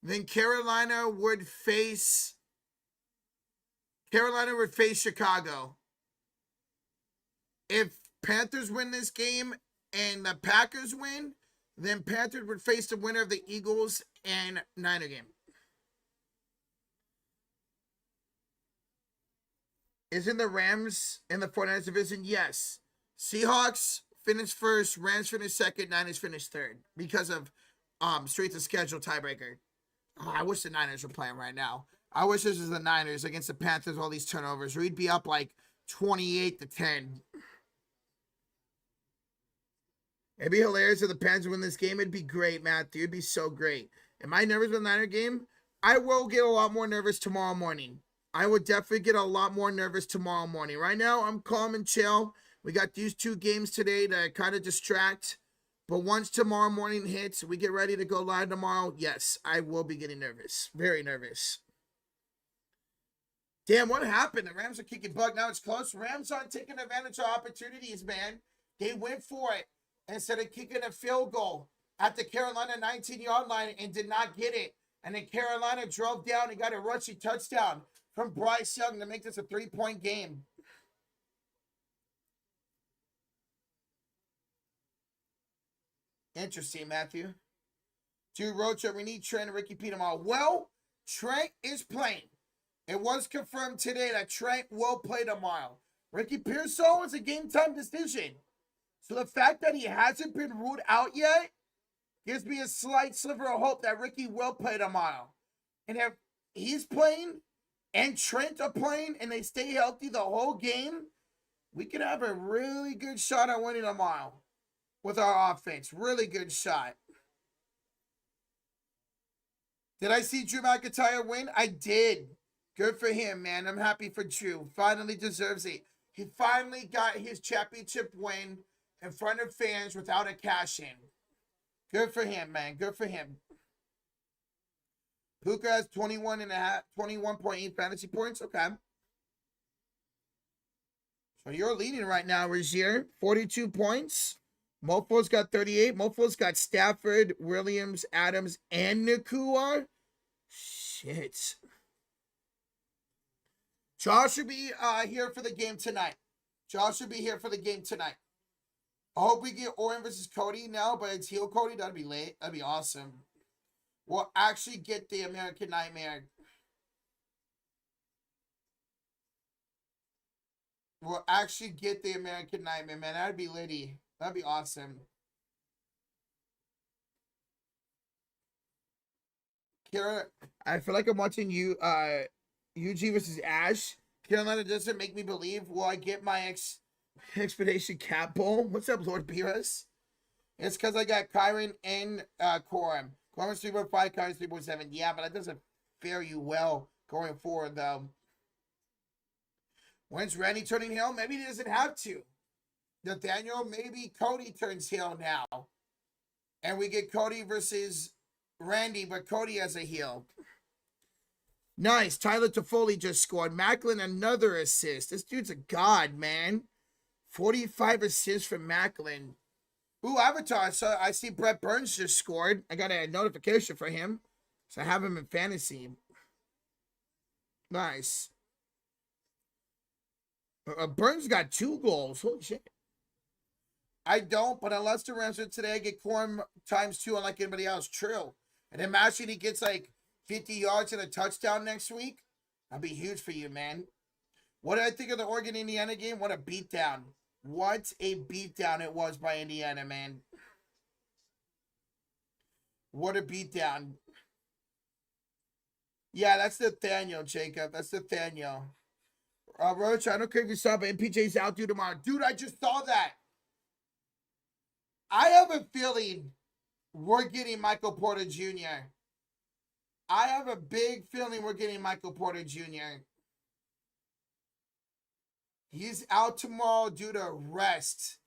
then Carolina would face Chicago. If Panthers win this game and the Packers win, then Panthers would face the winner of the Eagles and Niner game. Isn't the Rams in the 49ers division? Yes. Seahawks finished first, Rams finished second, Niners finished third because of strength of schedule tiebreaker. Oh, I wish the Niners were playing right now. I wish this was the Niners against the Panthers, all these turnovers. We'd be up like 28-10. It'd be hilarious if the Panthers win this game. It'd be great, Matthew. It'd be so great. Am I nervous with the Niner game? I will get a lot more nervous tomorrow morning. I would definitely get a lot more nervous tomorrow morning. Right now, I'm calm and chill. We got these 2 games today to kind of distract. But once tomorrow morning hits, we get ready to go live tomorrow, yes, I will be getting nervous. Very nervous. Damn, what happened? The Rams are kicking butt. Now it's close. Rams aren't taking advantage of opportunities, man. They went for it instead of kicking a field goal at the Carolina 19-yard line and did not get it. And then Carolina drove down and got a rushing touchdown from Bryce Young to make this a 3-point game. Interesting, Matthew. Dude, Rocha, we need Trent and Ricky P tomorrow. Well, Trent is playing. It was confirmed today that Trent will play tomorrow. Ricky Pearsall is a game-time decision. So the fact that he hasn't been ruled out yet gives me a slight sliver of hope that Ricky will play tomorrow. And if he's playing and Trent are playing and they stay healthy the whole game, we could have a really good shot at winning tomorrow with our offense. Really good shot. Did I see Drew McIntyre win? I did. Good for him, man. I'm happy for Drew. Finally deserves it. He finally got his championship win in front of fans without a cash-in. Good for him, man. Good for him. Puka has 21.8 fantasy points. Okay. So you're leading right now, Razier. 42 points. Mofo's got 38. Mofo's got Stafford, Williams, Adams, and Nakua. Shit. Josh should be here for the game tonight. Josh should be here for the game tonight. I hope we get Oren versus Cody now, but it's heel Cody. That'd be late. That'd be awesome. We'll actually get the American Nightmare. We'll actually get the American Nightmare, man. That'd be litty. That'd be awesome. Kara, I feel like I'm watching you, UG versus Ash. Carolina doesn't make me believe. Will I get my Expedition Cat Bowl? What's up, Lord Beerus? It's because I got Kyron and Corum. Corum's 3.5, Kyron's 3.7. Yeah, but that doesn't fare you well going forward, though. When's Randy turning heel? Maybe he doesn't have to. Nathaniel, maybe Cody turns heel now. And we get Cody versus Randy, but Cody as a heel. Nice. Tyler Toffoli just scored. Macklin, another assist. This dude's a god, man. 45 assists from Macklin. Ooh, Avatar. So I see Brett Burns just scored. I got a notification for him. So I have him in fantasy. Nice. Burns got 2 goals. Holy shit. I don't, but unless the Rams are today, I get Corum ×2 unlike anybody else. True. And imagine he gets like 50 yards and a touchdown next week. That'd be huge for you, man. What did I think of the Oregon-Indiana game? What a beatdown. What a beatdown it was by Indiana, man. What a beatdown. Yeah, that's Nathaniel, Jacob. That's Nathaniel. Roach, I don't care if you saw, but MPJ's out due tomorrow. Dude, I just saw that. I have a feeling we're getting Michael Porter Jr. I have a big feeling we're getting Michael Porter Jr. He's out tomorrow due to rest.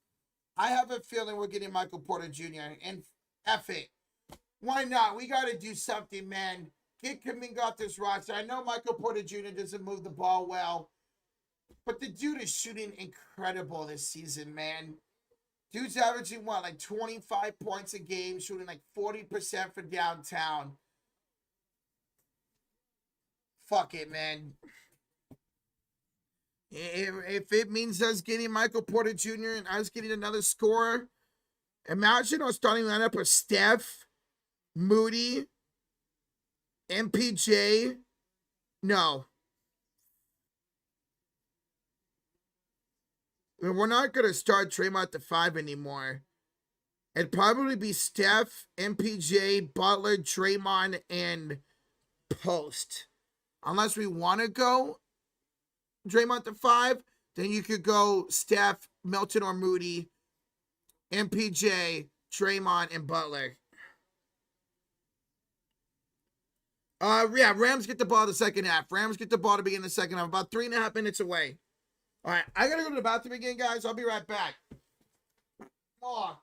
I have a feeling we're getting Michael Porter Jr. And F it. Why not? We got to do something, man. Get Kuminga off this roster. I know Michael Porter Jr. doesn't move the ball well. But the dude is shooting incredible this season, man. Dude's averaging, what, like 25 points a game, shooting like 40% for downtown. Fuck it, man. If it means us getting Michael Porter Jr. and us getting another scorer, imagine our starting lineup of Steph, Moody, MPJ. No. We're not going to start Draymond at the 5 anymore. It'd probably be Steph, MPJ, Butler, Draymond, and Post. Unless we want to go Draymond at the 5, then you could go Steph, Milton, or Moody, MPJ, Draymond, and Butler. Yeah, Rams get the ball the second half. Rams get the ball to begin the second half. About 3.5 minutes away. All right, I got to go to the bathroom again, guys. I'll be right back. Oh.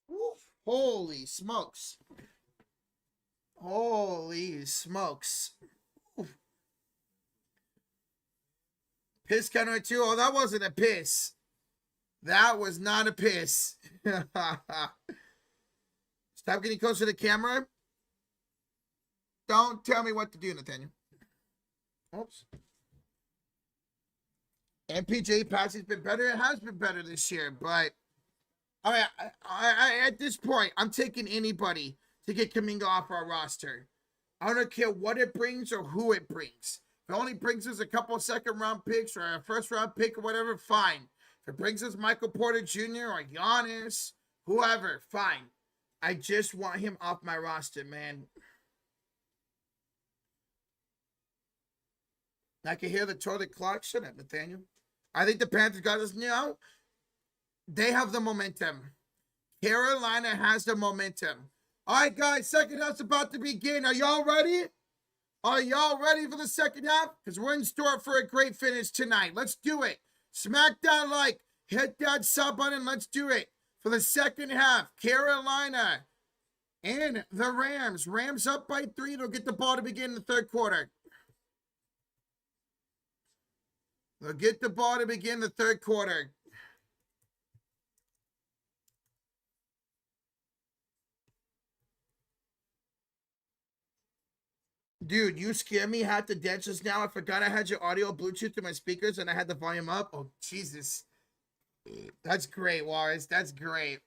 Woof. Holy smokes. Holy smokes. Oof. Piss counter 2. Oh, that wasn't a piss. That was not a piss. Stop getting closer to the camera. Don't tell me what to do, Nathaniel. Oops. MPJ passing's been better. It has been better this year, but I at this point, I'm taking anybody to get Kuminga off our roster. I don't care what it brings or who it brings. If it only brings us a couple second-round picks or a first-round pick or whatever, fine. If it brings us Michael Porter Jr. or Giannis, whoever, fine. I just want him off my roster, man. I can hear the toilet clock. Shut up, Nathaniel. I think the Panthers got us now. They have the momentum. Carolina has the momentum. All right, guys, second half's about to begin. Are y'all ready? Are y'all ready for the second half? Because we're in store for a great finish tonight. Let's do it. Smack that like. Hit that sub button. Let's do it. For the second half, Carolina and the Rams. Rams up by 3. They'll get the ball to begin the third quarter. They'll get the ball to begin the third quarter. Dude, you scare me. Had to dead just now. I forgot I had your audio Bluetooth to my speakers and I had the volume up. Oh, Jesus. That's great, Warris. That's great.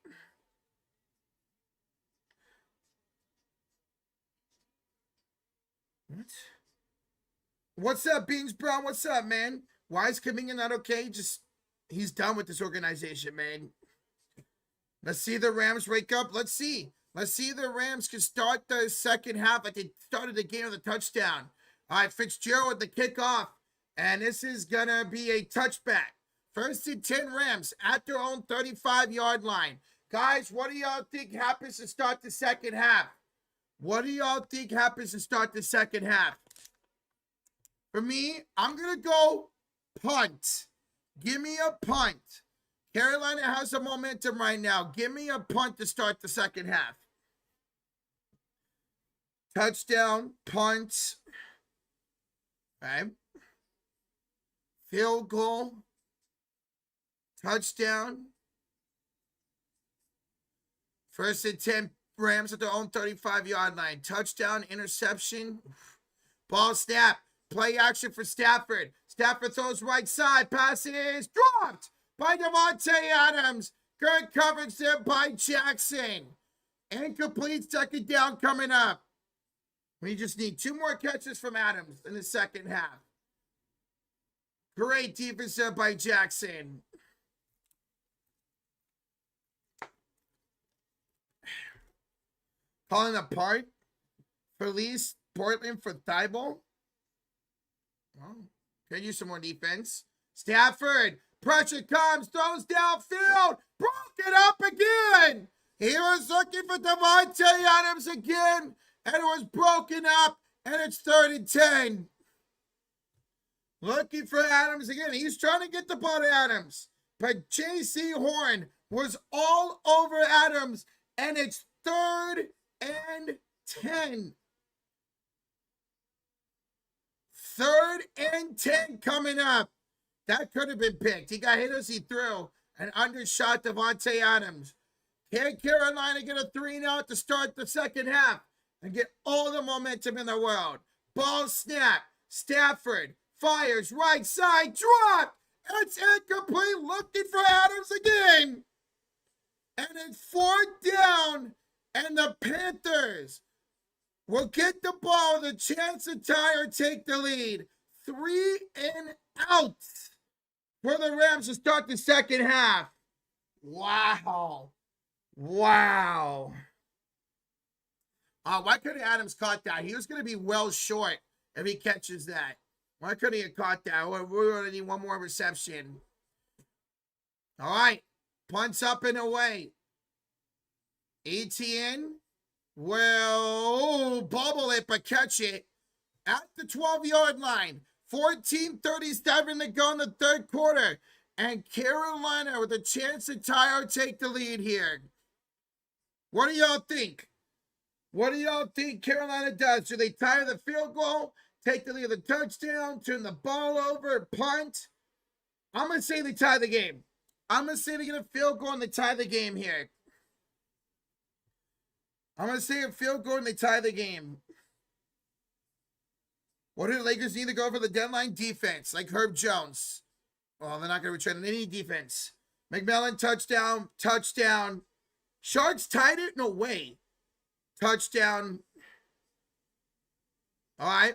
What? What's up, Beans Brown? What's up, man? Why is Kuminga not okay? Just, he's done with this organization, man. Let's see the Rams wake up. Let's see. Let's see if the Rams can start the second half like they started the game with a touchdown. All right, Fitzgerald with the kickoff. And this is going to be a touchback. First and 10 Rams at their own 35-yard line. Guys, what do y'all think happens to start the second half? What do y'all think happens to start the second half? For me, I'm going to go punt. Give me a punt. Carolina has the momentum right now. Give me a punt to start the second half. Touchdown, punt. Okay. Field goal. Touchdown. First and 10 Rams at their own 35-yard line. Touchdown, interception. Ball snap. Play action for Stafford. Stafford throws right side. Pass is dropped by Devontae Adams. Good coverage there by Jackson. Incomplete second down coming up. We just need 2 more catches from Adams in the second half. Great defense up by Jackson. Calling apart. Felice Portland for Thibault. Oh, could use some more defense. Stafford. Pressure comes. Throws downfield. Broke it up again. He was looking for Devontae Adams again. And it was broken up. And it's 3rd and 10. Looking for Adams again. He's trying to get the ball to Adams. But J.C. Horn was all over Adams. And it's 3rd and 10. 3rd and 10 coming up. That could have been picked. He got hit as he threw and undershot Devontae Adams. Can Carolina get a 3-0 to start the second half and get all the momentum in the world? Ball snap. Stafford fires right side. Drop. It's incomplete. Looking for Adams again. And it's 4th down. And the Panthers will get the ball with a chance to tie or take the lead. 3 and out for the Rams to start the second half. Wow. Wow. Why couldn't Adams caught that? He was going to be well short if he catches that. Why couldn't he have caught that? We're going to need one more reception. All right. Punts up and away. ETN will bubble it, but catch it at the 12-yard line. 14:37 to go in the third quarter. And Carolina with a chance to tie or take the lead here. What do y'all think? What do y'all think Carolina does? Do they tie the field goal, take the lead of the touchdown, turn the ball over, punt? I'm going to say they tie the game. I'm going to say they get a field goal and they tie the game here. I'm going to say a field goal and they tie the game. What do the Lakers need to go for the deadline? Defense, like Herb Jones. Well, they're not going to return any defense. McMillan, touchdown, touchdown. Sharks tied it? No way. Touchdown. All right.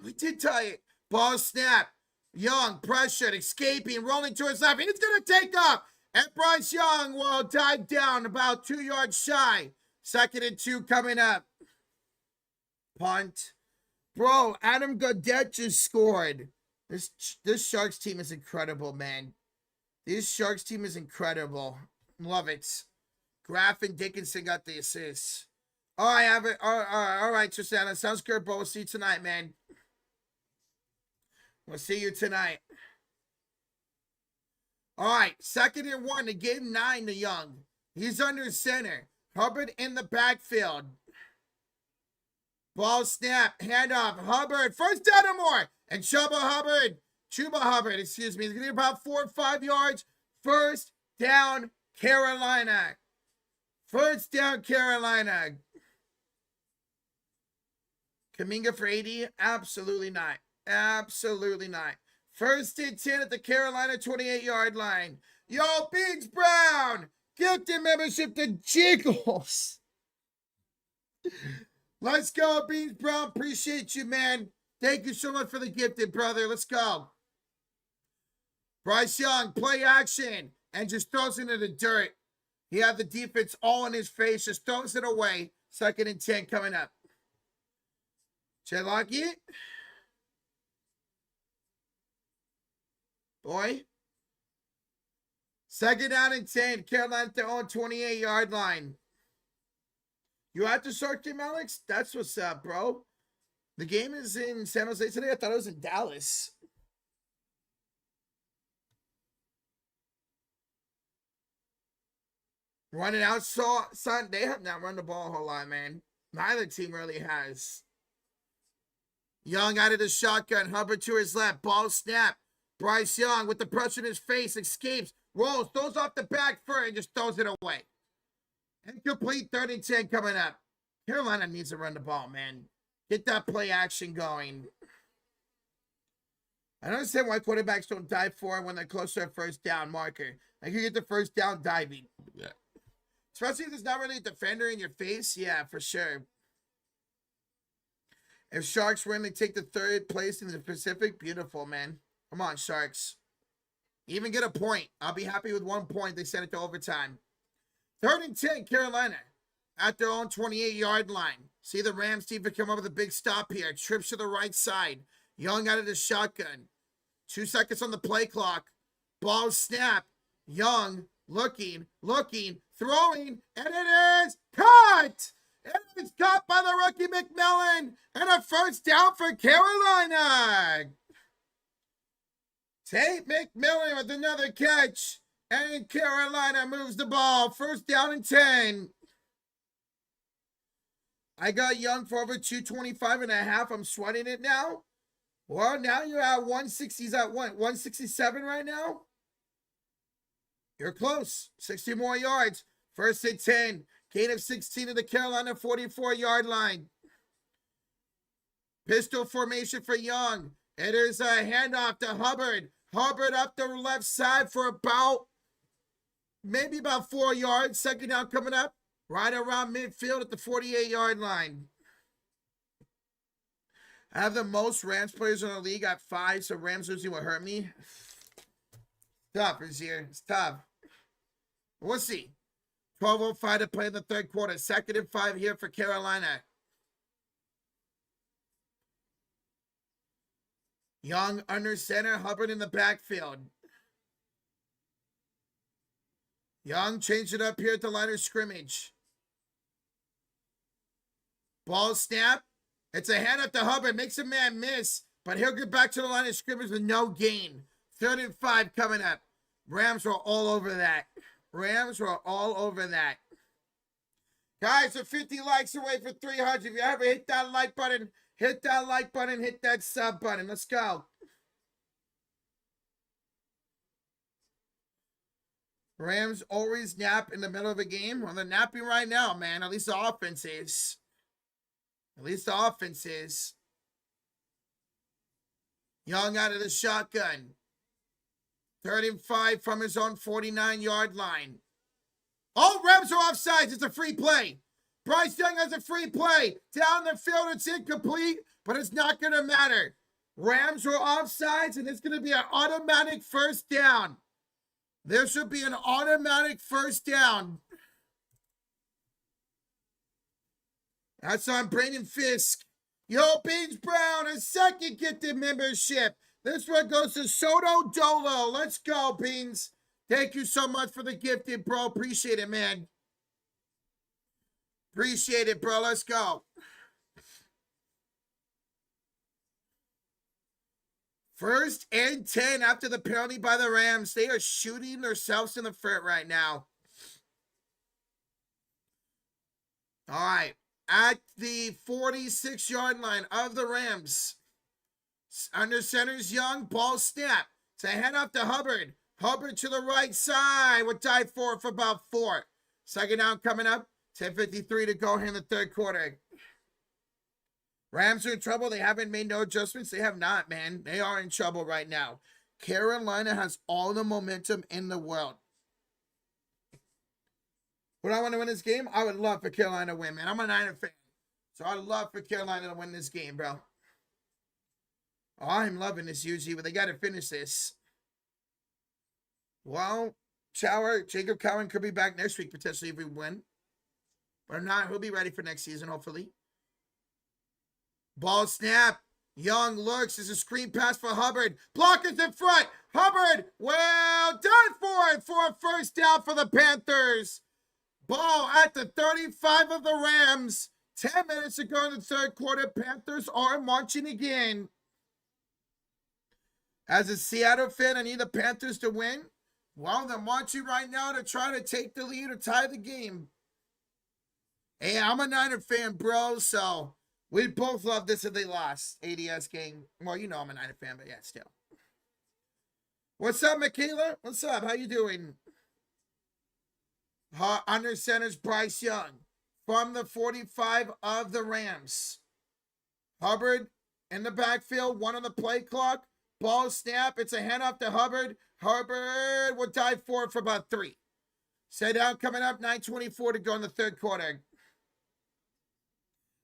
We did tie it. Ball snap. Young, pressured, escaping, rolling to his left. He's going to take up. And Bryce Young will dive down about 2 yards shy. 2nd and 2 coming up. Punt. Bro, Adam Gaudette just scored. This Sharks team is incredible, man. This Sharks team is incredible. Love it. Graff and Dickinson got the assists. All right, have it. All right, Tristan. Sounds good, bro. We'll see you tonight, man. We'll see you tonight. All right, 2nd and 1 to give 9 to Young. He's under center. Hubbard in the backfield. Ball snap, handoff, Hubbard, 1st down or more. And Chuba Hubbard, he's going to get about 4 or 5 yards. 1st down, Carolina. 1st down, Carolina. Kuminga for 80? Absolutely not. Absolutely not. 1st and 10 at the Carolina 28-yard line. Yo, Beans Brown, gifted membership to Jiggles. Let's go, Beans Brown. Appreciate you, man. Thank you so much for the gifted, brother. Let's go. Bryce Young, play action, and just throws it into the dirt. He had the defense all in his face, just throws it away. 2nd and 10 coming up. Chelaki. Boy. 2nd down and 10. Carolina at their own 28-yard line. You at the Shark game, Alex? That's what's up, bro. The game is in San Jose today. I thought it was in Dallas. Running out, son. They have not run the ball a whole lot, man. Neither team really has. Young out of the shotgun. Hubbard to his left. Ball snap. Bryce Young with the pressure in his face. Escapes. Rolls. Throws off the back foot and just throws it away. Incomplete. 3rd and 10 coming up. Carolina needs to run the ball, man. Get that play action going. I don't understand why quarterbacks don't dive for it when they're close to a 1st down marker. Like you get the 1st down diving. Yeah. Especially if there's not really a defender in your face. Yeah, for sure. If Sharks win, they take the 3rd place in the Pacific. Beautiful, man. Come on, Sharks. Even get a point. I'll be happy with 1 point. They sent it to overtime. 3rd and 10, Carolina. At their own 28-yard line. See the Rams team come up with a big stop here. Trips to the right side. Young out of the shotgun. 2 seconds on the play clock. Ball snap. Young looking, throwing, and it is caught! It is caught by the rookie McMillan, and a first down for Carolina. Tate McMillan with another catch, and Carolina moves the ball. First down and 10. I got Young for over 225.5. I'm sweating it now. Well, now you're at 160. He's at what? 167 right now? You're close. 60 more yards. 1st and 10. Gain of 16 to the Carolina 44-yard line. Pistol formation for Young. It is a handoff to Hubbard. Hubbard up the left side for maybe about 4 yards. 2nd down coming up. Right around midfield at the 48-yard line. I have the most Rams players in the league at 5, so Rams losing will hurt me. Tough, Razier. It's tough. We'll see. 12:05 to play in the 3rd quarter. 2nd and 5 here for Carolina. Young under center. Hubbard in the backfield. Young changed it up here at the line of scrimmage. Ball snap. It's a hand up to Hubbard. Makes a man miss, but he'll get back to the line of scrimmage with no gain. 3rd and 5 coming up. Rams were all over that. Rams were all over that. Guys, we're 50 likes away for 300. If you ever hit that like button, hit that sub button. Let's go. Rams always nap in the middle of a game. Well, they're napping right now, man. At least the offense is. Young out of the shotgun. 3rd and 5 from his own 49-yard line. Oh, Rams are offsides. It's a free play. Bryce Young has a free play. Down the field, it's incomplete, but it's not going to matter. Rams are offsides, and it's going to be an automatic first down. There should be an automatic first down. That's on Brandon Fisk. Yo, Beans Brown, a 2nd gifted membership. This one goes to Soto Dolo. Let's go, Beans. Thank you so much for the gifted, bro. Appreciate it, man. Appreciate it, bro. Let's go. 1st and 10 after the penalty by the Rams. They are shooting themselves in the foot right now. All right. At the 46-yard line of the Rams. Under center's Young. Ball snap. It's a hand up to Hubbard. Hubbard to the right side. Would die for about 4. 2nd down coming up. 10:53 to go here in the 3rd quarter. Rams are in trouble. They haven't made no adjustments. They have not, man. They are in trouble right now. Carolina has all the momentum in the world. Would I want to win this game? I would love for Carolina to win, man. I'm a Niner fan. So I'd love for Carolina to win this game, bro. Oh, I'm loving this, UG, but they got to finish this. Well, Jacob Cowan could be back next week, potentially, if we win. But if not, he'll be ready for next season, hopefully. Ball snap. Young looks. There's a screen pass for Hubbard. Blockers in front. Hubbard, well done for a first down for the Panthers. Ball at the 35 of the Rams. 10 minutes to go in the 3rd quarter. Panthers are marching again. As a Seattle fan, I need the Panthers to win. Well, they're marching right now to try to take the lead or tie the game. Hey, I'm a Niner fan, bro, so we both love this if they lost. ADS game. Well, you know I'm a Niner fan, but yeah, still. What's up, Michaela? What's up? How you doing? Under center's Bryce Young from the 45 of the Rams. Hubbard in the backfield, 1 on the play clock. Ball snap. It's a handoff to Hubbard. Hubbard will die for it for about 3. Set down coming up. 9:24 to go in the 3rd quarter.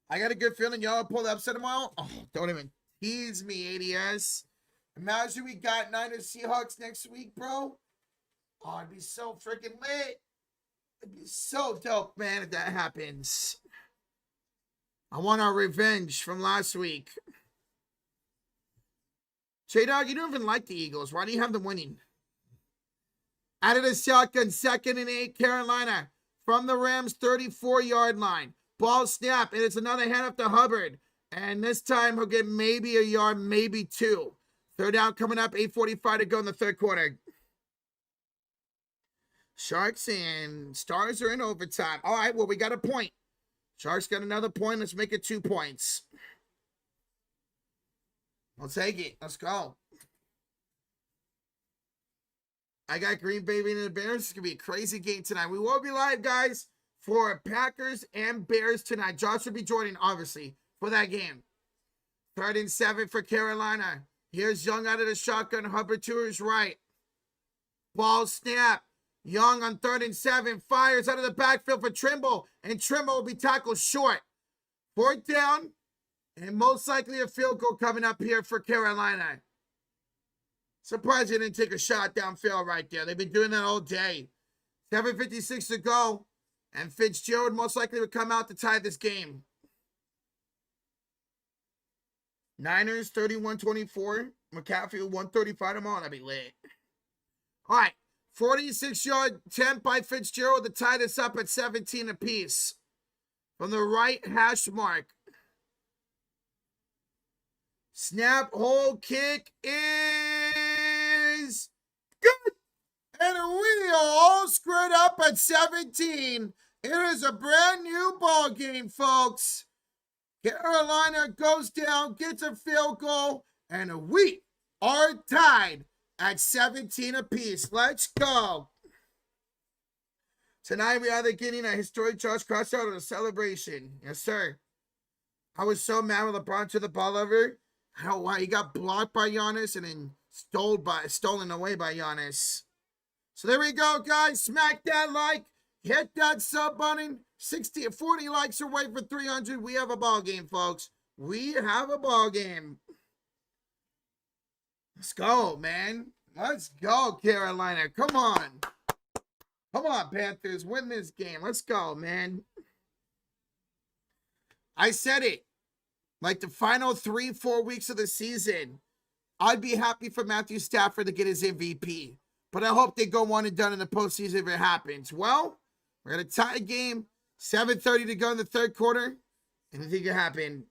I got a good feeling y'all pull the upset tomorrow. Oh, don't even tease me, ADS. Imagine we got Niners Seahawks next week, bro. Oh, it'd be so freaking lit. It'd be so dope, man, if that happens. I want our revenge from last week. J-Dog, you don't even like the Eagles. Why do you have them winning? Out of the shotgun, 2nd and 8, Carolina. From the Rams' 34-yard line. Ball snap, and it's another handoff to Hubbard. And this time he'll get maybe a yard, maybe 2. 3rd down coming up, 8:45 to go in the 3rd quarter. Sharks and Stars are in overtime. All right, well, we got a point. Sharks got another point. Let's make it 2 points. We'll take it. Let's go. I got Green Bay beating the Bears. It's going to be a crazy game tonight. We will be live, guys, for Packers and Bears tonight. Josh will be joining, obviously, for that game. 3rd and 7 for Carolina. Here's Young out of the shotgun. Hubbard to his right. Ball snap. Young on 3rd and 7. Fires out of the backfield for Trimble. And Trimble will be tackled short. 4th down. And most likely a field goal coming up here for Carolina. Surprised they didn't take a shot downfield right there. They've been doing that all day. 7:56 to go. And Fitzgerald most likely would come out to tie this game. Niners 31-24. McCaffrey 135 tomorrow. That'd be lit. All right. 46-yard attempt by Fitzgerald to tie this up at 17 apiece. From the right hash mark. Snap, hold, kick is good. And we are all screwed up at 17. It is a brand new ball game, folks. Carolina goes down, gets a field goal, and we are tied at 17 apiece. Let's go. Tonight we are either getting a historic Josh crossout or a celebration. Yes, sir. I was so mad when LeBron took the ball over. I don't know why he got blocked by Giannis and then stolen away by Giannis. So there we go, guys. Smack that like. Hit that sub button. 40 likes away for 300. We have a ball game, folks. We have a ball game. Let's go, man. Let's go, Carolina. Come on. Come on, Panthers. Win this game. Let's go, man. I said it. Like the final 3-4 weeks of the season, I'd be happy for Matthew Stafford to get his MVP. But I hope they go one and done in the postseason if it happens. Well, we're going to tie a game. 7:30 to go in the 3rd quarter. Anything can happen.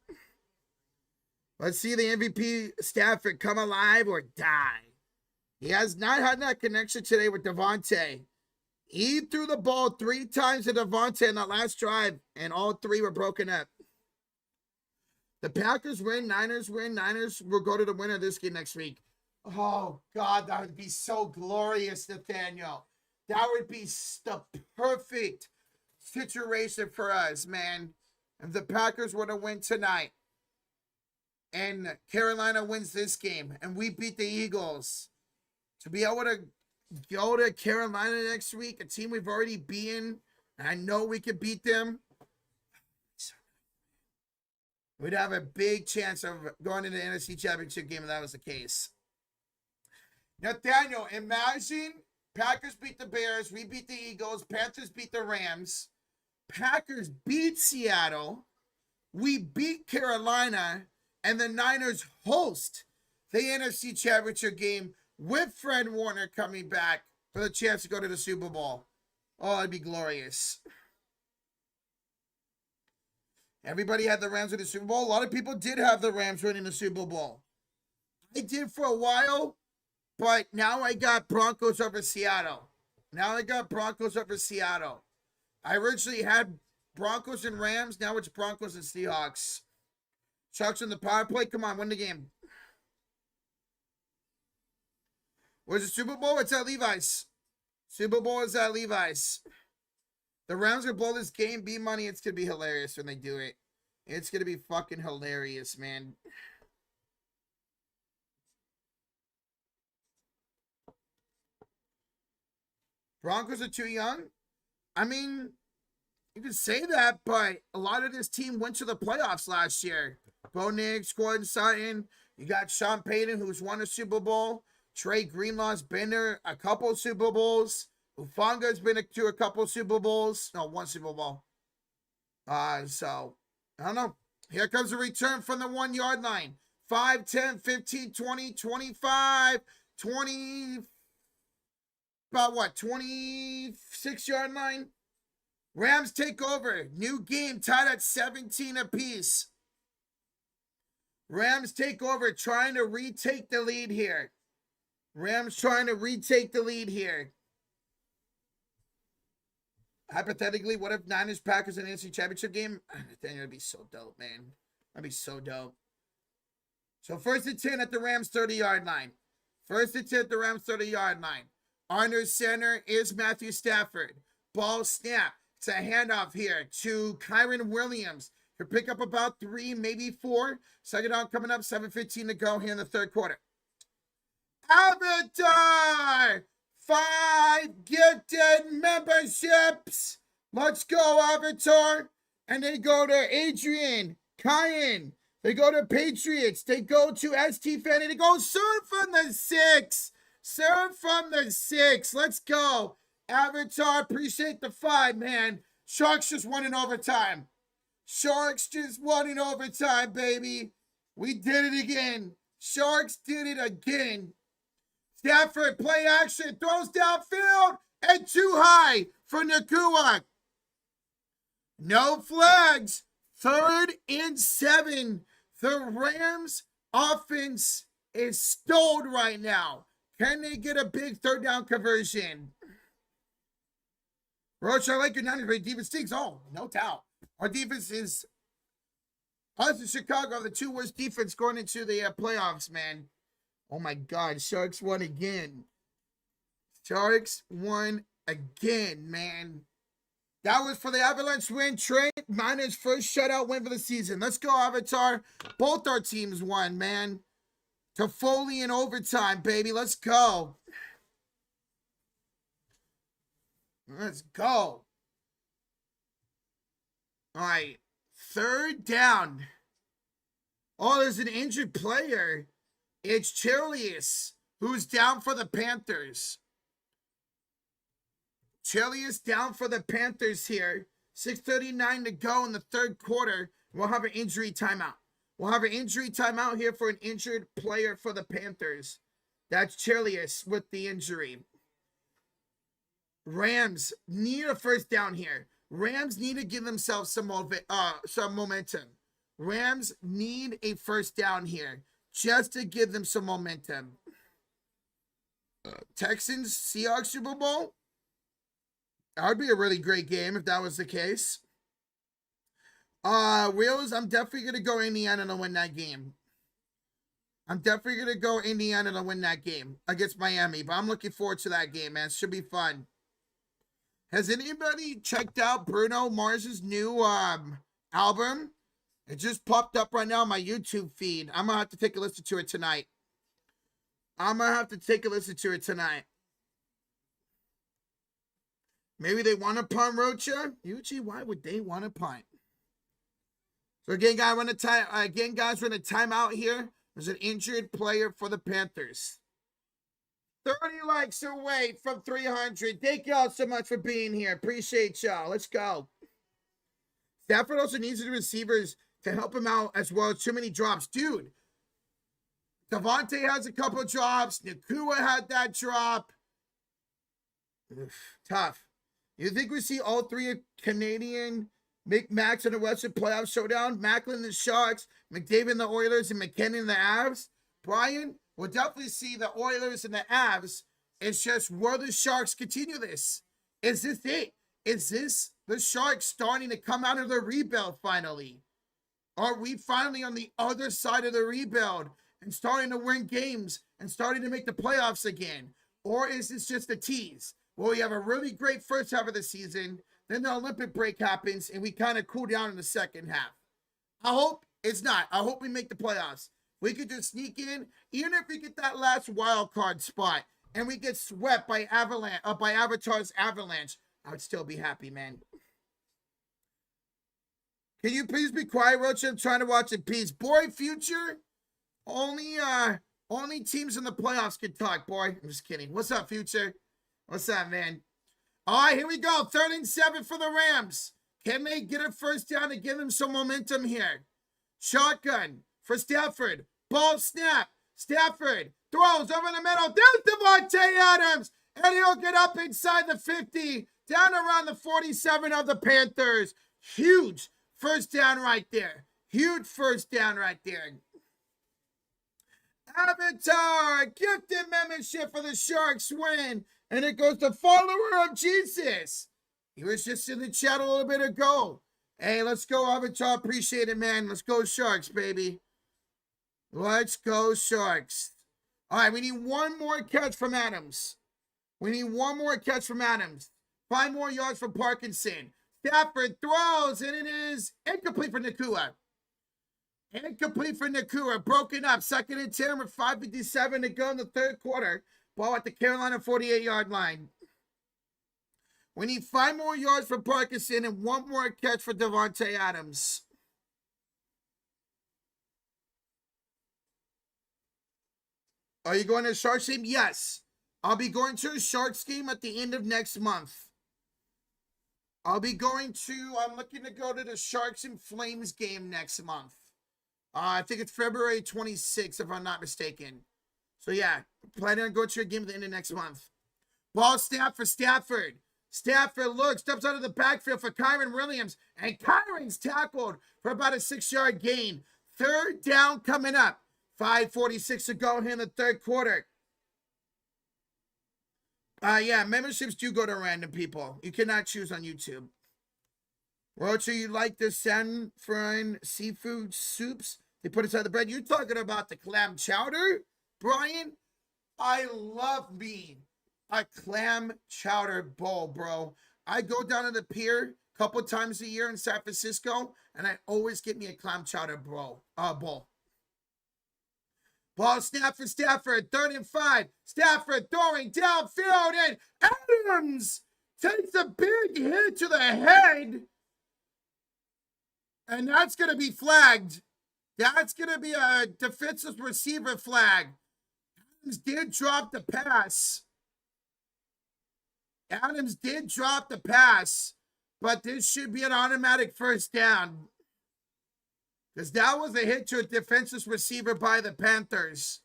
Let's see the MVP Stafford come alive or die. He has not had that connection today with Devontae. He threw the ball 3 times to Devontae in that last drive, and all 3 were broken up. The Packers win, Niners win. Niners will go to the winner of this game next week. Oh, God, that would be so glorious, Nathaniel. That would be the perfect situation for us, man. If the Packers were to win tonight and Carolina wins this game and we beat the Eagles, to be able to go to Carolina next week, a team we've already beaten, and I know we could beat them, we'd have a big chance of going into the NFC Championship game if that was the case. Nathaniel, imagine Packers beat the Bears, we beat the Eagles, Panthers beat the Rams, Packers beat Seattle, we beat Carolina, and the Niners host the NFC Championship game with Fred Warner coming back for the chance to go to the Super Bowl. Oh, it'd be glorious. Everybody had the Rams win the Super Bowl. A lot of people did have the Rams winning the Super Bowl. I did for a while, but now I got Broncos over Seattle. I originally had Broncos and Rams. Now it's Broncos and Seahawks. Chuck's in the power play. Come on, win the game. Where's the Super Bowl? It's at Levi's. Super Bowl is at Levi's. The Rams are going to blow this game. B-Money, it's going to be hilarious when they do it. It's going to be fucking hilarious, man. Broncos are too young? I mean, you can say that, but a lot of this team went to the playoffs last year. Bo Nix, Gordon Sutton, You got Sean Payton, who's won a Super Bowl. Trey Greenlaw's been there a couple Super Bowls. Ufanga's been to a couple Super Bowls. No, one Super Bowl. So, I don't know. Here comes a return from the 1 yard line. 5, 10, 15, 20, 25, 20. About what? 26 yard line? Rams take over. New game tied at 17 apiece. Rams take over, trying to retake the lead here. Rams trying to retake the lead here. Hypothetically, what if Niners Packers in the NFC Championship game? I think it'd be so dope, man. That'd be so dope. So 1st and 10 at the Rams 30-yard line. 1st and 10 at the Rams 30-yard line. Under center is Matthew Stafford. Ball snap. It's a handoff here to Kyron Williams. He'll pick up about 3, maybe 4. Second down coming up, 7:15 to go here in the third quarter. Avatar! 5 gifted memberships. Let's go, Avatar. And they go to Adrian, Kyan. They go to Patriots. They go to ST Fanny. They go serve from the 6. Serve from the 6. Let's go. Avatar, appreciate the 5, man. Sharks just won in overtime. Sharks just won in overtime, baby. We did it again. Sharks did it again. Stafford, play action, throws downfield, and too high for Nakua. No flags. 3rd and 7. The Rams offense is stalled right now. Can they get a big 3rd down conversion? Roach, I like your Niners, but defense stinks. Oh, no doubt. Our defense is, us and Chicago are the 2 worst defense going into the playoffs, man. Oh my God, Sharks won again. Sharks won again, man. That was for the Avalanche win. Trey Miners' first shutout win for the season. Let's go, Avatar. Both our teams won, man. Toffoli in overtime, baby. Let's go. Let's go. All right. 3rd down. Oh, there's an injured player. It's Chilius, who's down for the Panthers. Chilius down for the Panthers here. 6:39 to go in the third quarter. We'll have an injury timeout. We'll have an injury timeout here for an injured player for the Panthers. That's Chilius with the injury. Rams need a first down here. Rams need to give themselves some momentum. Rams need a first down here just to give them some momentum. Texans, Seahawks Super Bowl. That would be a really great game if that was the case. Wheels, I'm definitely going to go Indiana to win that game. I'm definitely going to go Indiana to win that game against Miami. But I'm looking forward to that game, man. It should be fun. Has anybody checked out Bruno Mars's new album? It just popped up right now on my YouTube feed. I'm going to have to take a listen to it tonight. Maybe they want to punt Rocha? Uchi, why would they want to punt? So again, guys, we're in a timeout here. There's an injured player for the Panthers. 30 likes away from 300. Thank y'all so much for being here. Appreciate y'all. Let's go. Stafford also needs the receivers to help him out as well. Too many drops. Dude, Devontae has a couple drops. Nakua had that drop. Tough. You think we see all 3 Canadian Max in the Western Playoff Showdown? Macklin the Sharks, McDavid and the Oilers, and McKinnon and the Avs? Brian, we'll definitely see the Oilers and the Avs. It's just, will the Sharks continue this? Is this it? Is this the Sharks starting to come out of the rebuild finally? Are we finally on the other side of the rebuild and starting to win games and starting to make the playoffs again? Or is this just a tease? Well, we have a really great first half of the season. Then the Olympic break happens and we kind of cool down in the second half. I hope it's not. I hope we make the playoffs. We could just sneak in, even if we get that last wild card spot and we get swept by Avatar's Avalanche, I would still be happy, man. Can you please be quiet, Roach? I'm trying to watch in peace. Boy, Future. Only teams in the playoffs can talk, boy. I'm just kidding. What's up, Future? What's up, man? All right, here we go. 3rd and 7 for the Rams. Can they get a first down to give them some momentum here? Shotgun for Stafford. Ball snap. Stafford throws over the middle. There's Davante Adams. And he'll get up inside the 50, down around the 47 of the Panthers. Huge first down right there. Huge first down right there. Avatar, gifted membership for the Sharks win. And it goes to follower of Jesus. He was just in the chat a little bit ago. Hey, let's go, Avatar. Appreciate it, man. Let's go Sharks, baby. Let's go Sharks. All right, we need one more catch from Adams. We need one more catch from Adams. 5 more yards from Parkinson. Stafford throws, and it is incomplete for Nakua. Incomplete for Nakua. Broken up. 2nd and 10 with 5:57 to go in the 3rd quarter. Ball at the Carolina 48-yard line. We need 5 more yards for Parkinson and 1 more catch for Davante Adams. Are you going to a Sharks game? Yes. I'll be going to a Sharks game at the end of next month. I'm looking to go to the Sharks and Flames game next month. I think it's February 26th, if I'm not mistaken. So, yeah, planning on going to a game at the end of next month. Ball snap for Stafford. Stafford looks, steps out of the backfield for Kyren Williams, and Kyren's tackled for about a 6-yard gain. 3rd down coming up. 5:46 to go here in the 3rd quarter. Yeah, memberships do go to random people. You cannot choose on YouTube. Roger, you like the San Fran seafood soups they put inside the bread? You're talking about the clam chowder, Brian? I love me a clam chowder bowl, bro. I go down to the pier a couple times a year in San Francisco, and I always get me a clam chowder bowl. Ball snap for Stafford. 3rd and 5. Stafford throwing downfield, and Adams takes a big hit to the head. And that's going to be flagged. That's going to be a defensive receiver flag. Adams did drop the pass. But this should be an automatic first down. Because that was a hit to a defensive receiver by the Panthers.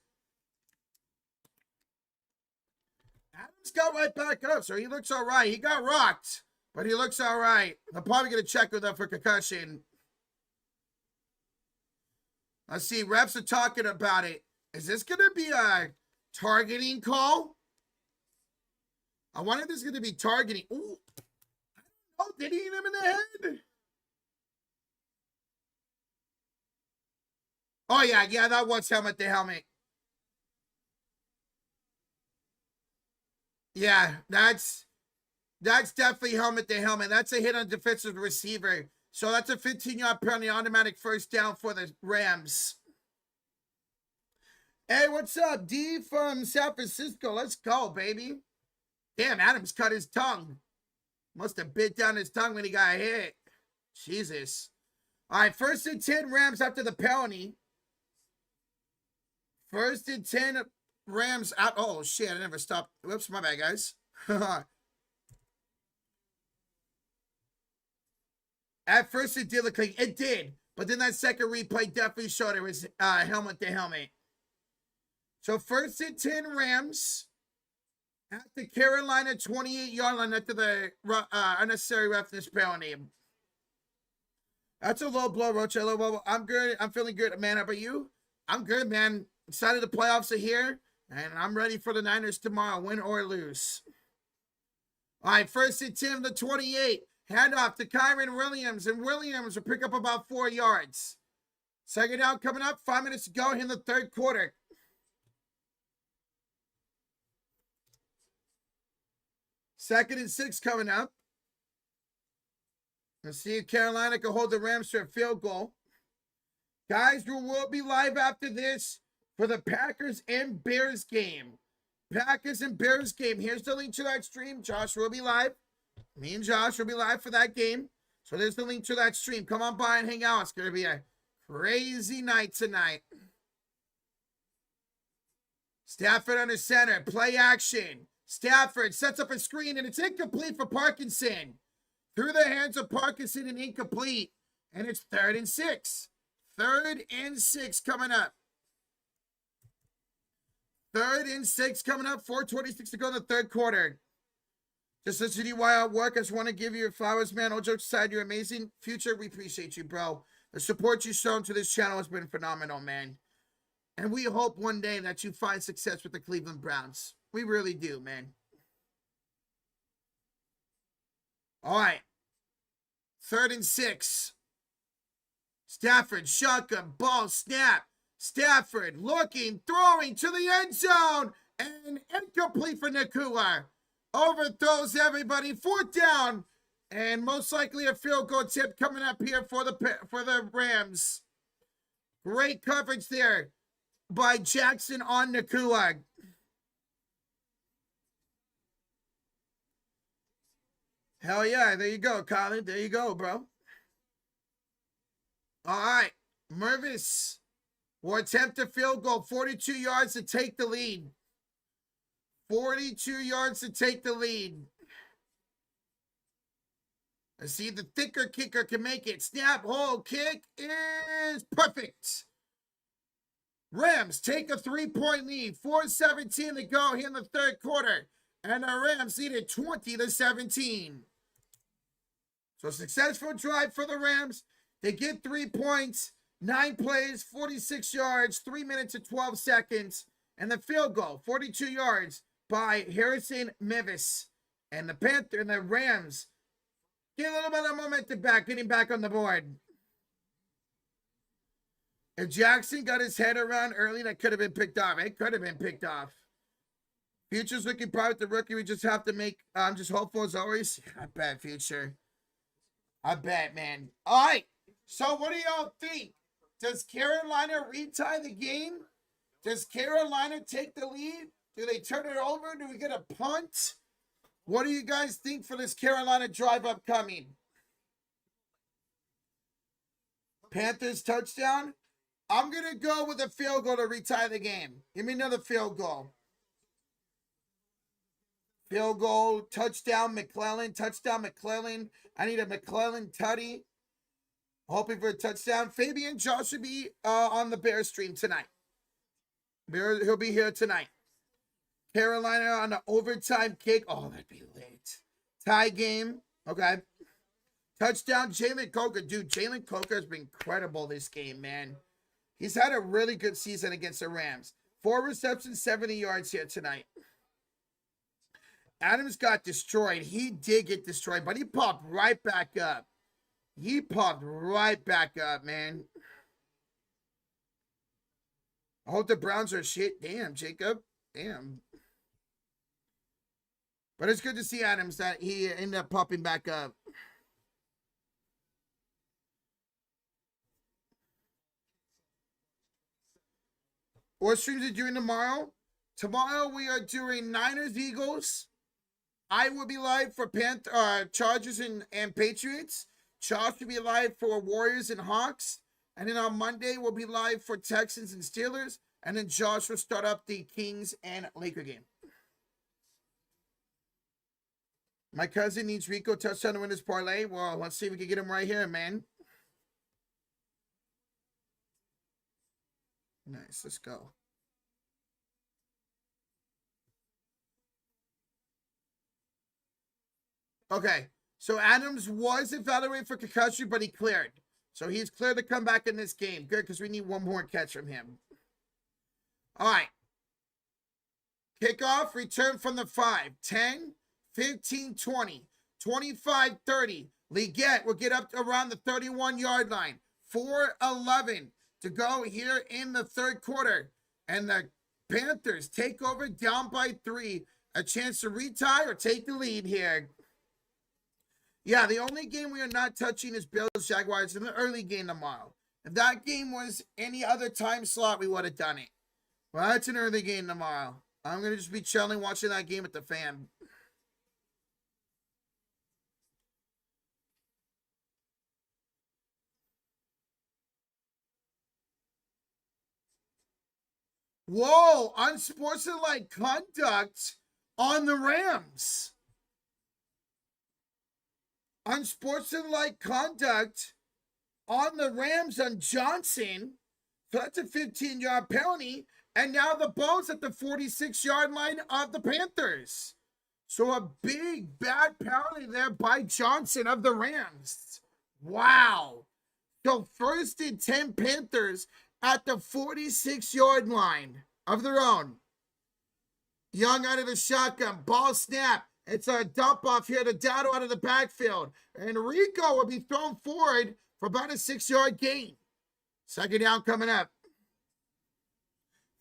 Adams got right back up, so he looks all right. He got rocked, but he looks all right. I'm probably going to check with him for concussion. Let's see. Refs are talking about it. Is this going to be a targeting call? I wonder if this is going to be targeting. Ooh. Oh, did he hit him in the head? Oh, yeah, that was helmet to helmet. Yeah, that's definitely helmet to helmet. That's a hit on defensive receiver. So that's a 15-yard penalty, automatic first down for the Rams. Hey, what's up? D from San Francisco. Let's go, baby. Damn, Adams cut his tongue. Must have bit down his tongue when he got hit. Jesus. All right, 1st and 10 Rams after the penalty. 1st and 10 Rams out. Oh, shit, I never stopped. Whoops, my bad, guys. At first, it did look like it did. But then that second replay definitely showed it was helmet to helmet. So 1st and 10 Rams at the Carolina 28-yard line after the unnecessary roughness penalty. That's a low blow, Rocha. I'm good. I'm feeling good, man. How about you? I'm good, man. Excited the playoffs are here, and I'm ready for the Niners tomorrow, win or lose. All right, 1st and 10, the 28. Handoff to Kyren Williams, and Williams will pick up about 4 yards. 2nd down coming up, 5 minutes to go in the 3rd quarter. 2nd and 6 coming up. Let's see if Carolina can hold the Rams to a field goal. Guys, we will be live after this for the Packers and Bears game. Packers and Bears game. Here's the link to that stream. Josh will be live. Me and Josh will be live for that game. So there's the link to that stream. Come on by and hang out. It's going to be a crazy night tonight. Stafford under center. Play action. Stafford sets up a screen, and it's incomplete for Parkinson. Through the hands of Parkinson and incomplete. And it's 3rd and 6. 3rd and 6 coming up. 3rd and 6 coming up. 4:26 to go in the 3rd quarter. Just listen to you while at work. I just want to give you your flowers, man. All jokes aside, you're amazing. Future, we appreciate you, bro. The support you've shown to this channel has been phenomenal, man. And we hope one day that you find success with the Cleveland Browns. We really do, man. All right. 3rd and 6. Stafford, shotgun, ball, snap. Stafford looking, throwing to the end zone. And incomplete for Nakua. Overthrows everybody. 4th down. And most likely a field goal tip coming up here for the Rams. Great coverage there by Jackson on Nakua. Hell yeah. There you go, Colin. There you go, bro. All right. Mervis will attempt a field goal. 42 yards to take the lead. 42 yards to take the lead. Let's see if the thicker kicker can make it. Snap, hold, kick is perfect. Rams take a 3-point lead. 4:17 to go here in the 3rd quarter. And the Rams lead it 20-17. So successful drive for the Rams. They get 3 points, 9 plays, 46 yards, 3 minutes and 12 seconds. And the field goal, 42 yards by Harrison Mevis. And the Rams get a little bit of momentum back, getting back on the board. If Jackson got his head around early, that could have been picked off. It could have been picked off. Future's looking bright with the rookie. We just have to make, I'm just hopeful as always. I bet, Future. I bet, man. All right. So what do y'all think? Does Carolina retie the game? Does Carolina take the lead? Do they turn it over? Do we get a punt? What do you guys think for this Carolina drive upcoming? Panthers touchdown? I'm going to go with a field goal to retie the game. Give me another field goal. Field goal, touchdown, McClellan. Touchdown, McClellan. I need a McClellan tutty. Hoping for a touchdown. Fabian Josh will be on the Bears stream tonight. He'll be here tonight. Carolina on the overtime kick. Oh, that'd be late. Tie game. Okay. Touchdown, Jalen Coker. Dude, Jalen Coker has been incredible this game, man. He's had a really good season against the Rams. 4 receptions, 70 yards here tonight. Adams got destroyed. He did get destroyed, but he popped right back up. He popped right back up, man. I hope the Browns are shit. Damn, Jacob. Damn. But it's good to see Adams that he ended up popping back up. What streams are you doing tomorrow? Tomorrow we are doing Niners, Eagles. I will be live for Chargers and Patriots. Josh will be live for Warriors and Hawks. And then on Monday, we'll be live for Texans and Steelers. And then Josh will start up the Kings and Laker game. My cousin needs Rico touchdown to win his parlay. Well, let's see if we can get him right here, man. Nice, let's go. Okay, so Adams was evaluated for concussion, but he cleared. So he's cleared to come back in this game. Good, because we need one more catch from him. All right. Kickoff, return from the 5. 10, 15, 20, 25, 30. Leggett will get up to around the 31-yard line. 4:11 to go here in the 3rd quarter. And the Panthers take over down by 3. A chance to retie or take the lead here. Yeah, the only game we are not touching is Bills-Jaguars in the early game tomorrow. If that game was any other time slot, we would have done it. Well, it's an early game tomorrow. I'm going to just be chilling watching that game with the fam. Whoa, unsportsmanlike conduct on the Rams. Unsportsmanlike conduct on the Rams on Johnson. So that's a 15-yard penalty. And now the ball's at the 46-yard line of the Panthers. So a big, bad penalty there by Johnson of the Rams. Wow. So 1st and 10 Panthers at the 46-yard line of their own. Young out of the shotgun. Ball snap. It's a dump off here to Dowdle out of the backfield. And Rico will be thrown forward for about a 6-yard gain. 2nd down coming up.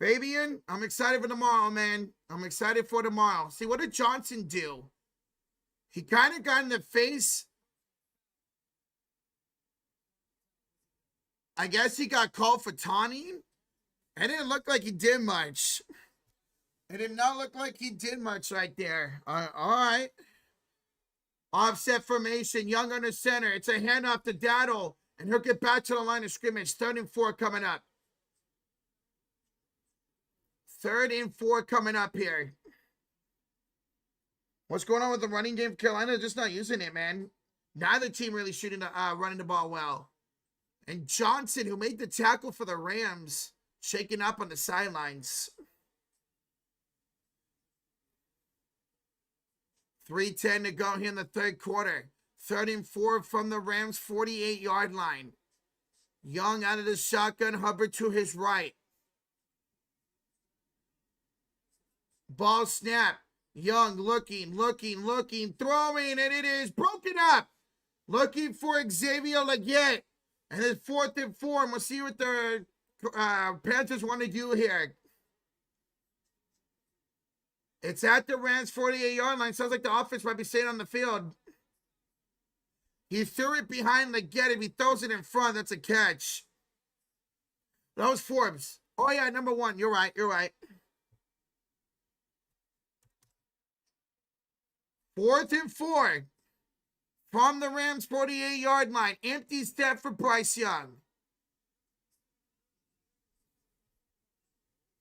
Fabian, I'm excited for tomorrow, man. I'm excited for tomorrow. See, what did Johnson do? He kind of got in the face. I guess he got called for taunting. It didn't look like he did much. It did not look like he did much right there. All right. Offset formation. Young under center. It's a handoff to Dowdle. And he'll get back to the line of scrimmage. 3rd and 4 coming up. 3rd and 4 coming up here. What's going on with the running game for Carolina? They're just not using it, man. Neither team really running the ball well. And Johnson, who made the tackle for the Rams, shaking up on the sidelines. 3:10 to go here in the 3rd quarter. 3rd and 4 from the Rams' 48-yard line. Young out of the shotgun, Hubbard to his right. Ball snap. Young looking, throwing, and it is broken up. Looking for Xavier Leggett. And it's 4th and 4. And we'll see what the Panthers want to do here. It's at the Rams' 48-yard line. Sounds like the offense might be staying on the field. He threw it behind Leggett. If he throws it in front, that's a catch. That was Forbes. Oh, yeah, number 1. You're right. 4th and 4 from the Rams' 48-yard line. Empty step for Bryce Young.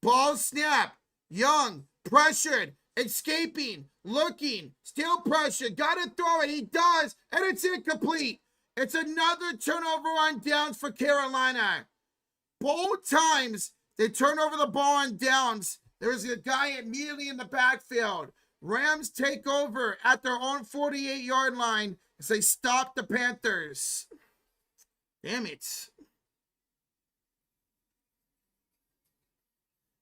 Ball snap. Young pressured, escaping, looking, still pressure. Got to throw it. He does, and it's incomplete. It's another turnover on downs for Carolina. Both times they turn over the ball on downs. There's a guy immediately in the backfield. Rams take over at their own 48-yard line as they stop the Panthers. Damn it.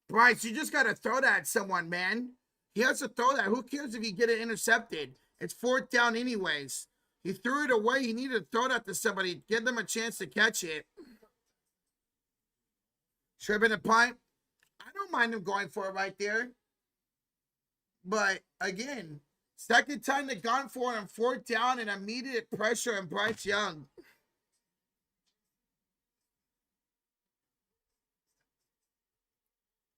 Bryce, you just got to throw that at someone, man. He has to throw that. Who cares if you get it intercepted? It's 4th down anyways. He threw it away. He needed to throw that to somebody. Give them a chance to catch it. Should have been a punt. I don't mind him going for it right there. But, again, 2nd time they've gone for it on 4th down and immediate pressure on Bryce Young.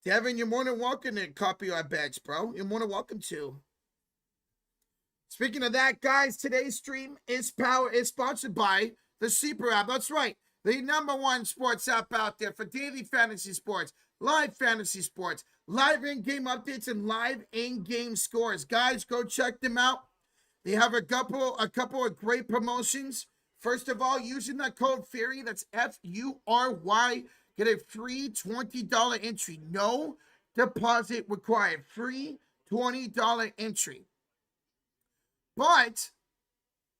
Devin, you're more than welcome to copy our bets, bro. You're more than welcome to. Speaking of that, guys, today's stream is sponsored by the Sleeper app. That's right. The #1 sports app out there for daily fantasy sports, live fantasy sports, live in-game updates, and live in-game scores. Guys, go check them out. They have a couple of great promotions. First of all, using that code FURY, that's FURY, get a free $20 entry. No deposit required. Free $20 entry. But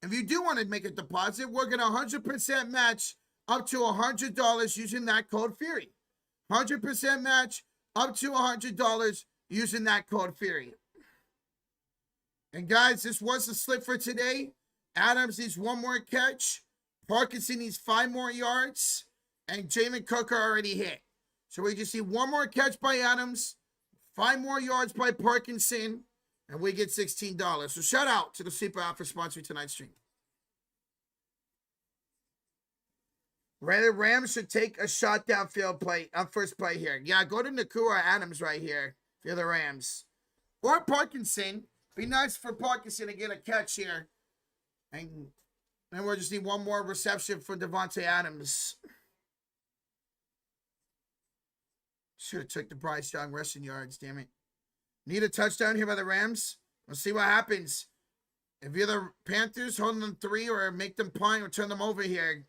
if you do want to make a deposit, we're going to 100% match up to $100 using that code FURY. 100% match up to $100 using that code FURY. And guys, this was the slip for today. Adams needs 1 more catch. Parkinson needs 5 more yards. And Jalen Coker already hit. So we just need 1 more catch by Adams, 5 more yards by Parkinson, and we get $16. So shout out to the Sleeper app for sponsoring tonight's stream. The Rams should take a shot downfield play on first play here. Yeah, go to Nakua Adams right here for the Rams. Or Parkinson. Be nice for Parkinson to get a catch here. And then we'll just need 1 more reception for Devontae Adams. Should have took the Bryce Young rushing yards, damn it. Need a touchdown here by the Rams. Let's see what happens. If you're the Panthers, hold them 3 or make them punt or turn them over here.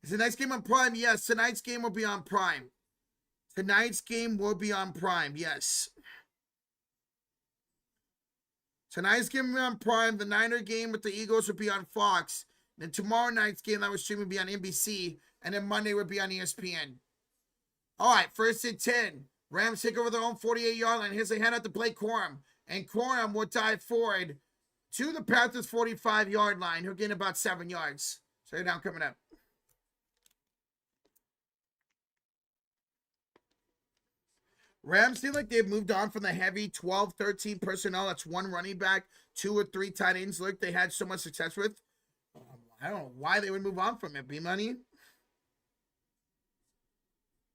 Is the next game on Prime? Yes, tonight's game will be on Prime. Tonight's game will be on Prime, yes. Tonight's game will be on Prime. The Niner game with the Eagles will be on Fox. Then tomorrow night's game that was streaming will be on NBC. And then Monday will be on ESPN. All right, 1st and 10. Rams take over their own 48-yard line. Here's a handout to Blake Corum. And Corum will dive forward to the Panthers' 45-yard line. He'll gain about 7 yards. So down coming up. Rams seem like they've moved on from the heavy 12-13 personnel. That's 1 running back, 2 or 3 tight ends. Look, they had so much success with. I don't know why they would move on from it. B-Money.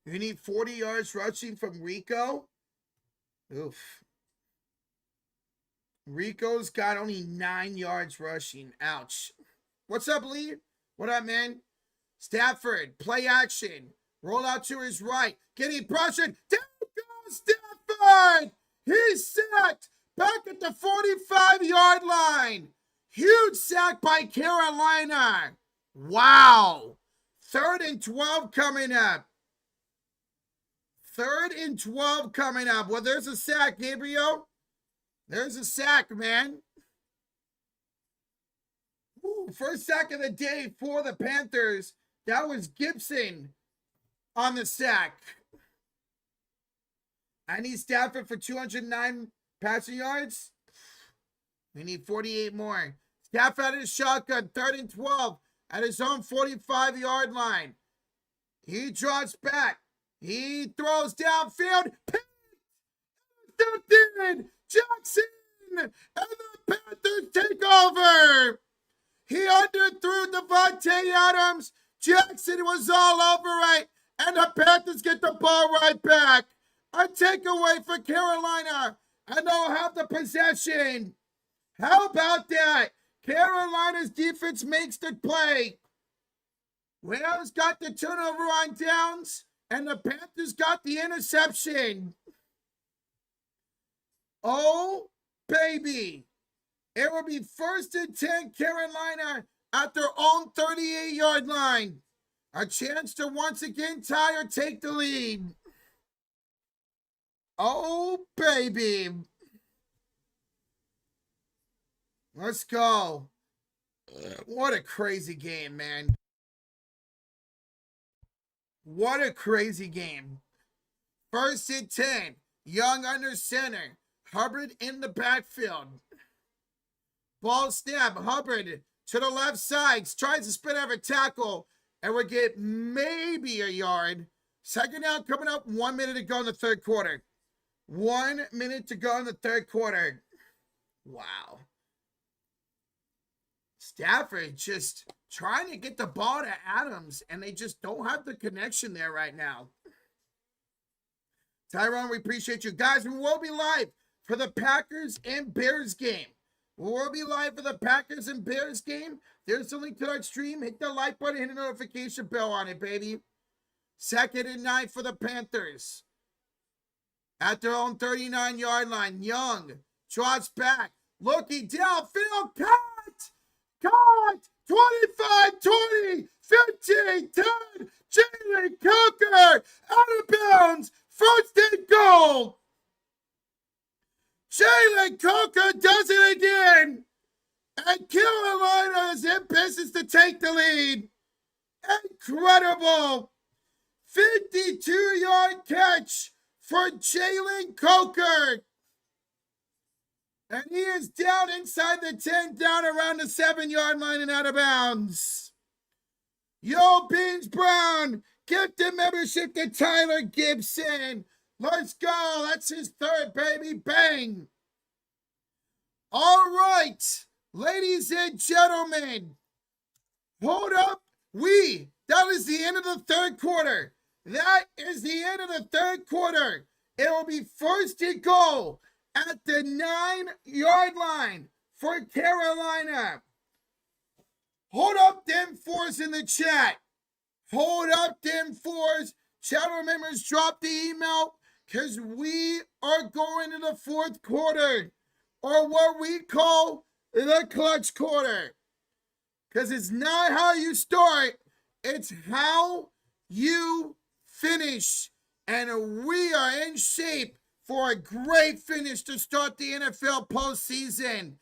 You need 40 yards rushing from Rico. Oof. Rico's got only 9 yards rushing. Ouch. What's up, Lee? What up, man? Stafford, play action. Roll out to his right. Getting pressured. Down goes Stafford. He's sacked. Back at the 45-yard line. Huge sack by Carolina. Wow. 3rd and 12 coming up. 3rd and 12 coming up. Well, there's a sack, Gabriel. There's a sack, man. Ooh, first sack of the day for the Panthers. That was Gibson on the sack. I need Stafford for 209 passing yards. We need 48 more. Stafford out of his shotgun, 3rd and 12 at his own 45-yard line. He draws back. He throws downfield. Intercepted. Jackson. And the Panthers take over. He underthrew Devontae Adams. Jackson was all over it. And the Panthers get the ball right back. A takeaway for Carolina. And they'll have the possession. How about that? Carolina's defense makes the play. Wales got the turnover on downs. And the Panthers got the interception. Oh, baby. It will be 1st and 10 Carolina at their own 38-yard line. A chance to once again tie or take the lead. Oh, baby. Let's go. What a crazy game, man. What a crazy game. 1st and 10. Young under center. Hubbard in the backfield. Ball snap. Hubbard to the left side. Tries to spin out a tackle. And we'll get maybe a yard. 2nd down coming up. 1 minute to go in the 3rd quarter. 1 minute to go in the 3rd quarter. Wow. Stafford just trying to get the ball to Adams, and they just don't have the connection there right now. Tyrone, we appreciate you. Guys, we will be live for the Packers and Bears game. We will be live for the Packers and Bears game. There's the link to our stream. Hit the like button, hit the notification bell on it, baby. 2nd and 9 for the Panthers. At their own 39-yard line. Young trots back. Looking downfield. Cut! 25, 20, 15, 10. Jalen Coker out of bounds. 1st and goal. Jalen Coker does it again. And Carolina is in business to take the lead. Incredible. 52-yard catch for Jalen Coker. And he is down inside the 10, down around the 7-yard line and out of bounds. Yo, Beans Brown, gifted membership to Tyler Gibson. Let's go. That's his 3rd, baby. Bang. All right, ladies and gentlemen, hold up. That is the end of the 3rd quarter. That is the end of the 3rd quarter. It will be 1st and goal at the 9-yard line for Carolina. Hold up them fours in the chat. Hold up them fours. Channel members, drop the email because we are going to the fourth quarter, or what we call the clutch quarter. Because it's not how you start, it's how you finish. And we are in shape for a great finish to start the NFL postseason.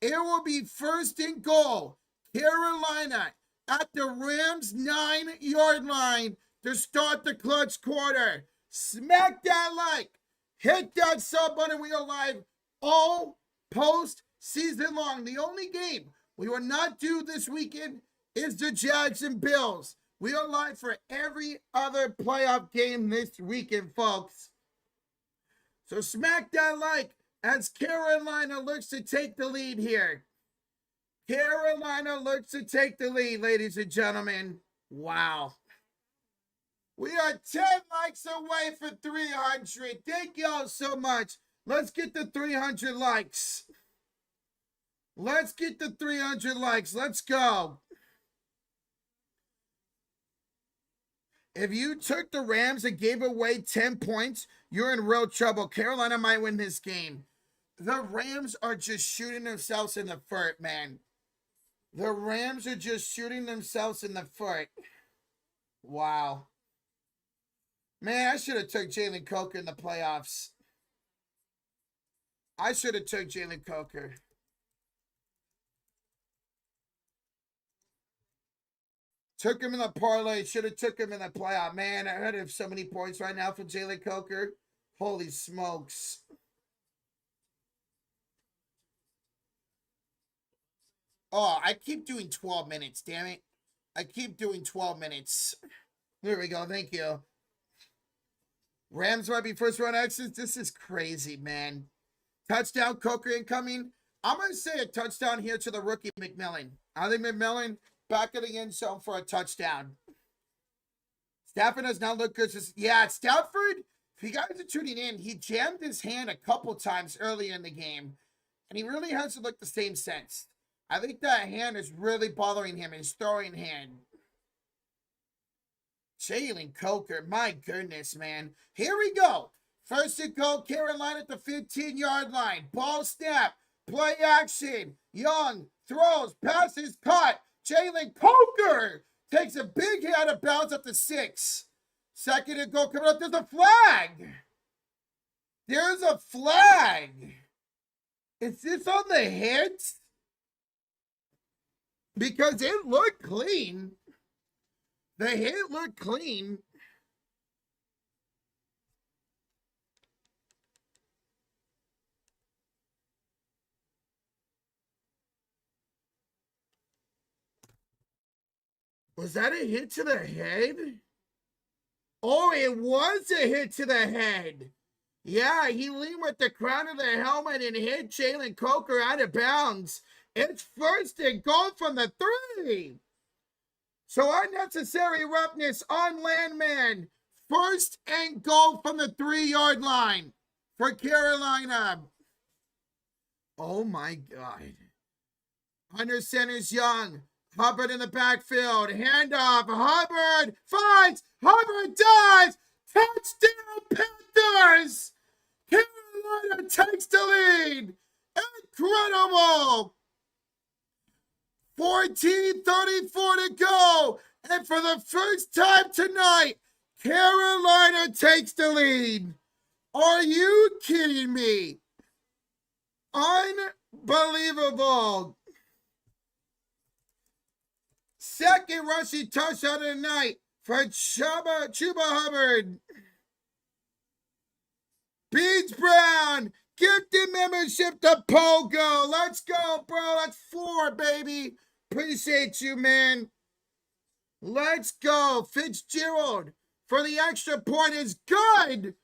It will be first and goal, Carolina at the Rams 9-yard line to start the clutch quarter. Smack that like, hit that sub button. We are live all postseason long. The only game we will not do this weekend is the Jags and Bills. We are live for every other playoff game this weekend, folks. So smack that like as Carolina looks to take the lead here. Carolina looks to take the lead, ladies and gentlemen. Wow. We are 10 likes away for 300. Thank y'all so much. Let's get the 300 likes. Let's get the 300 likes. Let's go. If you took the Rams and gave away 10 points, you're in real trouble. Carolina might win this game. The Rams are just shooting themselves in the foot, man. The Rams are just shooting themselves in the foot. Wow. Man, I should have took Jalen Coker in the playoffs. I should have took Jalen Coker. Took him in the parlay. Should have took him in the playoff. Man, I heard of so many points right now for Jalen Coker. Holy smokes. Oh, I keep doing 12 minutes, damn it. I keep doing 12 minutes. There we go. Thank you. Rams might be first round exits. This is crazy, man. Touchdown, Coker incoming. I'm going to say a touchdown here to the rookie McMillan. I think McMillan back of the end zone for a touchdown. Stafford does not look good. Yeah, Stafford, if you guys are tuning in, he jammed his hand a couple times earlier in the game, and he really hasn't looked the same since. I think that hand is really bothering him, his throwing hand. Jalen Coker, my goodness, man. Here we go. First and goal, Carolina at the 15-yard line. Ball snap, play action. Young throws, passes, caught. Jalen Coker takes a big hit out of bounds at the 6. Second and goal coming up. There's a flag. There's a flag. Is this on the hit? Because it looked clean. The hit looked clean. Was that a hit to the head? Oh, it was a hit to the head. Yeah, he leaned with the crown of the helmet and hit Jalen Coker out of bounds. It's first and goal from the 3. So unnecessary roughness on Landman. First and goal from the 3-yard line for Carolina. Oh my God. Under center's Young. Hubbard in the backfield. Handoff. Hubbard finds. Hubbard dives. Touchdown Panthers. Carolina takes the lead. Incredible. 14:34 to go. And for the first time tonight, Carolina takes the lead. Are you kidding me? Unbelievable. Second rushing touchdown of the night for Chuba Hubbard. Beach Brown, gifted membership to Pogo. Let's go, bro. That's 4, baby. Appreciate you, man. Let's go. Fitzgerald for the extra point is good.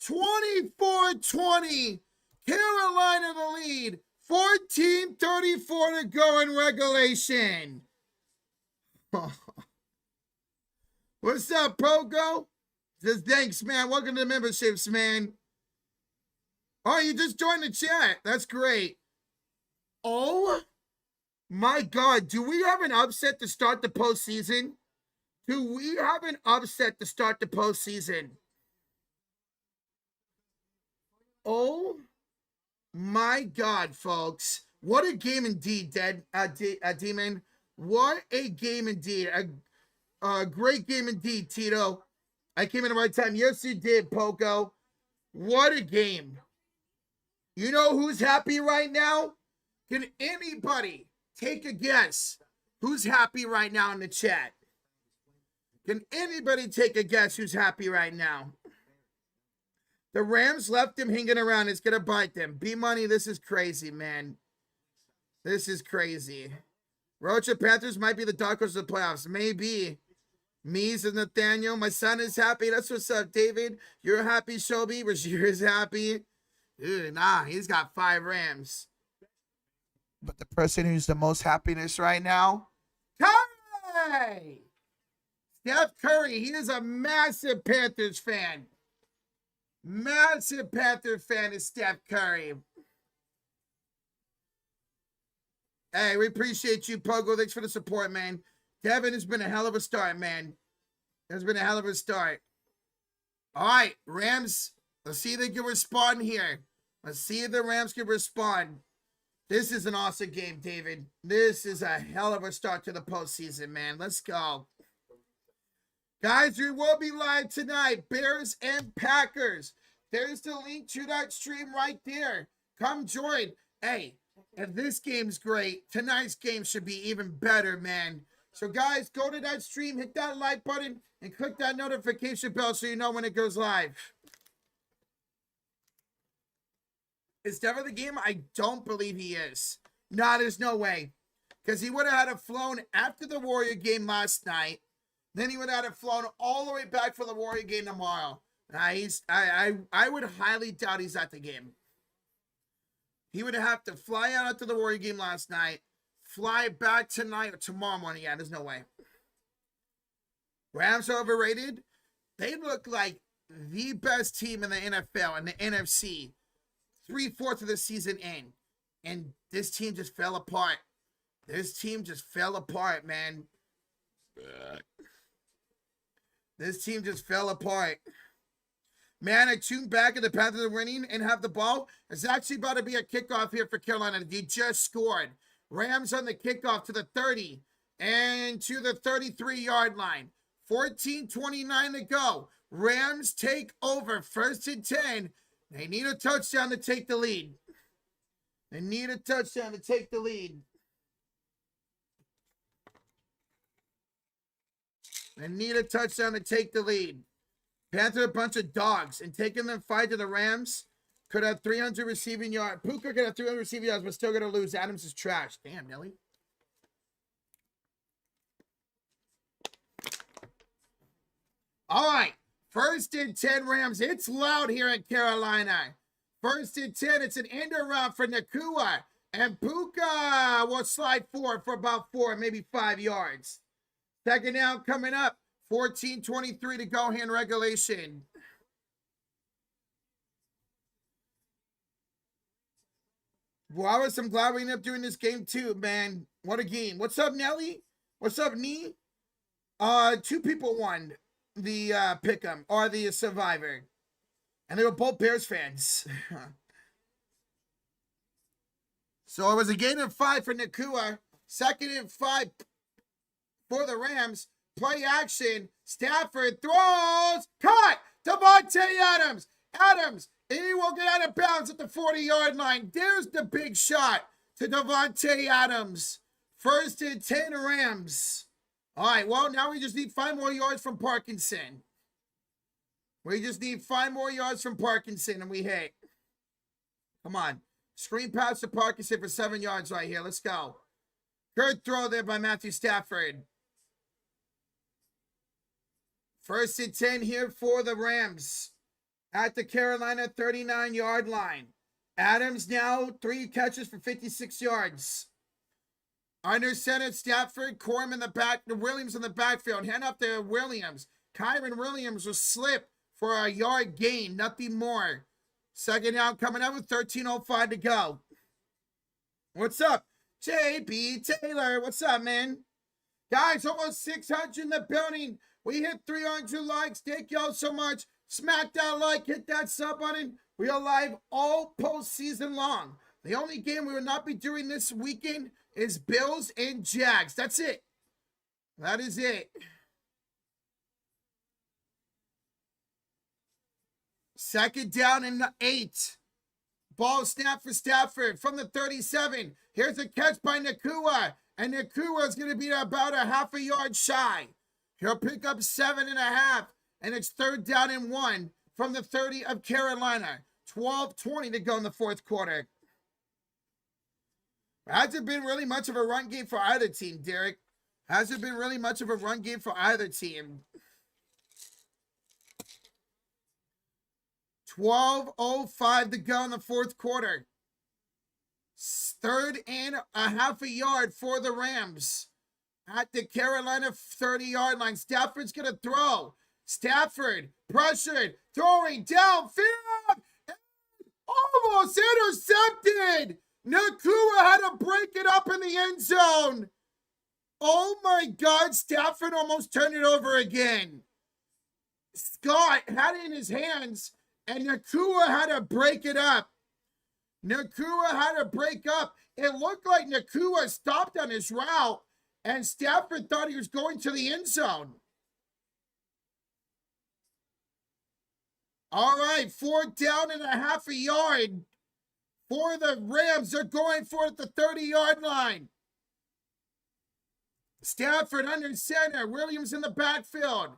24-20. Carolina the lead. 14:34 to go in regulation. What's up, Pogo? Says thanks, man. Welcome to the memberships, man. Oh, you just joined the chat. That's great. Oh my God. Do we have an upset to start the postseason? Do we have an upset to start the postseason? Oh my God, folks. What a game indeed, Demon. What a game indeed. A great game indeed, Tito. I came in the right time. Yes, you did, Poco. What a game. You know who's happy right now? Can anybody take a guess who's happy right now in the chat? Can anybody take a guess who's happy right now? The Rams left him hanging around. It's going to bite them. B-Money, this is crazy, man. This is crazy. Rocha Panthers might be the dark horse of the playoffs. Maybe. Mees and Nathaniel. My son is happy. That's what's up, David. You're happy, Shobi. Rashir is happy. Dude, nah, he's got 5 Rams. But the person who's the most happiness right now? Curry! Steph Curry. He is a massive Panthers fan. Massive Panther fan is Steph Curry. Hey, we appreciate you, Pogo. Thanks for the support, man. Devin has been a hell of a start, man. Has been a hell of a start. All right, Rams. Let's see if they can respond here. Let's see if the Rams can respond. This is an awesome game, David. This is a hell of a start to the postseason, man. Let's go. Guys, we will be live tonight. Bears and Packers. There's the link to that stream right there. Come join. Hey, if this game's great, tonight's game should be even better, man. So, guys, go to that stream, hit that like button, and click that notification bell so you know when it goes live. Is Devin the game? I don't believe he is. No, there's no way. Because he would have had it flown after the Warrior game last night. Then he would have had it flown all the way back for the Warrior game tomorrow. I would highly doubt he's at the game. He would have to fly out after the Warrior game last night, fly back tonight or tomorrow morning. Yeah, there's no way. Rams are overrated. They look like the best team in the NFL and the NFC. 3/4 of the season in. And this team just fell apart. This team just fell apart, man. This team just fell apart. Man, I tuned back and the Panthers are winning and have the ball. It's actually about to be a kickoff here for Carolina. They just scored. Rams on the kickoff to the 30 and to the 33-yard line. 14:29 to go. Rams take over. 1st and 10. They need a touchdown to take the lead. They need a touchdown to take the lead. They need a touchdown to take the lead. Panther a bunch of dogs, and taking them 5 to the Rams could have 300 receiving yards. Puka could have 300 receiving yards, but still going to lose. Adams is trash. Damn, Nelly. All right. 1st and 10 Rams. It's loud here in Carolina. 1st and 10. It's an end around for Nakua. And Puka will slide forward for about 4, maybe 5 yards. 2nd down coming up. 14:23 to go here in regulation. Well, I'm glad we ended up doing this game too, man. What a game. What's up, Nelly? What's up, Nee? 2 people won the Pick'em or the Survivor. And they were both Bears fans. So it was a gain of 5 for Nakua. 2nd and 5 for the Rams. Play action. Stafford throws. Cut. Davante Adams. Adams. He will get out of bounds at the 40-yard line. There's the big shot to Davante Adams. 1st and 10 Rams. All right, well, now we just need 5 more yards from Parkinson. We just need 5 more yards from Parkinson, and we hit. Come on. Screen pass to Parkinson for 7 yards right here. Let's go. Good throw there by Matthew Stafford. 1st and 10 here for the Rams at the Carolina 39-yard line. Adams now 3 catches for 56 yards. Under center, Stafford, Corum in the back, Williams in the backfield. Hand up to Williams. Kyron Williams will slip for a yard gain, nothing more. 2nd down coming up with 13:05 to go. What's up? JB Taylor, what's up, man? Guys, almost 600 in the building. We hit 300 likes. Thank y'all so much. Smack that like, hit that sub button. We are live all postseason long. The only game we will not be doing this weekend is Bills and Jags. That's it. That is it. Second down and 8. Ball snap for Stafford from the 37. Here's a catch by Nacua. And Nacua is going to be about a half a yard shy. He'll pick up 7.5. And it's third down and 1 from the 30 of Carolina. 12:20 to go in the fourth quarter. Hasn't been really much of a run game for either team, Derek. Hasn't been really much of a run game for either team. 12:05 to go in the fourth quarter. Third and a half a yard for the Rams at the Carolina 30-yard line. Stafford's going to throw. Stafford pressured, throwing downfield, almost intercepted. Nacua had to break it up in the end zone. Oh my God, Stafford almost turned it over again. Scott had it in his hands, and Nacua had to break it up. Nacua had to break up. It looked like Nacua stopped on his route, and Stafford thought he was going to the end zone. All right, 4th down and a half a yard for the Rams. They're going for it at the 30-yard line. Stafford under center. Williams in the backfield.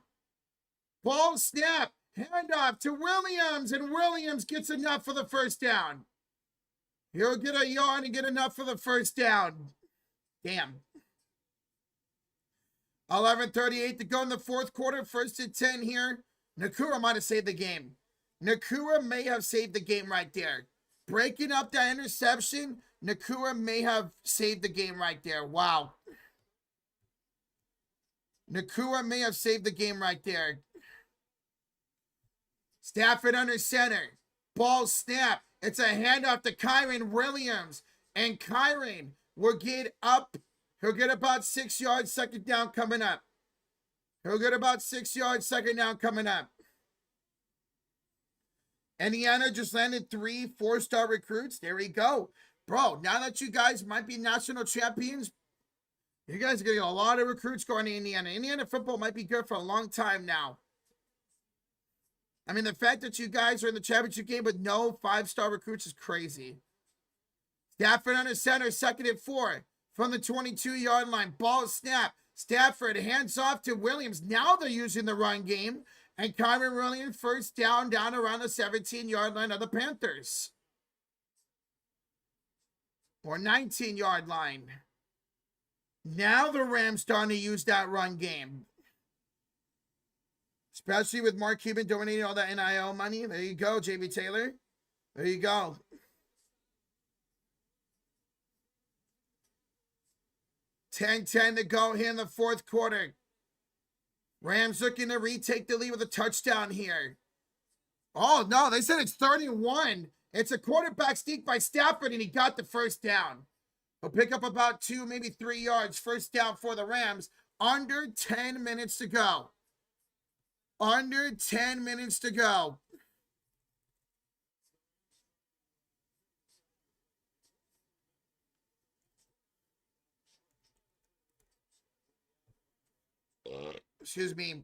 Ball snap. Handoff to Williams, and Williams gets enough for the first down. He'll get a yard and get enough for the first down. Damn. 11:38 to go in the fourth quarter. 1st and 10 here. Nacua might have saved the game. Nacua may have saved the game right there. Breaking up that interception, Nacua may have saved the game right there. Wow. Nacua may have saved the game right there. Stafford under center. Ball snap. It's a handoff to Kyren Williams. And Kyren will get up. He'll get about 6 yards. Second down coming up. He'll get about 6 yards. Second down coming up. Indiana just landed 3 4-star recruits. There we go. Bro, now that you guys might be national champions, you guys are going to get a lot of recruits going to Indiana. Indiana football might be good for a long time now. I mean, the fact that you guys are in the championship game with no 5-star recruits is crazy. Stafford under center, 2nd and 4 from the 22-yard line. Ball snap. Stafford hands off to Williams. Now they're using the run game. And Kyren Williams first down around the 17-yard line of the Panthers. Or 19-yard line. Now the Rams starting to use that run game. Especially with Mark Cuban donating all that NIL money. There you go, JB Taylor. There you go. $10-10 to go here in the fourth quarter. Rams looking to retake the lead with a touchdown here. Oh, no, they said it's 31. It's a quarterback sneak by Stafford, and he got the first down. He'll pick up about 2, maybe 3 yards. First down for the Rams. Under 10 minutes to go. Under 10 minutes to go. Excuse me.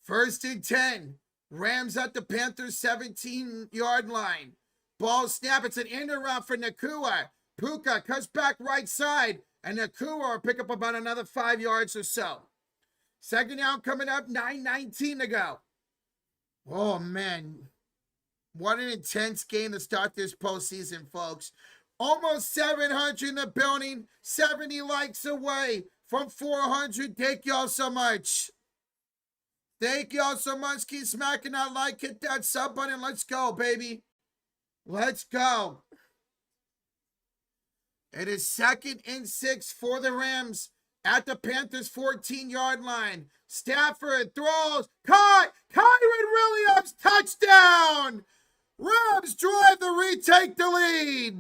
1st and 10. Rams at the Panthers 17-yard line. Ball snap. It's an end around for Nacua. Puka cuts back right side. And Nacua will pick up about another 5 yards or so. Second down coming up. 9:19 to go. Oh, man. What an intense game to start this postseason, folks. Almost 700 in the building. 70 likes away from 400. Thank y'all so much. Thank y'all so much. Keep smacking that like. Hit that sub button. Let's go, baby. Let's go. It is 2nd and 6 for the Rams at the Panthers 14-yard line. Stafford throws. Caught. Kyren Williams. Touchdown. Rams drive the retake the lead.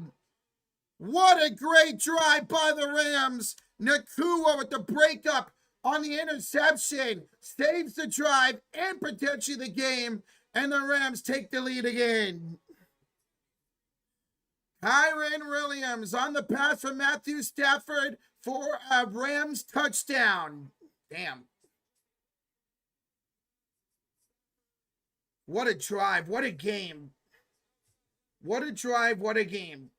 What a great drive by the Rams. Nakua with the breakup on the interception. Saves the drive and potentially the game. And the Rams take the lead again. Kyren Williams on the pass from Matthew Stafford for a Rams touchdown. Damn. What a drive. What a game. What a drive. What a game.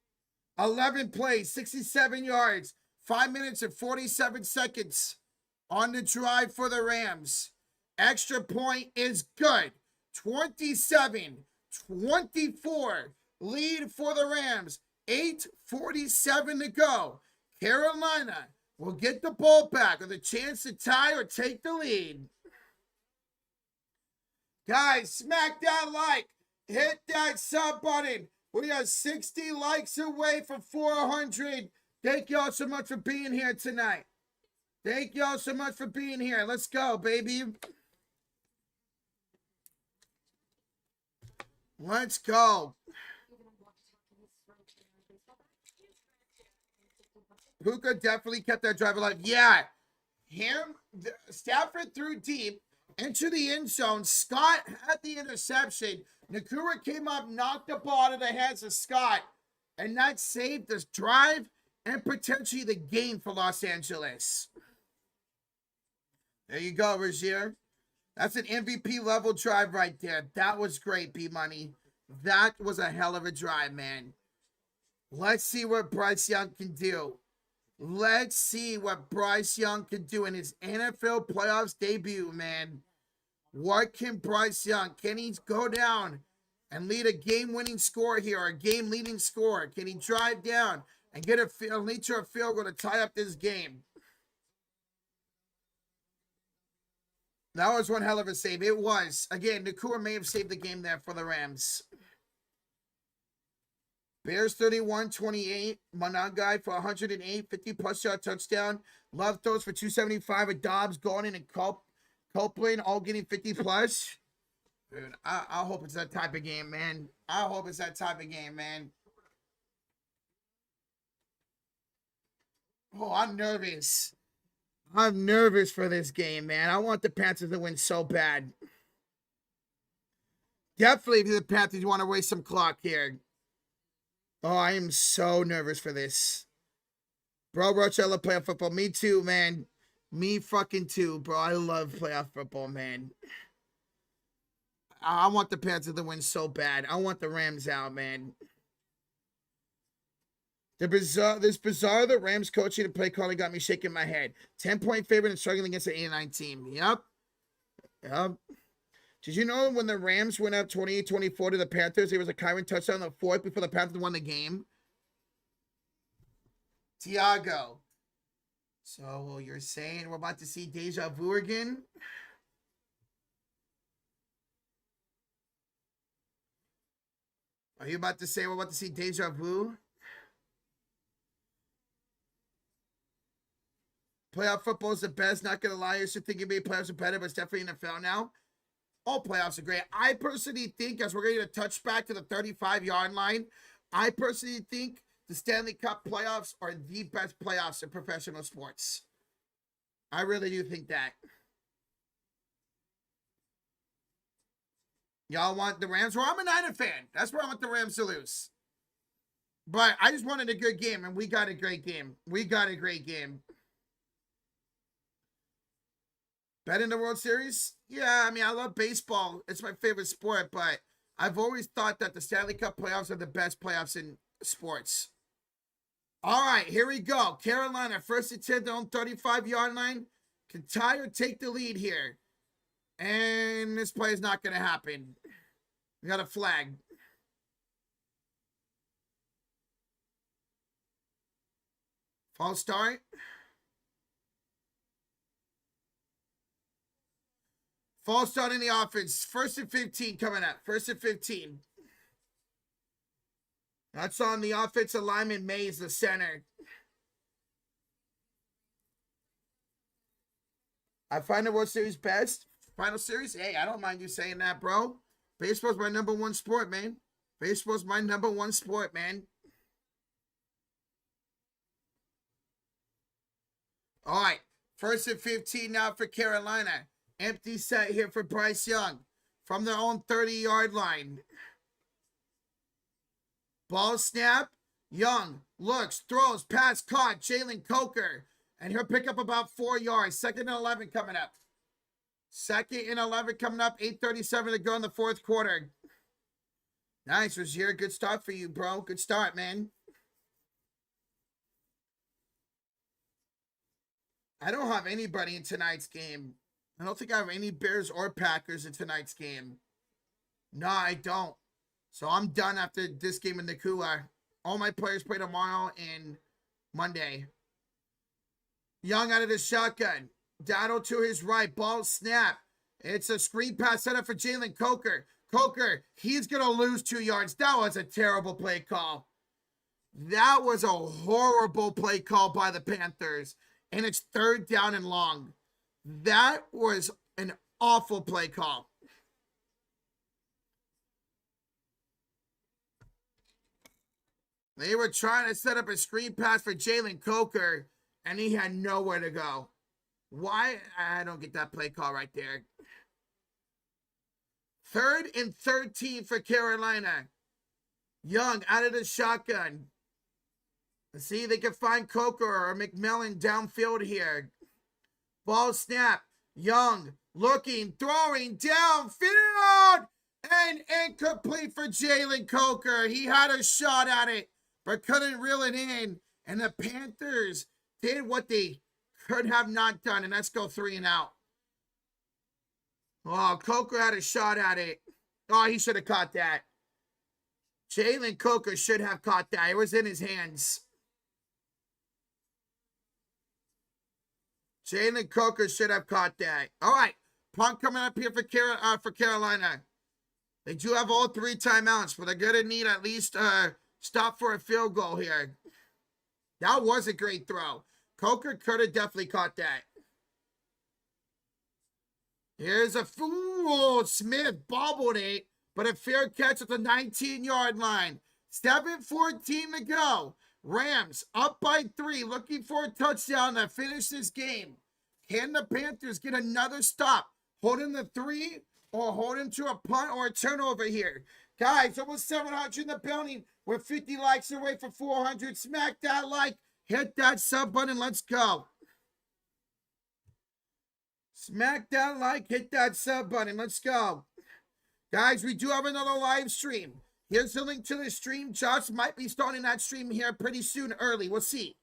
11 plays, 67 yards, 5 minutes and 47 seconds on the drive for the Rams. Extra point is good. 27-24 lead for the Rams. 8:47 to go. Carolina will get the ball back with a chance to tie or take the lead. Guys, smack that like. Hit that sub button. We are 60 likes away from 400. Thank y'all so much for being here tonight. Thank y'all so much for being here. Let's go, baby. Let's go. Puka definitely kept that drive alive. Yeah. Stafford threw deep into the end zone. Scott had the interception. Nakua came up, knocked the ball out of the hands of Scott, and that saved this drive and potentially the game for Los Angeles. There you go, Rozier. That's an MVP level drive right there. That was great, B-Money. That was a hell of a drive, man. Let's see what Bryce Young can do. Let's see what Bryce Young can do in his NFL playoffs debut, man. What can Bryce Young, can he go down and lead a game-winning score here, or a game-leading score? Can he drive down and get lead to a field goal to tie up this game? That was one hell of a save. It was. Again, Nakua may have saved the game there for the Rams. Bears 31-28. Monangai for 108, 50-plus yard touchdown. Love throws for 275 with Dobbs, Gordon, and Copeland all getting 50-plus. Dude, I hope it's that type of game, man. I hope it's that type of game, man. Oh, I'm nervous. I'm nervous for this game, man. I want the Panthers to win so bad. Definitely, if the Panthers want to waste some clock here. Oh, I am so nervous for this. Bro, Roach, I love playoff football. Me too, man. Me fucking too, bro. I love playoff football, man. I want the Panthers to win so bad. I want the Rams out, man. This bizarre the Rams coaching and play calling got me shaking my head. 10-point favorite and struggling against an 8-9 team. Yep. Did you know when the Rams went up 28-24 to the Panthers, there was a Kyren touchdown in the fourth before the Panthers won the game? Tiago. So you're saying we're about to see deja vu again? Are you about to say we're about to see deja vu? Playoff football is the best. Not going to lie. I used to think NBA playoffs are better, but it's definitely NFL now. All playoffs are great. I personally think, as we're going to get a touchback to the 35-yard line, I personally think the Stanley Cup playoffs are the best playoffs in professional sports. I really do think that. Y'all want the Rams? Well, I'm a Niner fan. That's where I want the Rams to lose. But I just wanted a good game, and we got a great game. We got a great game. Bet in the World Series? Yeah, I mean, I love baseball. It's my favorite sport, but I've always thought that the Stanley Cup playoffs are the best playoffs in sports. All right, here we go. Carolina, first attempt on 35-yard line. Can tie or take the lead here. And this play is not going to happen. We got a flag. False start. False start in the offense. 1st and 15 coming up. 1st and 15. That's on the offensive lineman, Mays, the center. I find the World Series best. Final series? Hey, I don't mind you saying that, bro. Baseball's my number one sport, man. Baseball's my number one sport, man. All right. 1st and 15 now for Carolina. Empty set here for Bryce Young from their own 30-yard line. Ball snap. Young looks, throws, pass caught. Jalen Coker. And he'll pick up about 4 yards. 2nd and 11 coming up. 2nd and 11 coming up. 8:37 to go in the 4th quarter. Nice, Rozier. Good start for you, bro. Good start, man. I don't have anybody in tonight's game. I don't think I have any Bears or Packers in tonight's game. No, I don't. So I'm done after this game in Nakua. All my players play tomorrow and Monday. Young out of the shotgun. Dowdle to his right. Ball snap. It's a screen pass set up for Jalen Coker. Coker, he's going to lose 2 yards. That was a terrible play call. That was a horrible play call by the Panthers. And it's 3rd down and long. That was an awful play call. They were trying to set up a screen pass for Jalen Coker, and he had nowhere to go. Why? I don't get that play call right there. 3rd and 13 for Carolina. Young out of the shotgun. Let's see if they can find Coker or McMillan downfield here. Ball snap. Young looking, throwing downfield. And incomplete for Jalen Coker. He had a shot at it, but couldn't reel it in. And the Panthers did what they could have not done. And let's go 3 and out. Oh, Coker had a shot at it. Oh, he should have caught that. Jalen Coker should have caught that. It was in his hands. Jalen Coker should have caught that. All right. Punt coming up here for Carolina. They do have all 3 timeouts, but they're going to need at least stop for a field goal here. That was a great throw. Coker could have definitely caught that. Here's a fool. Smith bobbled it, but a fair catch at the 19-yard line. 7:14 to go. Rams up by 3, looking for a touchdown to finish this game. Can the Panthers get another stop? Holding the 3 or holding to a punt or a turnover here? Guys, almost 700 in the building. We're 50 likes away from 400. Smack that like. Hit that sub button. Let's go. Smack that like. Hit that sub button. Let's go. Guys, we do have another live stream. Here's the link to the stream. Josh might be starting that stream here pretty soon, early. We'll see.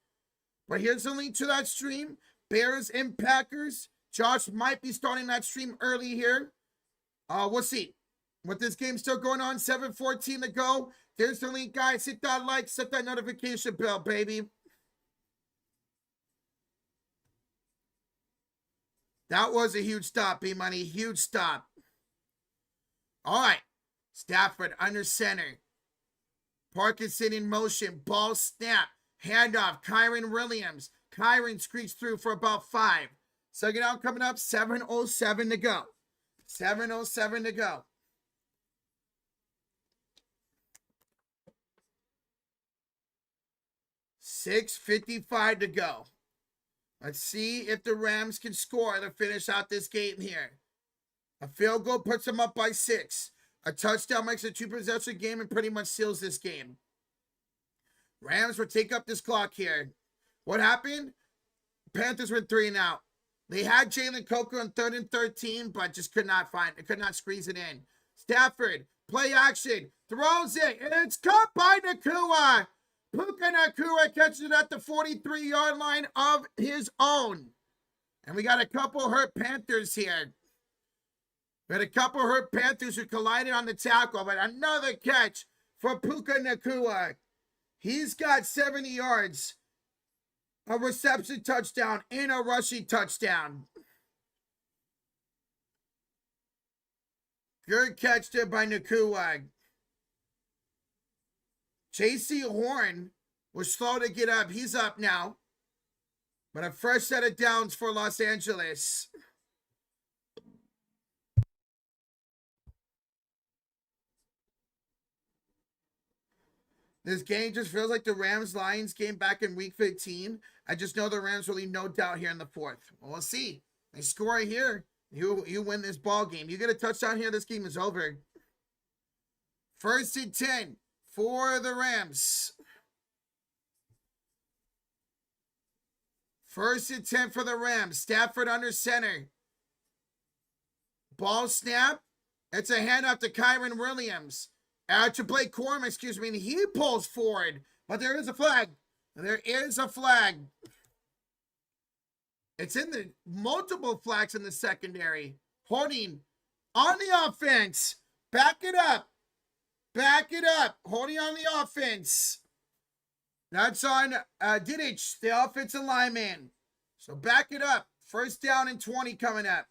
But here's the link to that stream. Bears and Packers. Josh might be starting that stream early here. We'll see. With this game still going on, 7:14 to go. There's the link, guys. Hit that like, set that notification bell, baby. That was a huge stop, B-Money. Huge stop. All right. Stafford under center. Parkinson in motion. Ball snap. Handoff. Kyron Williams. Kyron screeds through for about 5. Second out coming up. 7:07 to go. 7:07 to go. $6:55 to go. Let's see if the Rams can score to finish out this game here. A field goal puts them up by 6. A touchdown makes a 2-possession game and pretty much seals this game. Rams will take up this clock here. What happened? Panthers went 3 and out. They had Jalen Coker on 3rd and 13, but just could not squeeze it in. Stafford, play action, throws it, and it's caught by Nakua. Puka Nakua catches it at the 43-yard line of his own. And we got a couple hurt Panthers here. We had a couple hurt Panthers who collided on the tackle, but another catch for Puka Nakua. He's got 70 yards, a reception touchdown, and a rushing touchdown. Good catch there by Nakua. J.C. Horn was slow to get up. He's up now. But a fresh set of downs for Los Angeles. This game just feels like the Rams-Lions game back in Week 15. I just know the Rams will leave no doubt here in the fourth. Well, we'll see. They score here. You win this ball game. You get a touchdown here, this game is over. 1st and 10 for the Rams. 1st and 10 for the Rams. Stafford under center. Ball snap. It's a handoff to Kyren Williams. To Blake Corum, excuse me. And he pulls forward. But there is a flag. There is a flag. It's in the multiple flags in the secondary. Holding on the offense. Back it up. Back it up. Holding on the offense. That's on Diddich, the offensive lineman. So back it up. 1st down and 20 coming up.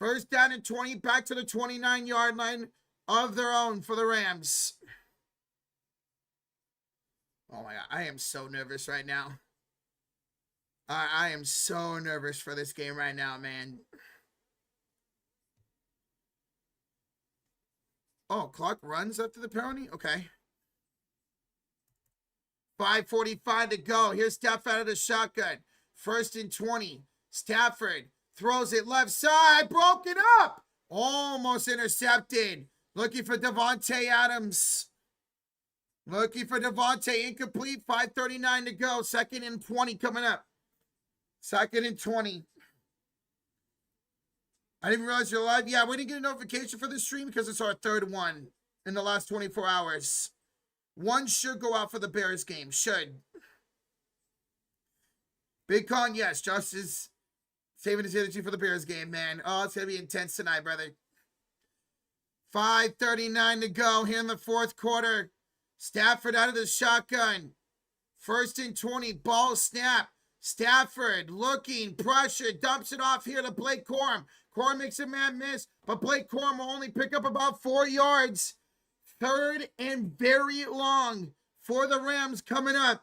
1st down and 20. Back to the 29-yard line of their own for the Rams. Oh my God. I am so nervous right now. I am so nervous for this game right now, man. Oh, clock runs after the penalty? Okay. 5:45 to go. Here's Stafford out of the shotgun. 1st and 20. Stafford throws it left side. Broken up. Almost intercepted. Looking for Devontae Adams. Looking for Devontae. Incomplete. 5:39 to go. 2nd and 20 coming up. 2nd and 20. I didn't realize you're live. Yeah, we didn't get a notification for this stream because it's our 3rd one in the last 24 hours. One should go out for the Bears game. Should. Big Con, yes. Josh is saving his energy for the Bears game, man. Oh, it's going to be intense tonight, brother. 5:39 to go here in the 4th quarter. Stafford out of the shotgun. 1st and 20. Ball snap. Stafford looking, pressure, dumps it off here to Blake Corum. Corum makes a man miss, but Blake Corum will only pick up about 4 yards. 3rd and very long for the Rams coming up.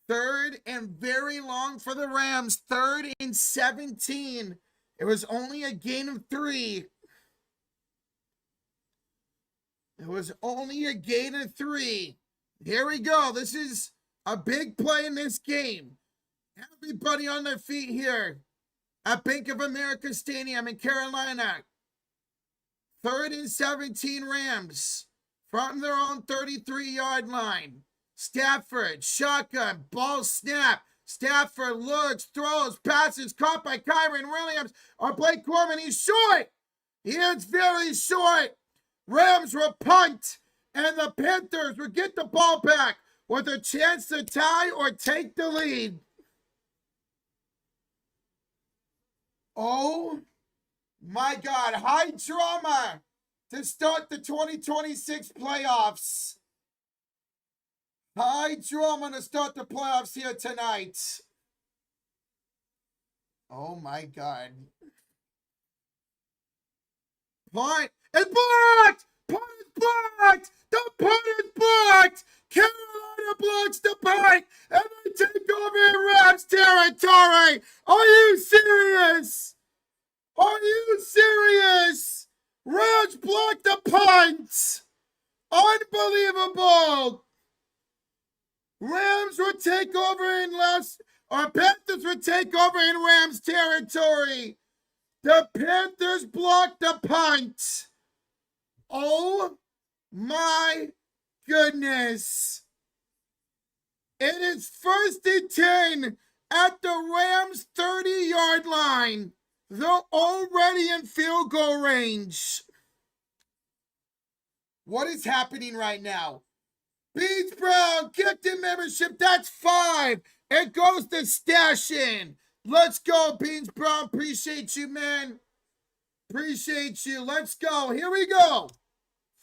3rd and very long for the Rams. 3rd and 17. It was only a gain of 3. It was only a gain of 3. Here we go. This is a big play in this game. Everybody on their feet here at Bank of America Stadium in Carolina. 3rd and 17 Rams from their own 33-yard line. Stafford, shotgun, ball snap. Stafford looks, throws, passes, caught by Kyren Williams. Or Blake Corum, he's short. He is very short. Rams will punt, and the Panthers will get the ball back with a chance to tie or take the lead. Oh my God, high drama to start the 2026 playoffs. High drama to start the playoffs here tonight. Oh my God. Punt is blocked! Punt is blocked! The punt is blocked! Carolina blocks the punt, and they take over in Rams territory. Are you serious? Are you serious? Rams block the punt. Unbelievable. Rams will take over in Panthers will take over in Rams territory. The Panthers block the punt. Oh my goodness. It is 1st and 10 at the Rams 30-yard line. They're already in field goal range. What is happening right now? Beans Brown, gifted membership. That's 5. It goes to Stash In. Let's go, Beans Brown. Appreciate you, man. Appreciate you. Let's go. Here we go.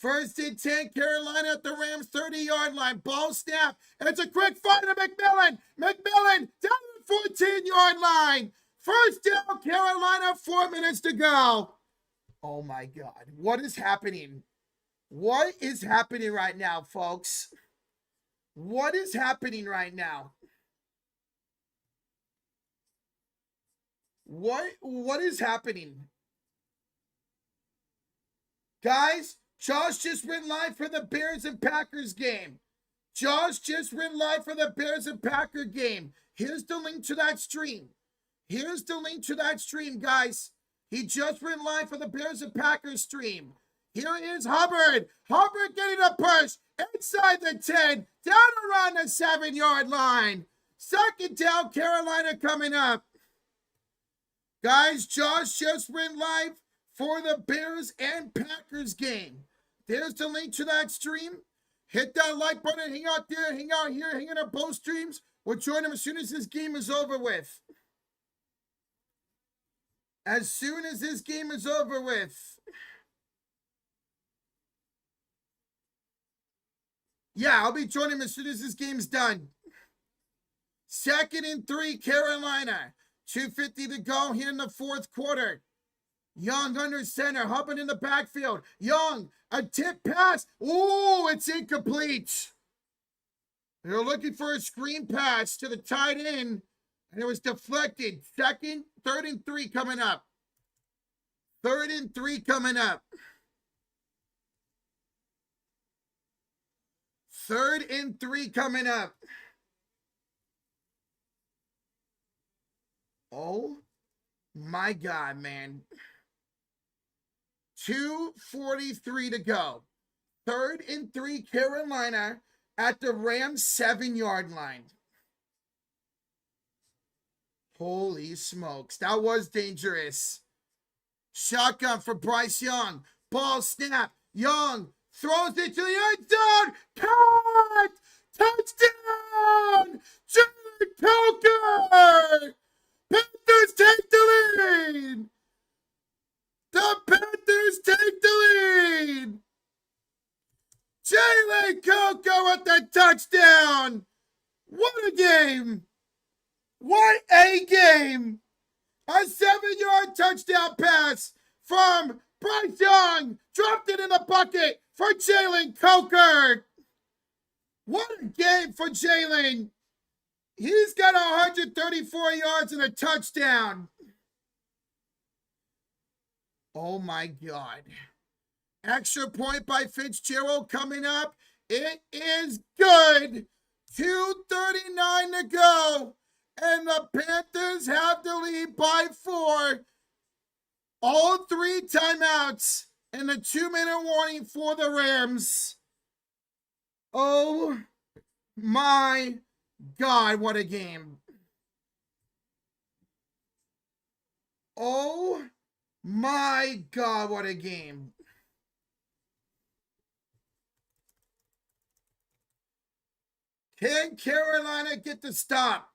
1st and 10, Carolina at the Rams 30-yard line. Ball snap. And it's a quick fire to McMillan. McMillan down the 14-yard line. 1st down, Carolina, 4 minutes to go. Oh my God. What is happening? What is happening right now, folks? What is happening right now? What is happening? Guys, Josh just went live for the Bears and Packers game. Josh just went live for the Bears and Packer game. Here's the link to that stream. Here's the link to that stream, guys. He just went live for the Bears and Packers stream. Here is Hubbard. Hubbard getting a push inside the 10, down around the 7-yard line. Second down, Carolina coming up. Guys, Josh just went live for the Bears and Packers game. There's the link to that stream. Hit that like button. Hang out there, hang out here, hang out on both streams. We'll join him as soon as this game is over with. As soon as this game is over with. Yeah, I'll be joining him as soon as this game's done. 2nd and 3, Carolina. 2:50 to go here in the fourth quarter. Young under center, Hubbard in the backfield. Young, a tip pass. Ooh, it's incomplete. They're looking for a screen pass to the tight end, and it was deflected. 3rd and 3 coming up. 3rd and 3 coming up. 3rd and 3 coming up. Oh my God, man. 2:43 to go. 3rd and 3, Carolina at the Rams 7-yard line. Holy smokes. That was dangerous. Shotgun for Bryce Young. Ball snap. Young throws it to the end zone. Caught! Touchdown! Jalen Coker! Panthers take the lead! The Panthers take the lead! Jalen Coker with the touchdown! What a game! What a game! A 7-yard touchdown pass from Bryce Young. Dropped it in the bucket for Jalen Coker. What a game for Jalen. He's got 134 yards and a touchdown. Oh my God. Extra point by Fitzgerald coming up. It is good. 2:39 to go. And the Panthers have the lead by 4. All 3 timeouts and a 2-minute warning for the Rams. Oh my God, what a game. Oh my God, what a game. Can Carolina get the stop?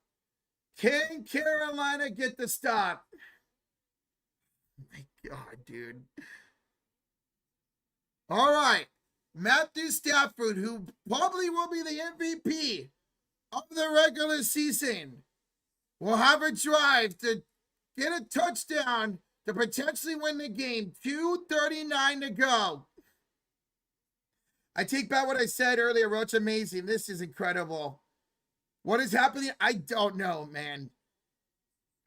Can Carolina get the stop? Oh my God, dude. All right. Matthew Stafford, who probably will be the MVP of the regular season, will have a drive to get a touchdown to potentially win the game. 2:39 to go. I take back what I said earlier, Roach. Amazing. This is incredible. What is happening? I don't know, man.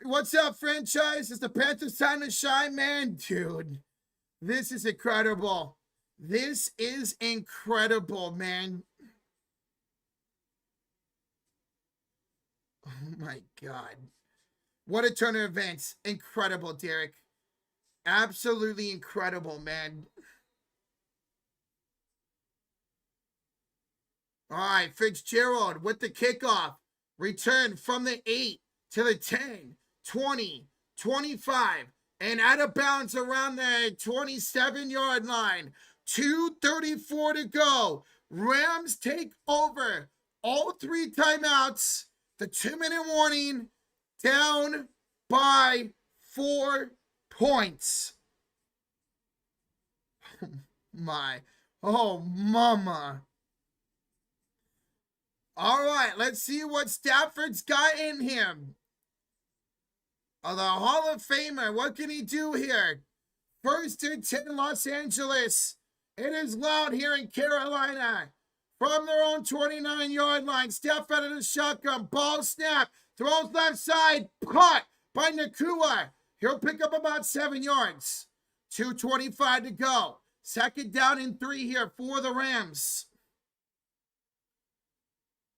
What's up, franchise? Is the Panthers time to shine, man? Dude, this is incredible. This is incredible, man. Oh, my God. What a turn of events. Incredible, Derek. Absolutely incredible, man. All right, Fitzgerald with the kickoff. Return from the 8 to the 10, 20, 25, and out of bounds around the 27-yard line. 2:34 to go. Rams take over. All 3 timeouts. The 2-minute warning. Down by 4 points. Oh, my. Oh, mama. All right, let's see what Stafford's got in him. Oh, the Hall of Famer, what can he do here? 1st and 10, Los Angeles. It is loud here in Carolina. From their own 29-yard line, Stafford out of the shotgun, ball snap, throws left side, caught by Nakua. He'll pick up about 7 yards. 2:25 to go. Second down and 3 here for the Rams.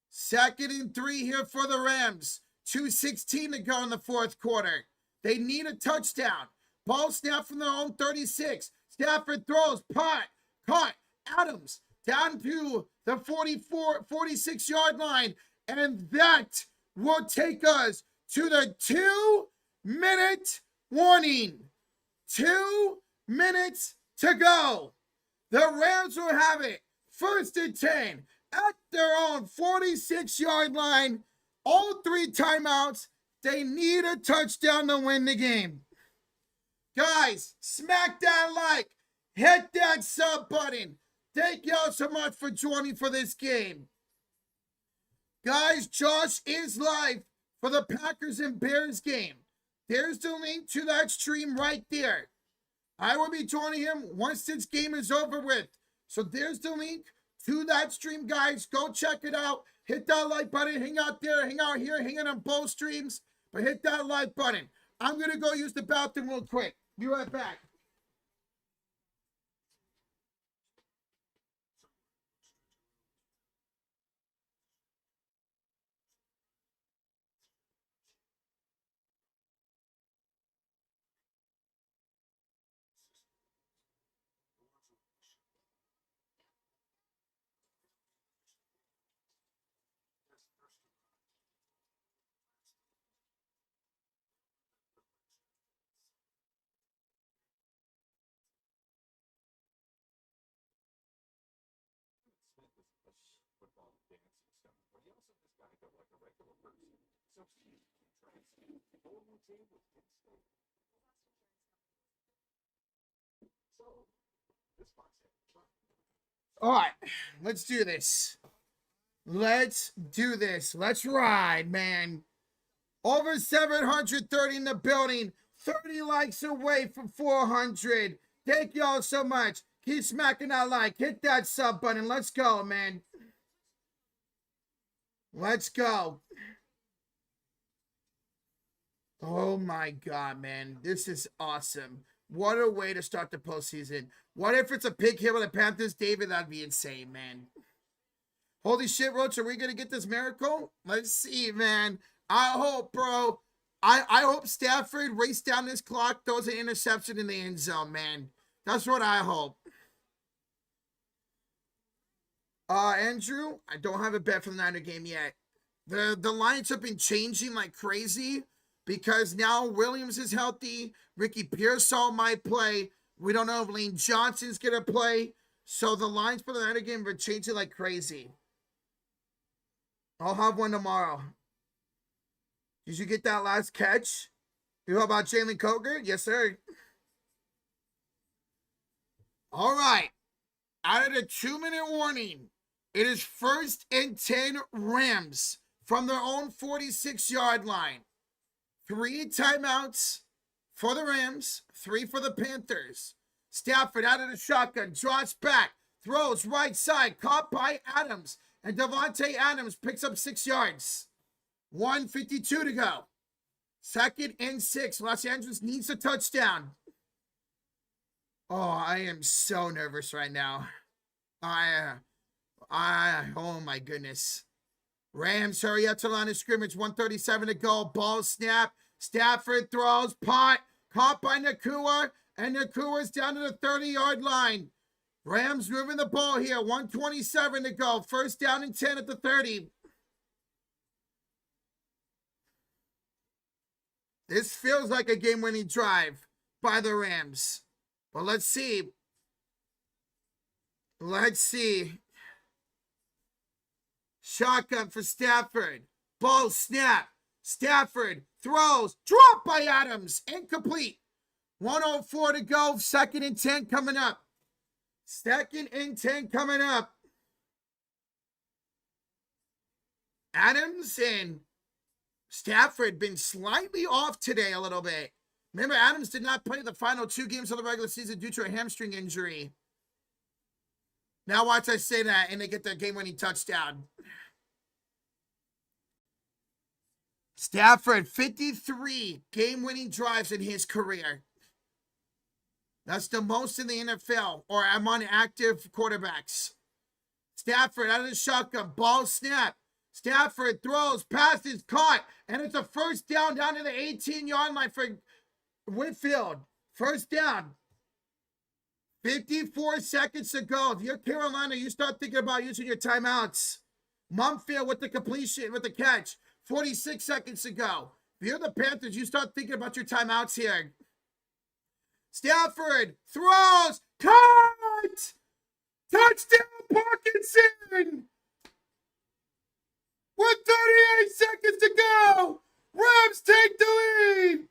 Second and 3 here for the Rams. 2:16 to go in the fourth quarter. They need a touchdown. Ball snap from their own 36. Stafford throws, punt, caught. Adams down to the 46-yard line. And that will take us to the 2-minute warning. 2 minutes to go. The Rams will have it. First and 10 at their own 46-yard line. All 3 timeouts. They need a touchdown to win the game. Guys, smack that like. Hit that sub button. Thank y'all so much for joining for this game. Guys, Josh is live for the Packers and Bears game. There's the link to that stream right there. I will be joining him once this game is over with. So there's the link to that stream, guys. Go check it out. Hit that like button. Hang out there, hang out here, hang out on both streams. But hit that like button. I'm going to go use the bathroom real quick. Be right back. All right, let's do this. Let's do this. Let's ride, man. Over 730 in the building. 30 likes away from 400. Thank y'all so much. Keep smacking that like. Hit that sub button. Let's go, man. Let's go. Oh my God, man. This is awesome. What a way to start the postseason. What if it's a pig hit with the Panthers? David, that'd be insane, man. Holy shit, Roach, are we going to get this miracle? Let's see, man. I hope, bro. I hope Stafford raced down this clock, throws an interception in the end zone, man. That's what I hope. Andrew, I don't have a bet for the Niner game yet. The lines have been changing like crazy because now Williams is healthy. Ricky Pearsall might play. We don't know if Lane Johnson's going to play. So the lines for the Niner game are changing like crazy. I'll have one tomorrow. Did you get that last catch? You know about Jalen Coker? Yes, sir. All right. Out of the 2-minute warning, it is first and 10 Rams from their own 46-yard line. 3 timeouts for the Rams, 3 for the Panthers. Stafford out of the shotgun, draws back, throws right side, caught by Adams. And Devontae Adams picks up 6 yards. 1:52 to go. Second and 6. Los Angeles needs a touchdown. Oh, I am so nervous right now. Oh my goodness. Rams hurry up to line of scrimmage. 1:37 to go. Ball snap. Stafford throws. Punt. Caught by Nakua. And Nakua's down to the 30-yard line. Rams moving the ball here. 1:27 to go. First down and 10 at the 30. This feels like a game-winning drive by the Rams. But let's see. Let's see. Shotgun for Stafford. Ball snap. Stafford throws. Dropped by Adams. Incomplete. 1:04 to go. Second and 10 coming up. Second and 10 coming up. Adams and Stafford been slightly off today a little bit. Remember, Adams did not play the final 2 games of the regular season due to a hamstring injury. Now watch I say that and they get their game-winning touchdown. Stafford, 53 game-winning drives in his career. That's the most in the NFL, or among active quarterbacks. Stafford out of the shotgun, ball snap. Stafford throws, passes, caught, and it's a first down to the 18-yard line for Whitfield. First down. 54 seconds to go. If you're Carolina, you start thinking about using your timeouts. Mumfield with the completion, with the catch. 46 seconds to go. If you're the Panthers, you start thinking about your timeouts here. Stafford throws, caught! Touchdown, Parkinson! With 38 seconds to go, Rams take the lead!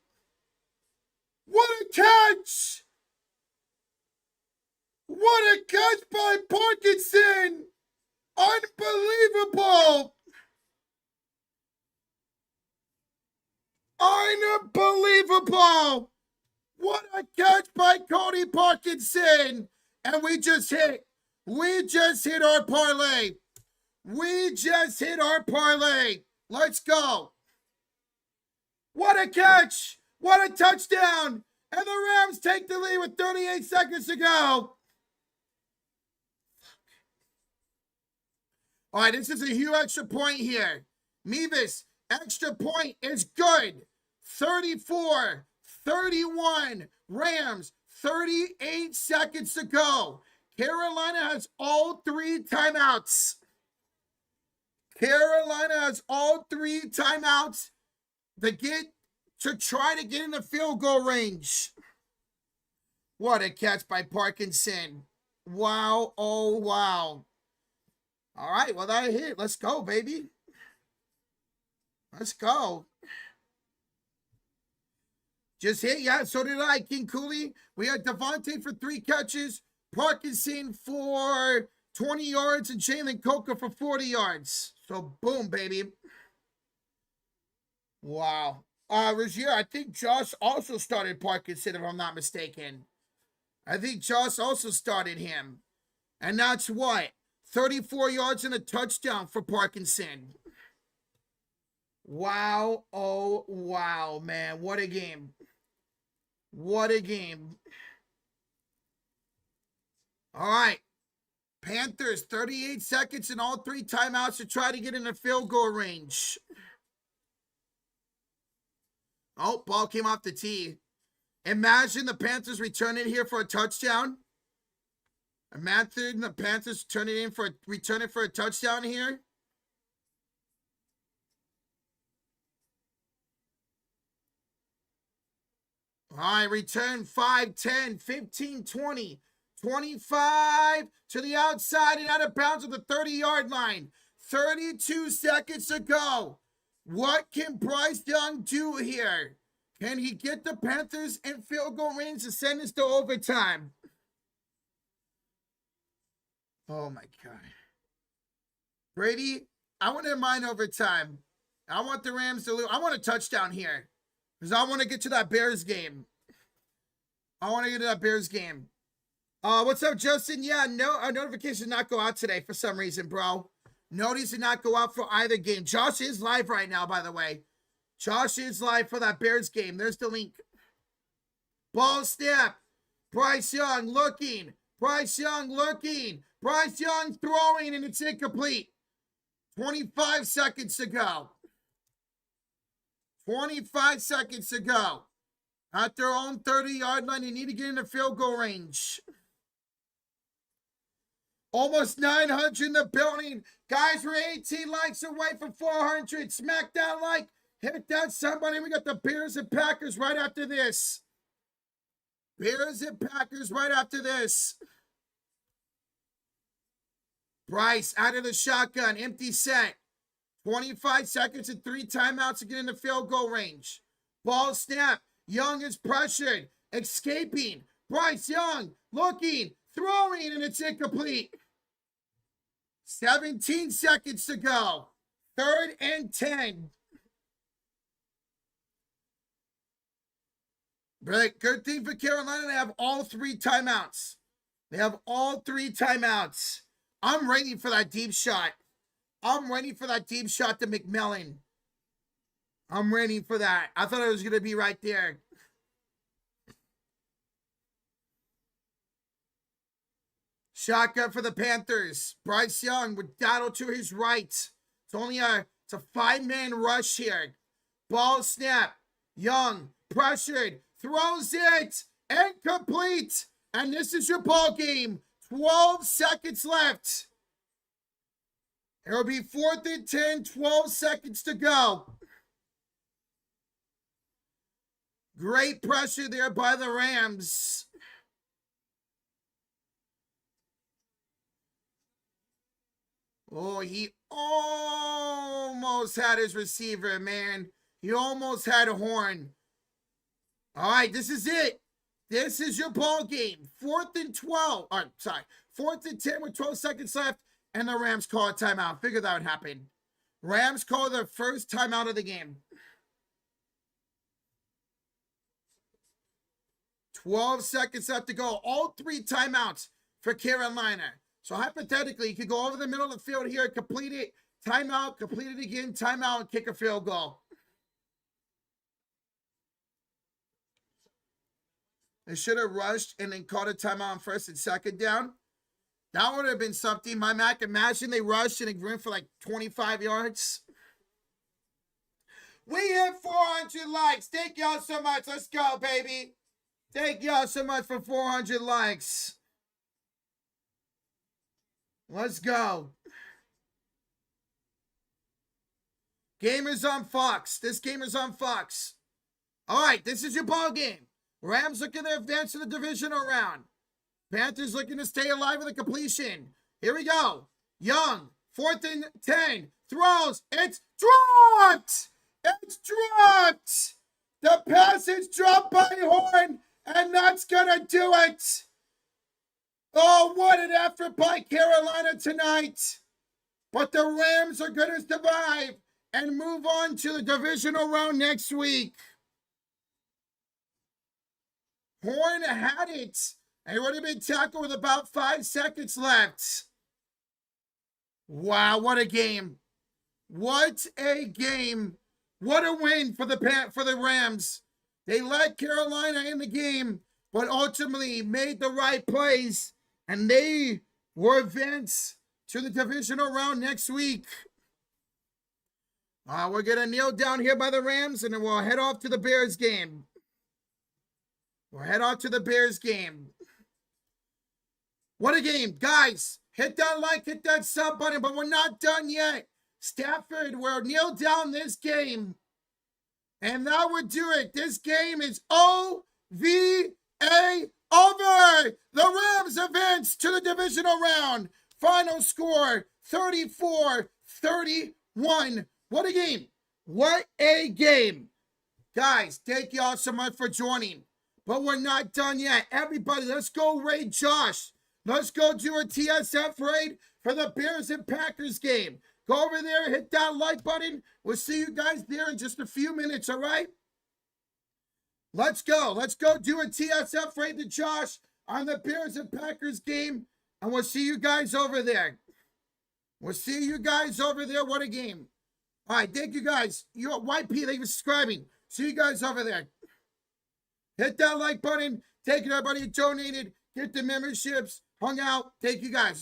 What a catch! What a catch by Parkinson! Unbelievable! Unbelievable! What a catch by Cody Parkinson! And we just hit our parlay. We just hit our parlay. Let's go. What a catch! What a touchdown! And the Rams take the lead with 38 seconds to go. All right, this is a huge extra point here. Mevis, extra point is good. 34-31. Rams, 38 seconds to go. Carolina has all 3 timeouts. Carolina has all 3 timeouts to try to get in the field goal range. What a catch by Parkinson. Wow, oh wow. All right, well, that hit. Let's go, baby. Let's go. Just hit, yeah, so did I. King Cooley. We had Devontae for 3 catches, Parkinson for 20 yards, and Jalen Coker for 40 yards. So, boom, baby. Wow. Rozier, I think Josh also started Parkinson, if I'm not mistaken. I think Josh also started him. And that's what? 34 yards and a touchdown for Parkinson. Wow. Oh, wow, man. What a game. What a game. All right. Panthers, 38 seconds and all 3 timeouts to try to get in the field goal range. Oh, ball came off the tee. Imagine the Panthers return it here for a touchdown. Imagine the Panthers return it for a touchdown here. All right, return 5, 10, 15, 20, 25 to the outside and out of bounds at the 30-yard line. 32 seconds to go. What can Bryce Young do here? Can he get the Panthers in field goal range to send us to overtime? Oh, my God. Brady, I wouldn't mind overtime. I want the Rams to lose. I want a touchdown here because I want to get to that Bears game. What's up, Justin? Yeah, no, a notification did not go out today for some reason, bro. Notice did not go out for either game. Josh is live right now, by the way. Josh is live for that Bears game. There's the link. Ball snap. Bryce Young looking. Bryce Young throwing, and it's incomplete. 25 seconds to go. 25 seconds to go. At their own 30-yard line, they need to get in the field goal range. Almost 900 in the building. Guys, we're 18 likes away from 400. Smack that like. Hit that somebody. We got the Bears and Packers right after this. Bryce out of the shotgun. Empty set. 25 seconds and 3 timeouts to get in the field goal range. Ball snap. Young is pressured. Escaping. Bryce Young looking. Throwing, and it's incomplete. 17 seconds to go. 3rd and 10. But good thing for Carolina, they have all 3 timeouts. I'm ready for that deep shot. To McMillan. I'm ready for that. I thought it was going to be right there. Shotgun for the Panthers. Bryce Young with Dowdle to his right. It's a 5-man rush here. Ball snap. Young pressured. Throws it. Incomplete. And this is your ball game. 12 seconds left. It'll be 4th and 10. 12 seconds to go. Great pressure there by the Rams. Oh, he almost had his receiver, man. He almost had a horn. All right, this is it. This is your ball game. 4th and 12. 4th and 10 with 12 seconds left. And the Rams call a timeout. Figured that would happen. Rams call their first timeout of the game. 12 seconds left to go. All 3 timeouts for Carolina. So hypothetically, you could go over the middle of the field here, complete it, timeout, complete it again, timeout, and kick a field goal. They should have rushed and then called a timeout on 1st and 2nd down. That would have been something. My Mac, imagine they rushed and they ran for like 25 yards. We hit 400 likes. Thank y'all so much. Let's go, baby. Thank y'all so much for 400 likes. Let's go. Game is on Fox. This game is on Fox. All right, this is your ball game. Rams looking to advance to the divisional round. Panthers looking to stay alive with a completion. Here we go. Young, 4th and 10. Throws. It's dropped. It's dropped. The pass is dropped by Horn, and that's going to do it. Oh, what an effort by Carolina tonight. But the Rams are going to survive and move on to the divisional round next week. Horn had it. He would have been tackled with about 5 seconds left. Wow, what a game. What a game. What a win for the Rams. They led Carolina in the game, but ultimately made the right plays. And they will advance to the divisional round next week. We're going to kneel down here by the Rams, and then we'll head off to the Bears game. We'll head off to the Bears game. What a game. Guys, hit that like, hit that sub button, but we're not done yet. Stafford will kneel down this game. And that would do it. This game is OVA. Over! The Rams advance to the divisional round. Final score, 34-31. What a game. What a game. Guys, thank y'all so much for joining. But we're not done yet. Everybody, let's go raid Josh. Let's go do a TSF raid for the Bears and Packers game. Go over there, hit that like button. We'll see you guys there in just a few minutes, all right? Let's go. Let's go do a TSF raid to Josh on the Bears and Packers game. And we'll see you guys over there. We'll see you guys over there. What a game. All right. Thank you guys. You're YP. Thank you for subscribing. See you guys over there. Hit that like button. Thank you, everybody who donated. Get the memberships. Hung out. Thank you guys.